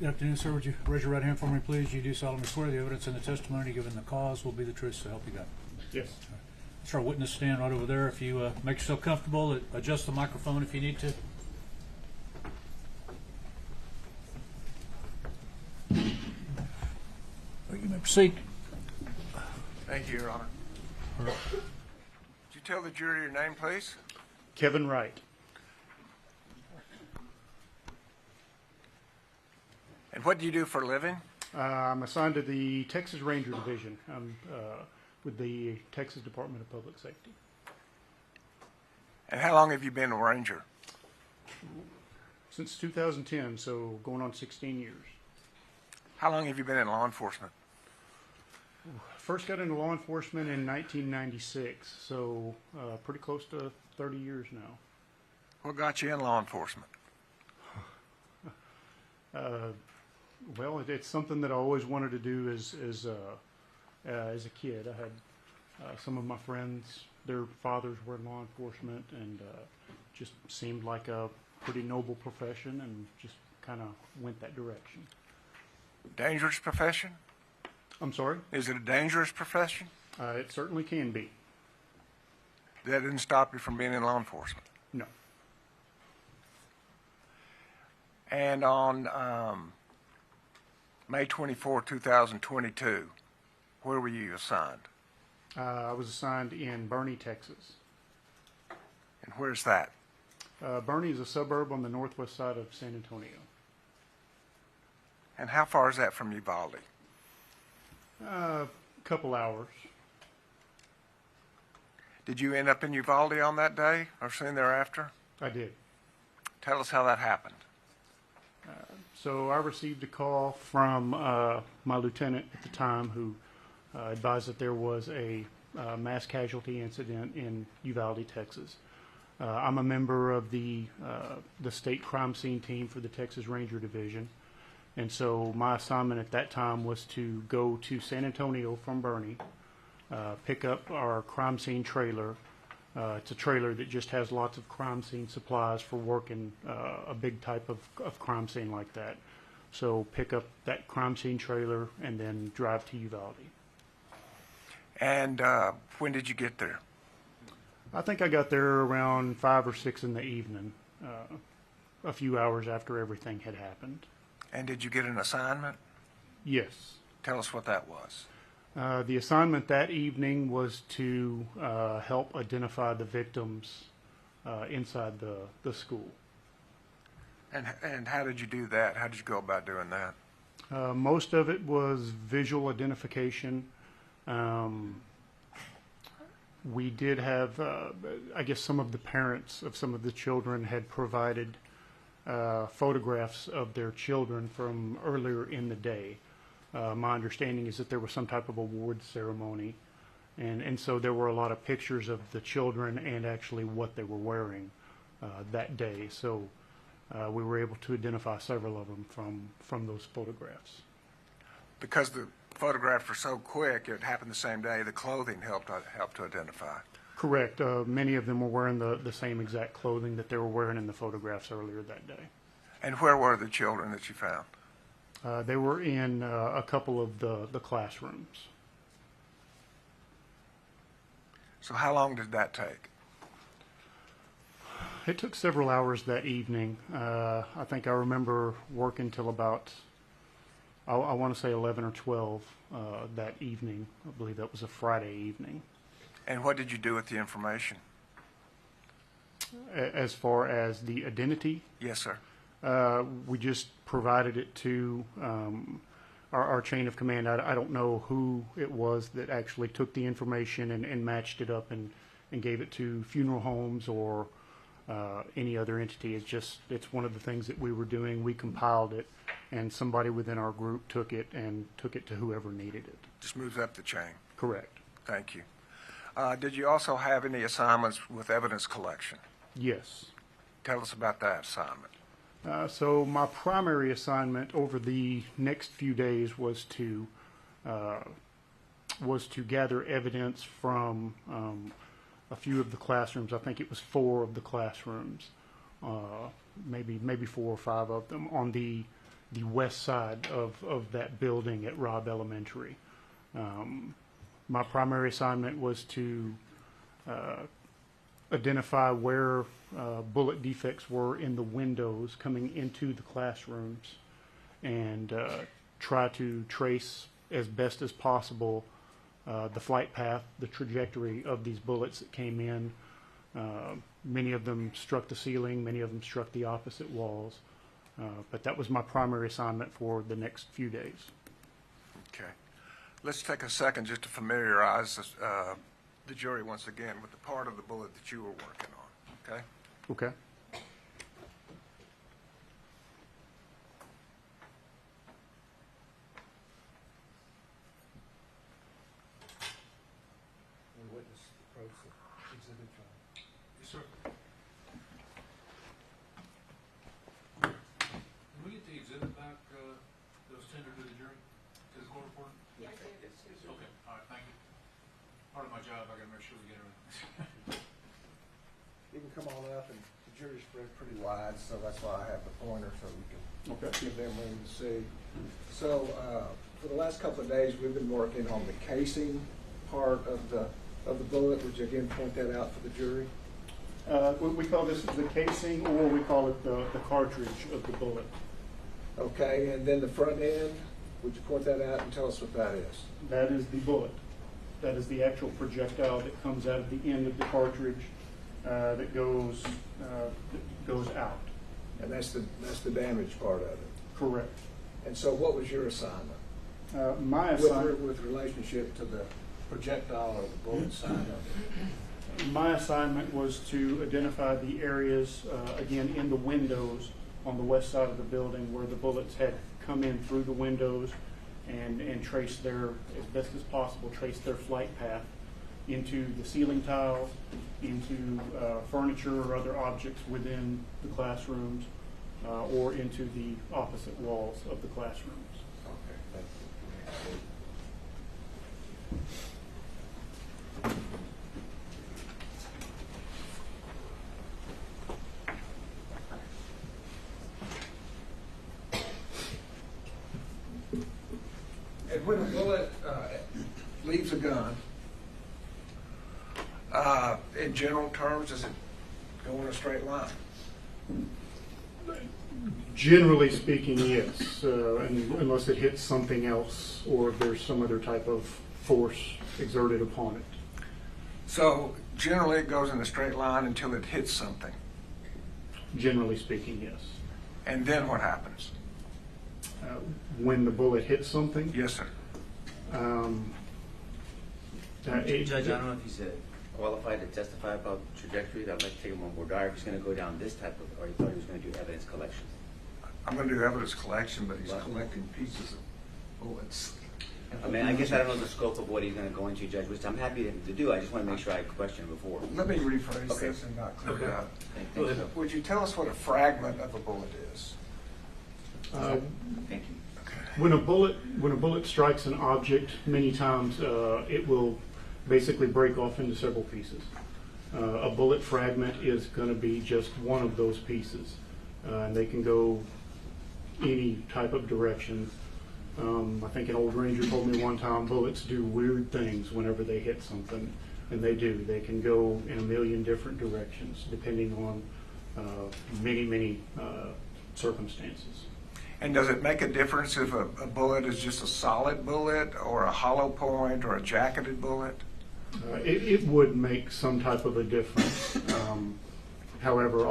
Good afternoon, sir. Would you raise your right hand for me, please? You do solemnly swear the evidence and the testimony given in the cause will be the truth, so help you God. Yes. That's our witness stand right over there. If you make yourself comfortable, adjust the microphone if you need to. You may proceed. Thank you, Your Honor. Would you tell the jury your name, please? Kevin Wright. And what do you do for a living? I'm assigned to the Texas Ranger Division. I'm with the Texas Department of Public Safety. And how long have you been a ranger? Since 2010, so going on 16 years. How long have you been in law enforcement? First got into law enforcement in 1996, so pretty close to 30 years now. What got you in law enforcement? Well, it's something that I always wanted to do as a kid. I had some of my friends, their fathers were in law enforcement, and just seemed like a pretty noble profession, and just kind of went that direction. Dangerous profession? I'm sorry? Is it a dangerous profession? It certainly can be. That didn't stop you from being in law enforcement? No. And on May 24, 2022, where were you assigned? I was assigned in Bernie, Texas. And where's that? Bernie is a suburb on the northwest side of San Antonio. And how far is that from Uvalde? A couple hours. Did you end up in Uvalde on that day or soon thereafter? I did. Tell us how that happened. So I received a call from my lieutenant at the time who advised that there was a mass casualty incident in Uvalde, Texas. I'm a member of the state crime scene team for the Texas Ranger Division. And so my assignment at that time was to go to San Antonio from Bernie, pick up our crime scene trailer. It's a trailer that just has lots of crime scene supplies for working a big type of crime scene like that. So pick up that crime scene trailer and then drive to Uvalde. And when did you get there? I think I got there around 5 or 6 in the evening, a few hours after everything had happened. And did you get an assignment? Yes. Tell us what that was. The assignment that evening was to help identify the victims inside the school. And how did you do that? How did you go about doing that? Most of it was visual identification. We did have, I guess some of the parents of some of the children had provided photographs of their children from earlier in the day. My understanding is that there was some type of award ceremony, and so there were a lot of pictures of the children and actually what they were wearing that day. So we were able to identify several of them from those photographs. Because the photographs were so quick, it happened the same day, the clothing helped to identify. Correct. Many of them were wearing the same exact clothing that they were wearing in the photographs earlier that day. And where were the children that you found? They were in a couple of the classrooms. So how long did that take? It took several hours that evening. I think I remember working till about, I want to say 11 or 12 that evening. I believe that was a Friday evening. And what did you do with the information? As far as the identity? Yes, sir. We just provided it to our chain of command. I don't know who it was that actually took the information and matched it up and gave it to funeral homes or any other entity. It's one of the things that we were doing. We compiled it, and somebody within our group took it to whoever needed it. Just moves up the chain. Correct. Thank you. Did you also have any assignments with evidence collection? Yes. Tell us about that assignment. So my primary assignment over the next few days was to gather evidence from a few of the classrooms. I think it was 4 of the classrooms, maybe 4 or 5 of them, on the the west side of that building at Robb Elementary. My primary assignment was to identify where bullet defects were in the windows coming into the classrooms and try to trace as best as possible the flight path, the trajectory of these bullets that came in. Many of them struck the ceiling, many of them struck the opposite walls. But that was my primary assignment for the next few days. Okay. Let's take a second just to familiarize the jury once again with the part of the bullet that you were working on, okay? Okay. Yes, sir. Can we get the exhibit back that was tendered to the jury, to the court reporter? Yes. Okay, all right, thank you. Part of my job, I gotta make sure we get everything. You can come on up, and the jury's spread pretty wide, so that's why I have the pointer, so we can give them room to see. So, for the last couple of days, we've been working on the casing part of the bullet. Would you again point that out for the jury? We call this the casing, or we call it the cartridge of the bullet. Okay, and then the front end, would you point that out and tell us what that is? That is the bullet. That is the actual projectile that comes out of the end of the cartridge that goes out. And that's the damaged part of it. Correct. And so what was your assignment? My assignment With relationship to the projectile or the bullet side of it? My assignment was to identify the areas, again, in the windows on the west side of the building where the bullets had come in through the windows and trace their, as best as possible, trace their flight path into the ceiling tiles, into furniture or other objects within the classrooms, or into the opposite walls of the classrooms. Okay, thank you. And when a bullet leaves a gun, In general terms, does it go in a straight line? Generally speaking, yes, unless it hits something else or if there's some other type of force exerted upon it. So generally it goes in a straight line until it hits something. Generally speaking, yes. And then what happens? When the bullet hits something, Yes, sir. Judge, I don't know if he's qualified to testify about trajectory. I'd like to take him on board. Or if he's going to go down this type of, or he thought he was going to do evidence collection. I'm going to do evidence collection, but he's collecting pieces of bullets. I mean, I guess I don't know the scope of what he's going to go into, Judge, which I'm happy to do. I just want to make sure I questioned before. Let me rephrase Okay. this and not clear it up. Thank you. Would you tell us what a fragment of a bullet is? Thank you. when a bullet strikes an object, many times it will basically break off into several pieces. A bullet fragment is going to be just one of those pieces, and they can go any type of direction. I think an old ranger told me one time bullets do weird things whenever they hit something, and they do. They can go in a million different directions depending on many circumstances. And does it make a difference if a bullet is just a solid bullet or a hollow point or a jacketed bullet? It would make some type of a difference. However,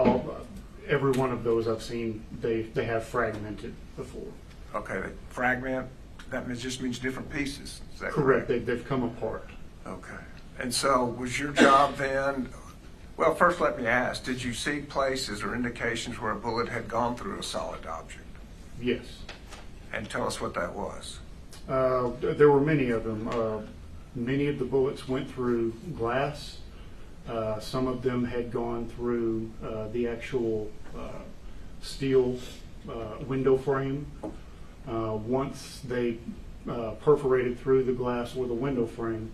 every one of those I've seen, they have fragmented before. Okay, they fragment, that just means different pieces, is that Correct. correct? They've come apart. Okay. And so was your job then, well, first let me ask, did you see places or indications where a bullet had gone through a solid object? Yes. And tell us what that was. There were many of them. Many of the bullets went through glass. Some of them had gone through the actual steel window frame. Once they perforated through the glass or the window frame,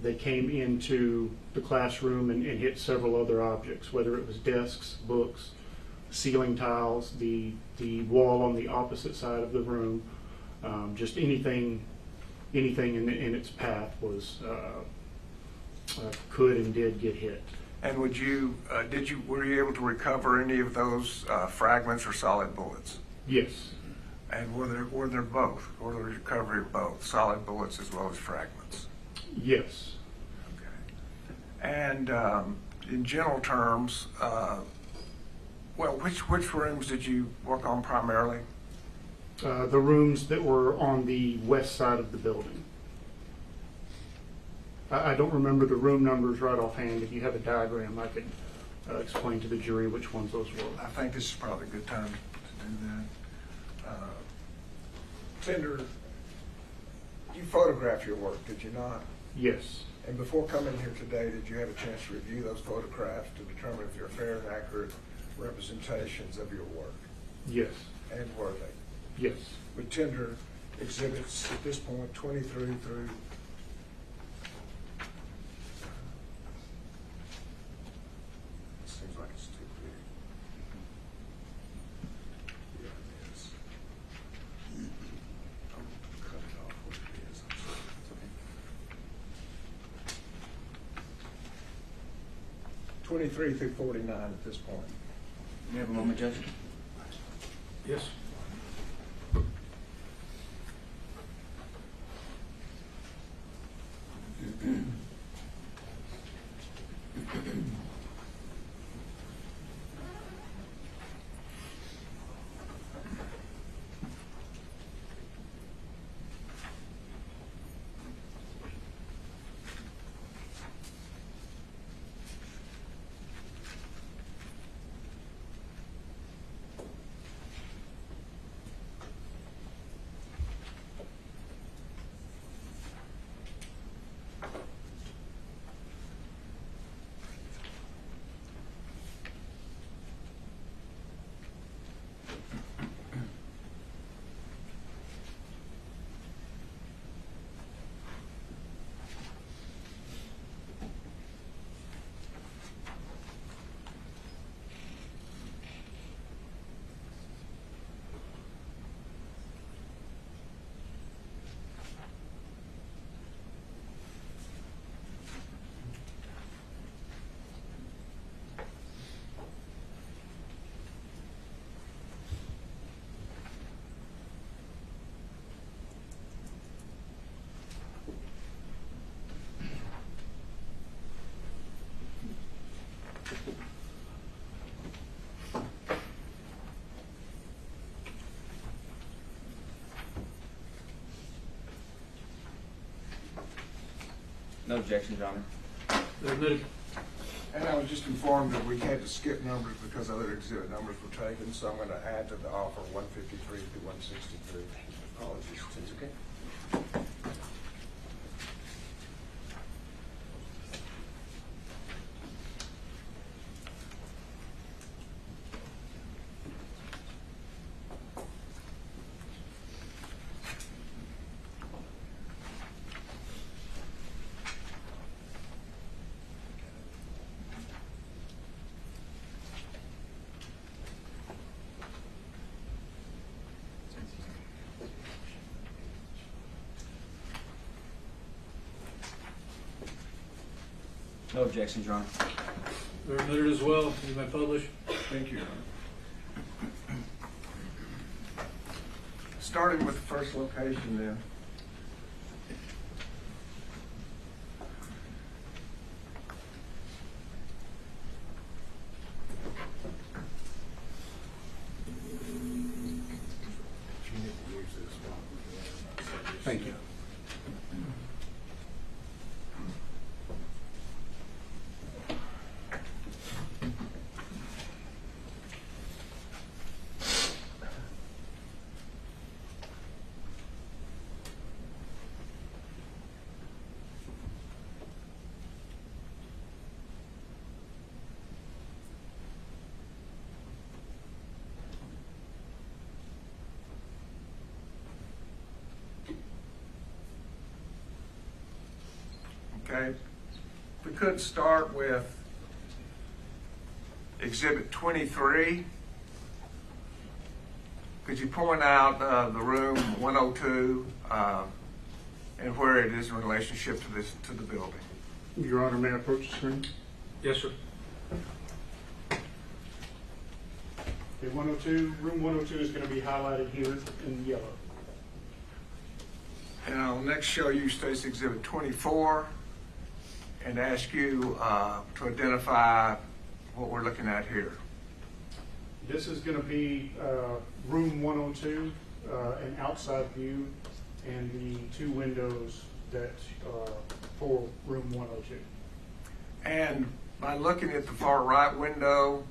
they came into the classroom and hit several other objects, whether it was desks, books, ceiling tiles, the wall on the opposite side of the room, just anything in its path was could and did get hit. And were you able to recover any of those fragments or solid bullets? Yes. And were there both? Were there recovery of both, solid bullets as well as fragments? Yes. Okay. And in general terms, which rooms did you work on primarily? The rooms that were on the west side of the building. I don't remember the room numbers right offhand. If you have a diagram, I could explain to the jury which ones those were. I think this is probably a good time to do that. Tender, you photographed your work, did you not? Yes. And before coming here today, did you have a chance to review those photographs to determine if they're fair and accurate representations of your work? Yes. And were they? Yes. With Tender exhibits at this point 23 through Seems like it's too big. Yeah, it is. I'll cut it off what it is. I'm sorry. It's okay. 23 through 49 at this point. You have a moment, Judge? Yes. No objection, Your Honor. They're admitted. And I was just informed that we had to skip numbers because other exhibit numbers were taken, so I'm going to add to the offer 153 through 163. Apologies. It's okay. No objections, Your Honor. They're admitted as well. You may publish. Thank you, Your Honor. Starting with the first location then. Thank you. Okay, if we could start with Exhibit 23, Could you point out the room 102 and where it is in relationship to the building? Your Honor, may I approach the screen? Yes, sir. Okay, 102, room 102 is going to be highlighted here in yellow. And I'll next show you State's Exhibit 24 and ask you to identify what we're looking at here. This is going to be room 102, an outside view, and the two windows that for room 102. And by looking at the far right window,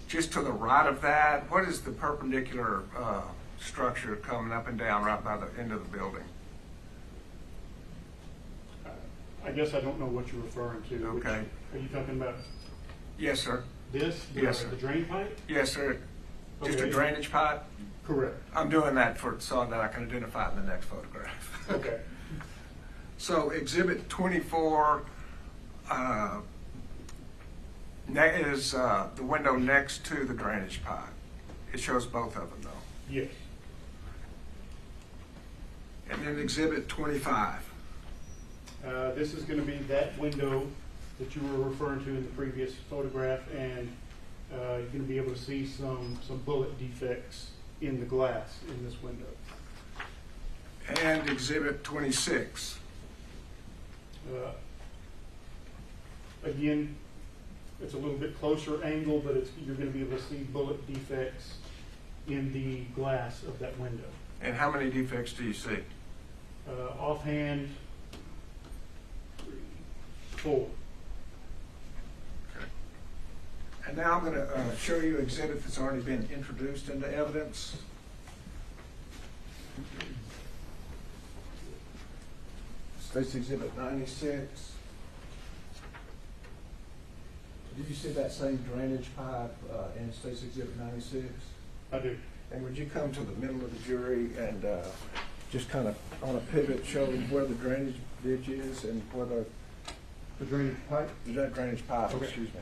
just to the right of that, what is the perpendicular structure coming up and down right by the end of the building? I guess I don't know what you're referring to. Okay. Are you talking about Yes, sir. this? Yes, sir. The drain pipe? Yes, sir. Just a Okay. drainage pipe? Correct. I'm doing that so that I can identify it in the next photograph. Okay. So Exhibit 24 is the window next to the drainage pipe. It shows both of them, though. Yes. And then Exhibit 25. This is going to be that window that you were referring to in the previous photograph, and you're going to be able to see some bullet defects in the glass in this window. And Exhibit 26. Again, it's a little bit closer angle, but you're going to be able to see bullet defects in the glass of that window. And how many defects do you see? Offhand, 4. And now I'm going to show you an exhibit that's already been introduced into evidence. State's Exhibit 96. Did you see that same drainage pipe in State's Exhibit 96? I do. And would you come to the middle of the jury and just kind of on a pivot show where the drainage ditch is and where The drainage pipe. that drainage pipe, Okay. excuse me.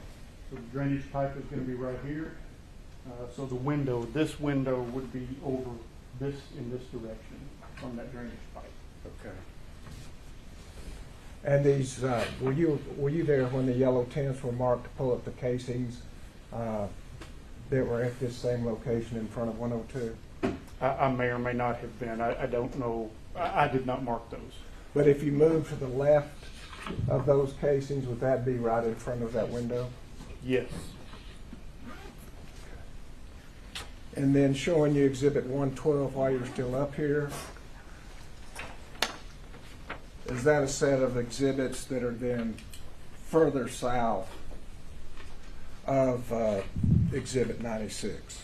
So the drainage pipe is going to be right here. So the window, this window would be over this in this direction from that drainage pipe. Okay. And these, were you there when the yellow tents were marked to pull up the casings that were at this same location in front of 102? I may or may not have been. I don't know. I did not mark those. But if you move to the left of those casings, would that be right in front of that window? Yes. And then showing you Exhibit 112 while you're still up here. Is that a set of exhibits that are then further south of Exhibit 96?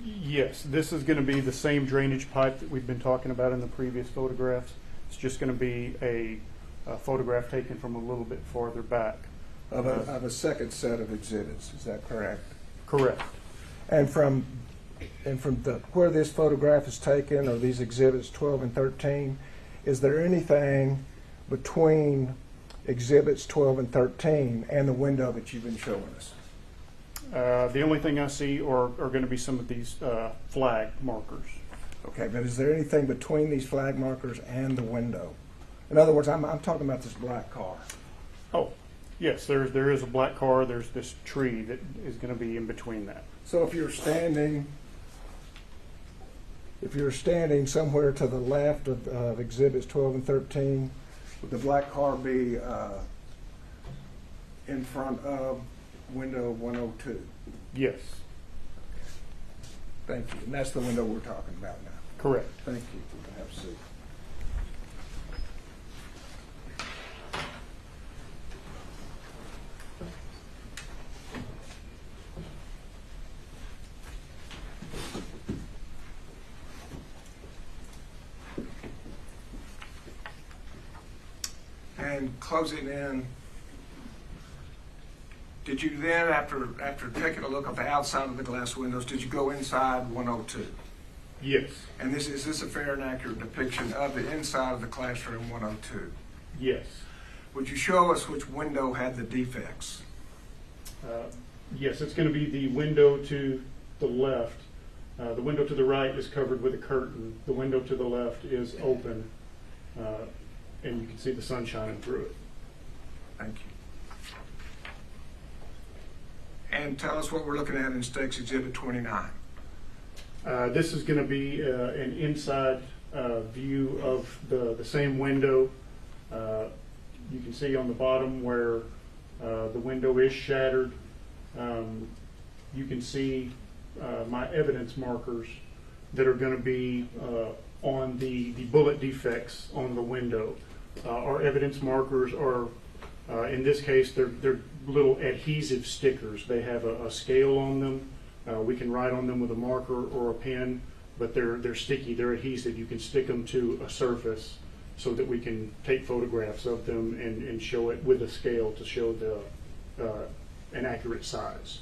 Yes. This is going to be the same drainage pipe that we've been talking about in the previous photographs. It's just going to be a photograph taken from a little bit farther back. Of a second set of exhibits, is that correct? Correct. And from where this photograph is taken, or these exhibits 12 and 13, is there anything between exhibits 12 and 13 and the window that you've been showing us? The only thing I see are going to be some of these flag markers. Okay, but is there anything between these flag markers and the window? In other words, I'm talking about this black car. Oh, yes, there is a black car. There's this tree that is going to be in between that. So if you're standing somewhere to the left of exhibits 12 and 13, would the black car be in front of window 102? Yes, Thank you. And that's the window we're talking about now. correct. Thank you. You can have a seat. And closing in, did you then, after taking a look at the outside of the glass windows, did you go inside 102? Yes, And is this a fair and accurate depiction of the inside of the classroom 102? yes. Would you show us which window had the defects? Yes, it's going to be the window to the left The window to the right is covered with a curtain. The window to the left is open, and you can see the sun shining through it. Thank you. And tell us what we're looking at in Stakes Exhibit 29. This is going to be an inside view of the same window. You can see on the bottom where the window is shattered. You can see my evidence markers that are going to be on the bullet defects on the window. Our evidence markers are, in this case, they're little adhesive stickers. They have a scale on them. We can write on them with a marker or a pen, but they're sticky, they're adhesive. You can stick them to a surface so that we can take photographs of them and show it with a scale to show an accurate size.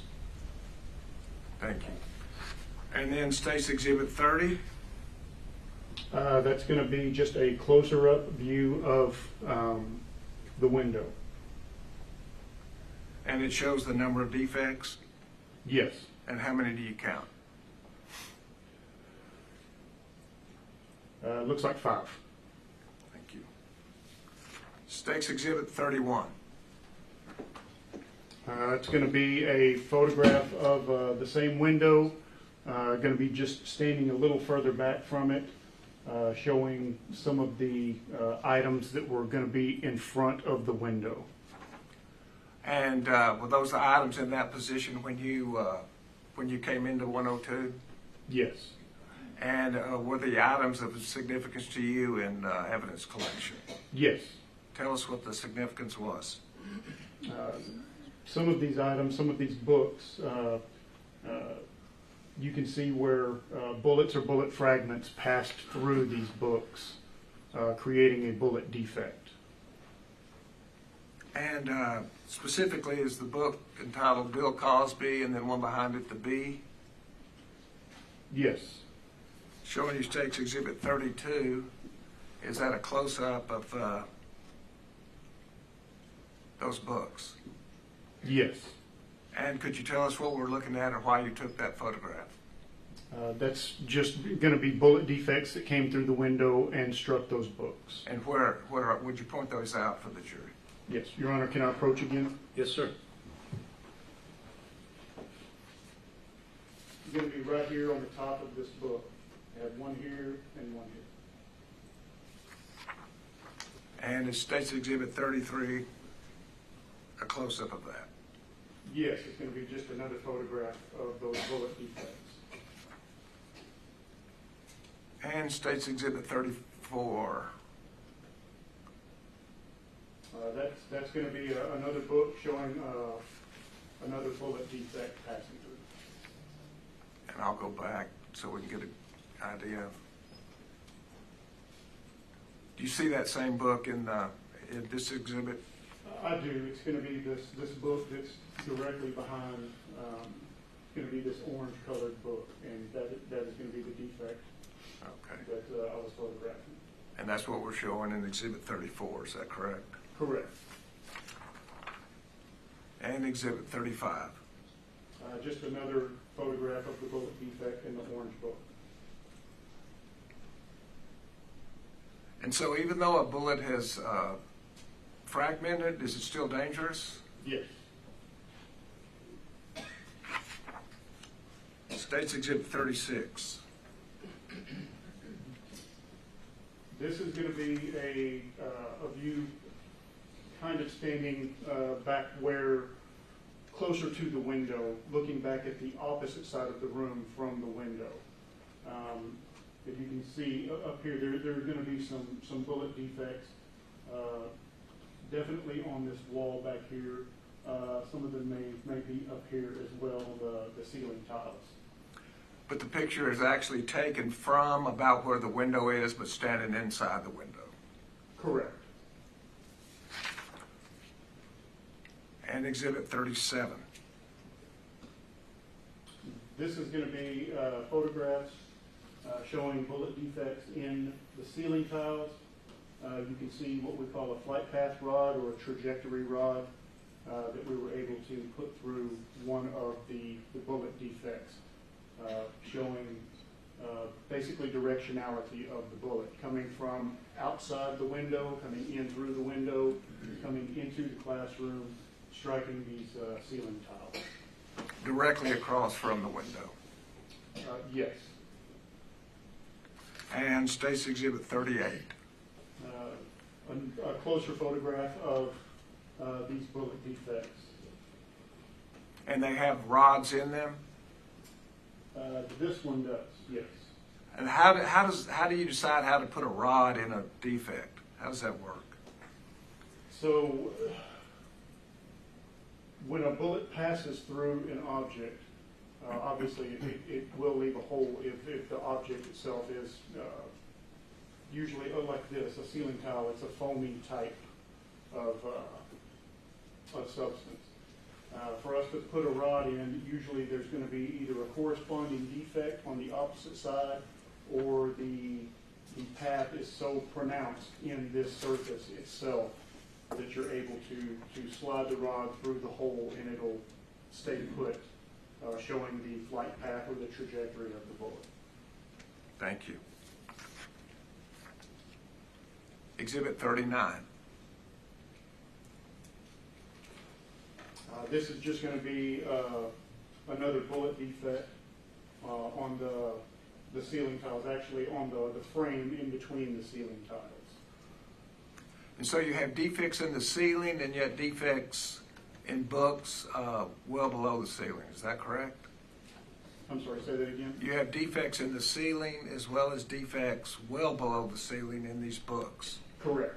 Thank you. And then Stakes Exhibit 30. That's going to be just a closer up view of the window. And it shows the number of defects? Yes. And how many do you count? Looks like 5. Thank you. Stakes Exhibit 31. It's going to be a photograph of the same window, going to be just standing a little further back from it, showing some of the items that were going to be in front of the window. And were those the items in that position when you came into 102? Yes. And were the items of significance to you in evidence collection? Yes. Tell us what the significance was. Some of these items, some of these books, you can see where bullets or bullet fragments passed through these books, creating a bullet defect. And specifically, is the book entitled Bill Cosby and then one behind it, The Bee? Yes. Showing you Stakes Exhibit 32, is that a close-up of those books? Yes. And could you tell us what we're looking at or why you took that photograph? That's just going to be bullet defects that came through the window and struck those books. And would you point those out for the jury? Yes. Your Honor, can I approach again? Yes, sir. It's going to be right here on the top of this book. I have one here and one here. And is Stakes Exhibit 33 a close-up of that? Yes, it's going to be just another photograph of those bullet defects. And Stakes Exhibit 34. That's going to be another book showing another bullet defect passing through. And I'll go back so we can get an idea. Do you see that same book in this exhibit? I do. It's going to be this book that's directly behind. It's going to be this orange-colored book, and that is going to be the defect that I was photographing. And that's what we're showing in Exhibit 34, is that correct? Correct. And Exhibit 35. Just another photograph of the bullet defect in the orange book. And so even though a bullet has fragmented, is it still dangerous? Yes. States Exhibit 36. This is going to be a view kind of standing back where, closer to the window, looking back at the opposite side of the room from the window. If you can see up here, there are going to be some bullet defects, definitely on this wall back here. Some of them may be up here as well, the ceiling tiles. But the picture is actually taken from about where the window is, but standing inside the window. Correct. And Exhibit 37. This is going to be photographs showing bullet defects in the ceiling tiles. You can see what we call a flight path rod or a trajectory rod that we were able to put through one of the bullet defects. showing basically directionality of the bullet, coming from outside the window, coming in through the window, coming into the classroom, striking these ceiling tiles. Directly across from the window. Yes. And State's Exhibit 38. A closer photograph of these bullet defects. And they have rods in them? This one does, yes. And how do you decide how to put a rod in a defect? How does that work? So when a bullet passes through an object, obviously it will leave a hole if the object itself is usually like this, a ceiling tile. It's a foamy type of substance. For us to put a rod in, usually there's going to be either a corresponding defect on the opposite side, or the path is so pronounced in this surface itself that you're able to slide the rod through the hole and it'll stay put, showing the flight path or the trajectory of the bullet. Thank you. Exhibit 39. This is just going to be another bullet defect on the ceiling tiles, actually on the frame in between the ceiling tiles. And so you have defects in the ceiling and yet defects in books well below the ceiling. Is that correct? I'm sorry, say that again? You have defects in the ceiling as well as defects well below the ceiling in these books. Correct.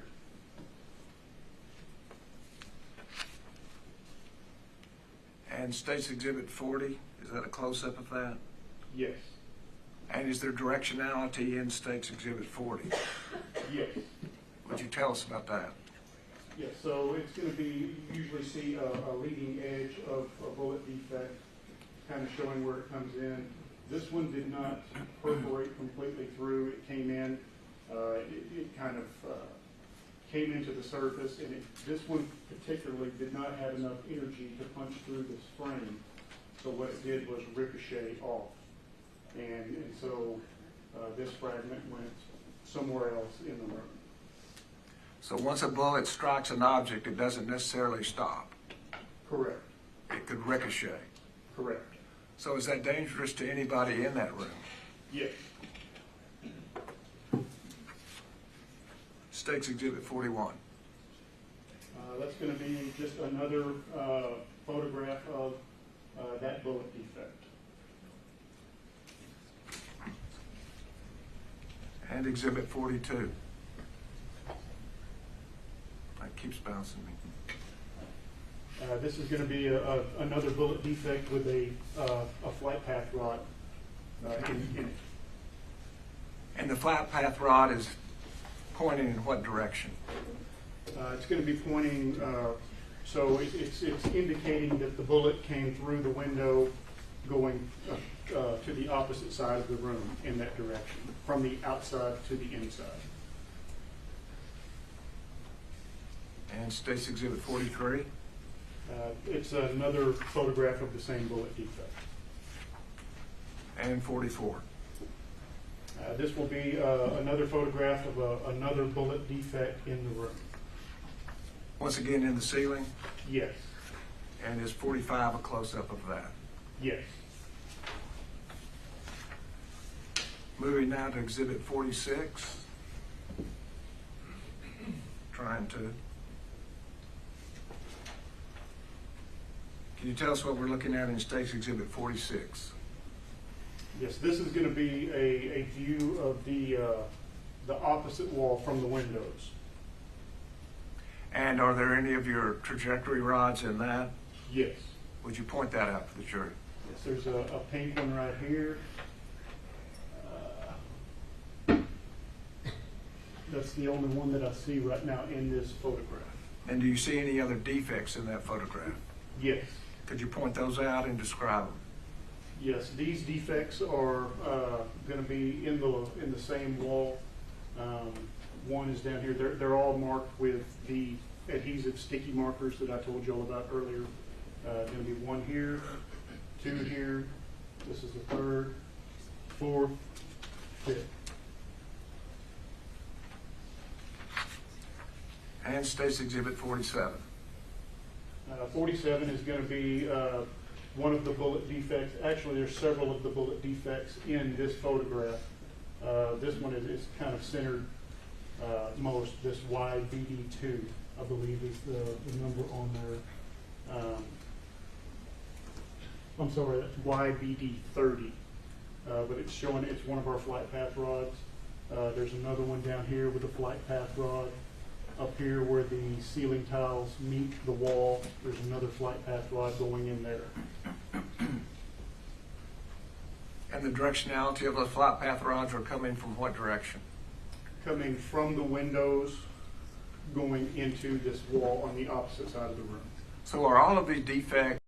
And State's Exhibit 40, is that a close-up of that? Yes. And is there directionality in State's Exhibit 40? Yes. Would you tell us about that? Yes, so it's going to be, you usually see a leading edge of a bullet defect, kind of showing where it comes in. This one did not perforate completely through. It came in, it kind of came into the surface, and this one particularly did not have enough energy to punch through this frame. So what it did was ricochet off. And so this fragment went somewhere else in the room. So once a bullet strikes an object, it doesn't necessarily stop. Correct. It could ricochet. Correct. So is that dangerous to anybody in that room? Yes. State's Exhibit 41. That's going to be just another photograph of that bullet defect. And Exhibit 42. That keeps bouncing me. This is going to be another bullet defect with a flight path rod in it. And the flat path rod is pointing in what direction? It's going to be pointing, so it's indicating that the bullet came through the window going to the opposite side of the room in that direction, from the outside to the inside. And State's Exhibit 43? It's another photograph of the same bullet defect. And 44? This will be another photograph of another bullet defect in the room. Once again in the ceiling? Yes. And is 45 a close-up of that? Yes. Moving now to Exhibit 46. Trying to. Can you tell us what we're looking at in State's Exhibit 46? Yes, this is going to be a view of the opposite wall from the windows. And are there any of your trajectory rods in that? Yes. Would you point that out to the jury? Yes, there's a pink one right here. That's the only one that I see right now in this photograph. And do you see any other defects in that photograph? Yes. Could you point those out and describe them? Yes, these defects are going to be in the same wall. One is down here. They're all marked with the adhesive sticky markers that I told you all about earlier. Going to be one here, two here, This is the third, fourth, fifth. And State's Exhibit 47. 47 is going to be one of the bullet defects. Actually, there's several of the bullet defects in this photograph. This one is kind of centered most. This YBD2, I believe, is the number on there. I'm sorry, that's YBD30, but it's showing it's one of our flight path rods. There's another one down here with a flight path rod. Up here where the ceiling tiles meet the wall, there's another flight path rod going in there. And the directionality of those flight path rods are coming from what direction? Coming from the windows, going into this wall on the opposite side of the room. So are all of these defects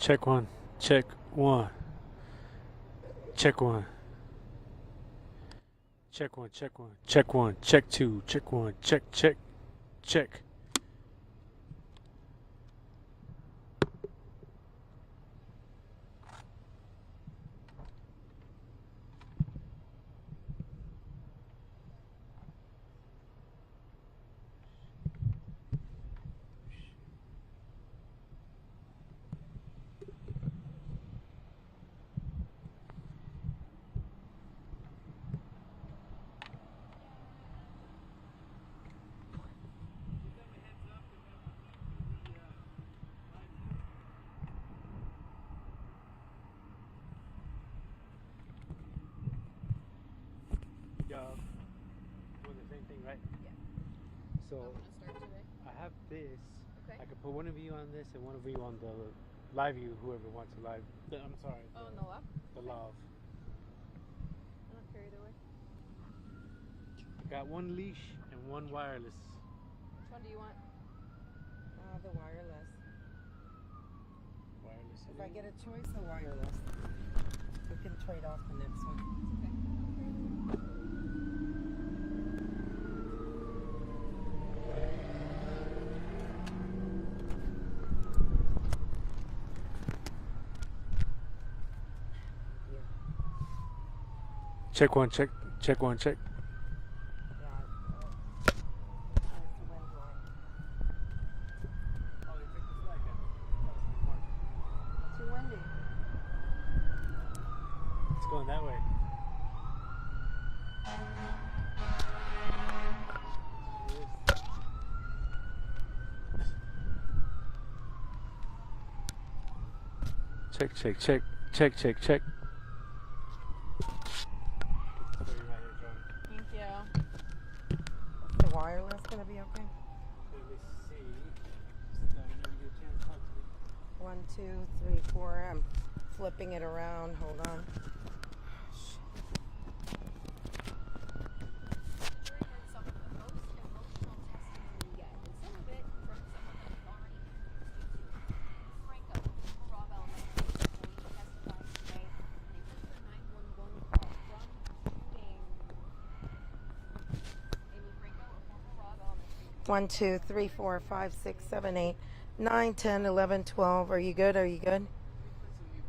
Check one. Check one. Check one. Check one. Check one. Check one. Check two. Check one. Check. Check. Check. Doing the same thing, right? Yeah. So I'm gonna start today. I have this. Okay. I could put one of you on this and one of you on the live view, whoever wants to live. I'm sorry. Oh, no love? The lav. I don't care either way. Got one leash and one wireless. Which one do you want? The wireless. Wireless. If I get a choice, the wireless. We can trade off the next one. Check one. Check. Check one. Check. Too windy. It's going that way. Check. Check. Check. Check. Check. Check. Thank you. The wireless gonna be okay? Let me see. Just let me get a chance to talk to me. 1, 2, 3, 4. I'm flipping it around. Hold on. Jury heard some of the most emotional testimony yet, and some of it from someone that we've already introduced you to. Franco, from Robb Elementary, is going to testify today, and he took the 911 call from shooting. Amy Franco, a former Robb Elementary. 1, 2, 3, 4, 5, 6, 7, 8, 9, 10, 11, 12. Are you good? Are you good?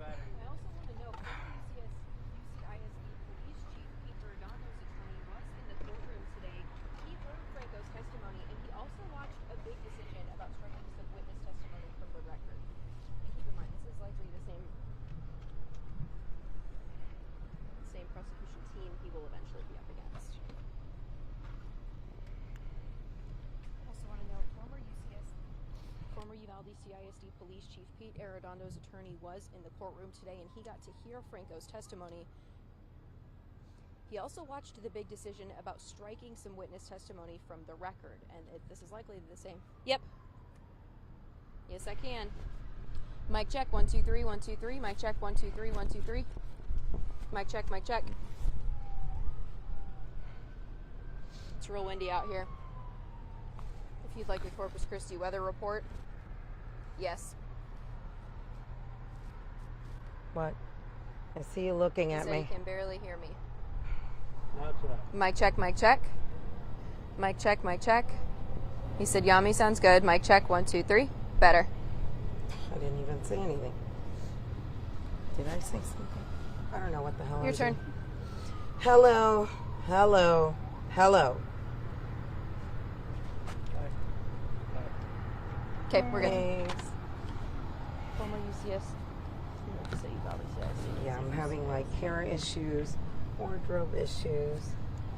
I also want to note, former UCISD Police Chief Pete Arredondo's attorney was in the courtroom today. He heard Franco's testimony, and he also watched a big decision about striking some witness testimony from the record. And keep in mind, this is likely the same prosecution team he will eventually be up against. I also want to note, former Uvalde CISD Police Chief Pete Arredondo's attorney was in the courtroom today, and he got to hear Franco's testimony. He also watched the big decision about striking some witness testimony from the record, and this is likely the same. Yep. Yes, I can. Mic check, 1, 2, 3, 1, 2, 3. Mic check, 1, 2, 3, 1, 2, 3. Mic check, mic check. It's real windy out here. If you'd like a Corpus Christi weather report. Yes. What? I see you looking He at said me. he can barely hear me. Now try. Mic check, mic check. Mic check, mic check. He said, Yami sounds good. Mic check, 1, 2, 3. Better. I didn't even say anything. Did I say something? I don't know what the hell Your I turn. did. Hello. Hello. Hello. Okay, we're good. Thanks. Former UCS. Say Uvalde CISD. Yeah, I'm having like hair issues, wardrobe issues,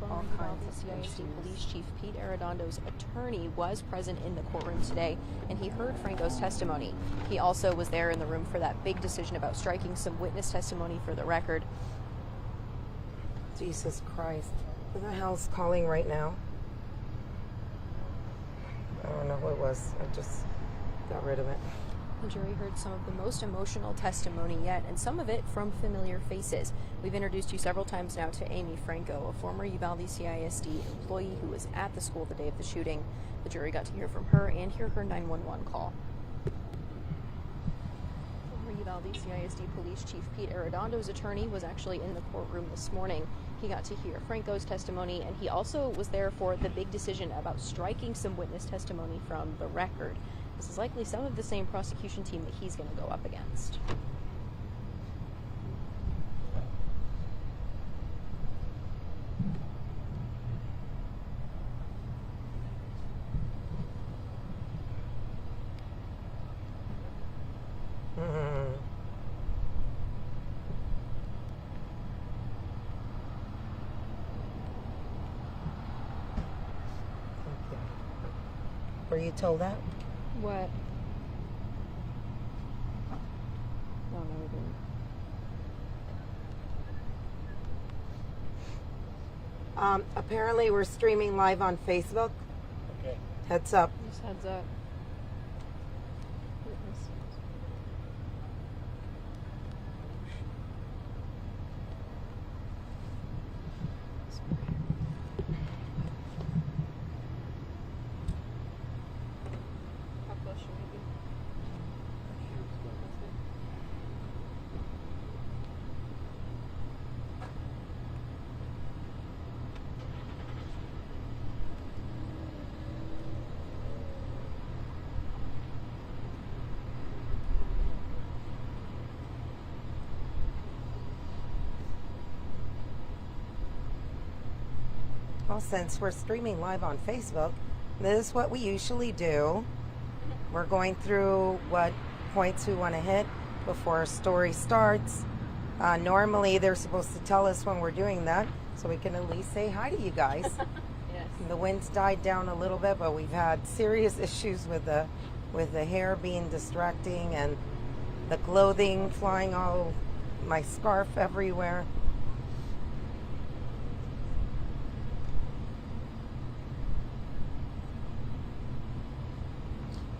all Former kinds Uvalde of CISD issues. Police Chief Pete Arredondo's attorney was present in the courtroom today, and he heard Franco's testimony. He also was there in the room for that big decision about striking some witness testimony for the record. Jesus Christ. Who the hell's calling right now? I don't know who it was. I just got rid of it. The jury heard some of the most emotional testimony yet, and some of it from familiar faces. We've introduced you several times now to Amy Franco, a former Uvalde CISD employee who was at the school the day of the shooting. The jury got to hear from her and hear her 911 call. Former Uvalde CISD Police Chief Pete Arredondo's attorney was actually in the courtroom this morning. He got to hear Franco's testimony, and he also was there for the big decision about striking some witness testimony from the record. This is likely some of the same prosecution team that he's going to go up against. Were you told that? What? No, we didn't. Apparently we're streaming live on Facebook. Okay. Heads up. Just heads up. How close should we be? Well, since we're streaming live on Facebook, this is what we usually do. We're going through what points we want to hit before our story starts. Normally, they're supposed to tell us when we're doing that, so we can at least say hi to you guys. Yes. The wind's died down a little bit, but we've had serious issues with the hair being distracting and the clothing flying all, my scarf everywhere.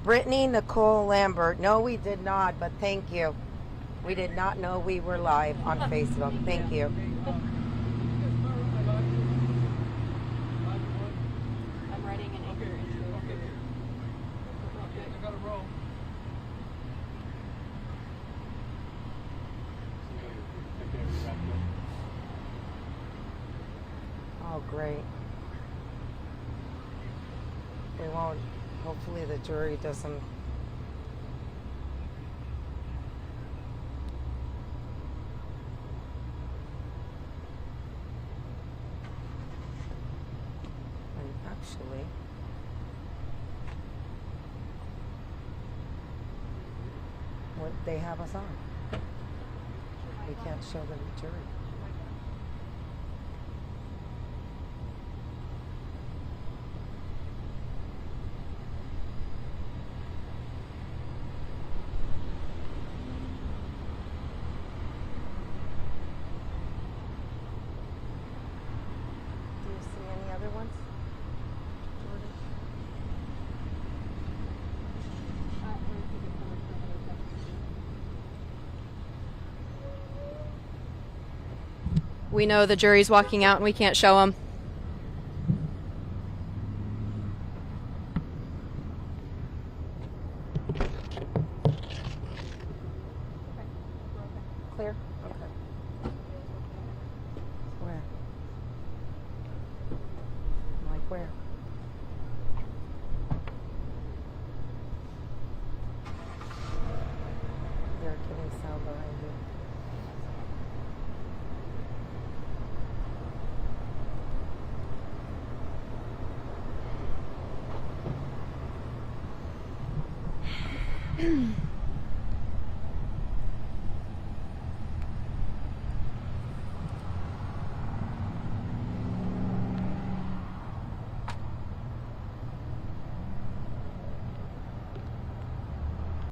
Brittany Nicole Lambert. No, we did not, but thank you. We did not know we were live on Facebook. Thank you. I'm writing an anchor intro. Oh, great. We won't. Hopefully the jury doesn't. And actually, what they have us on. We can't show them the jury. Do you see any other ones, Jordan? We know the jury's walking out and we can't show them. Clear? Okay. Where? Like where?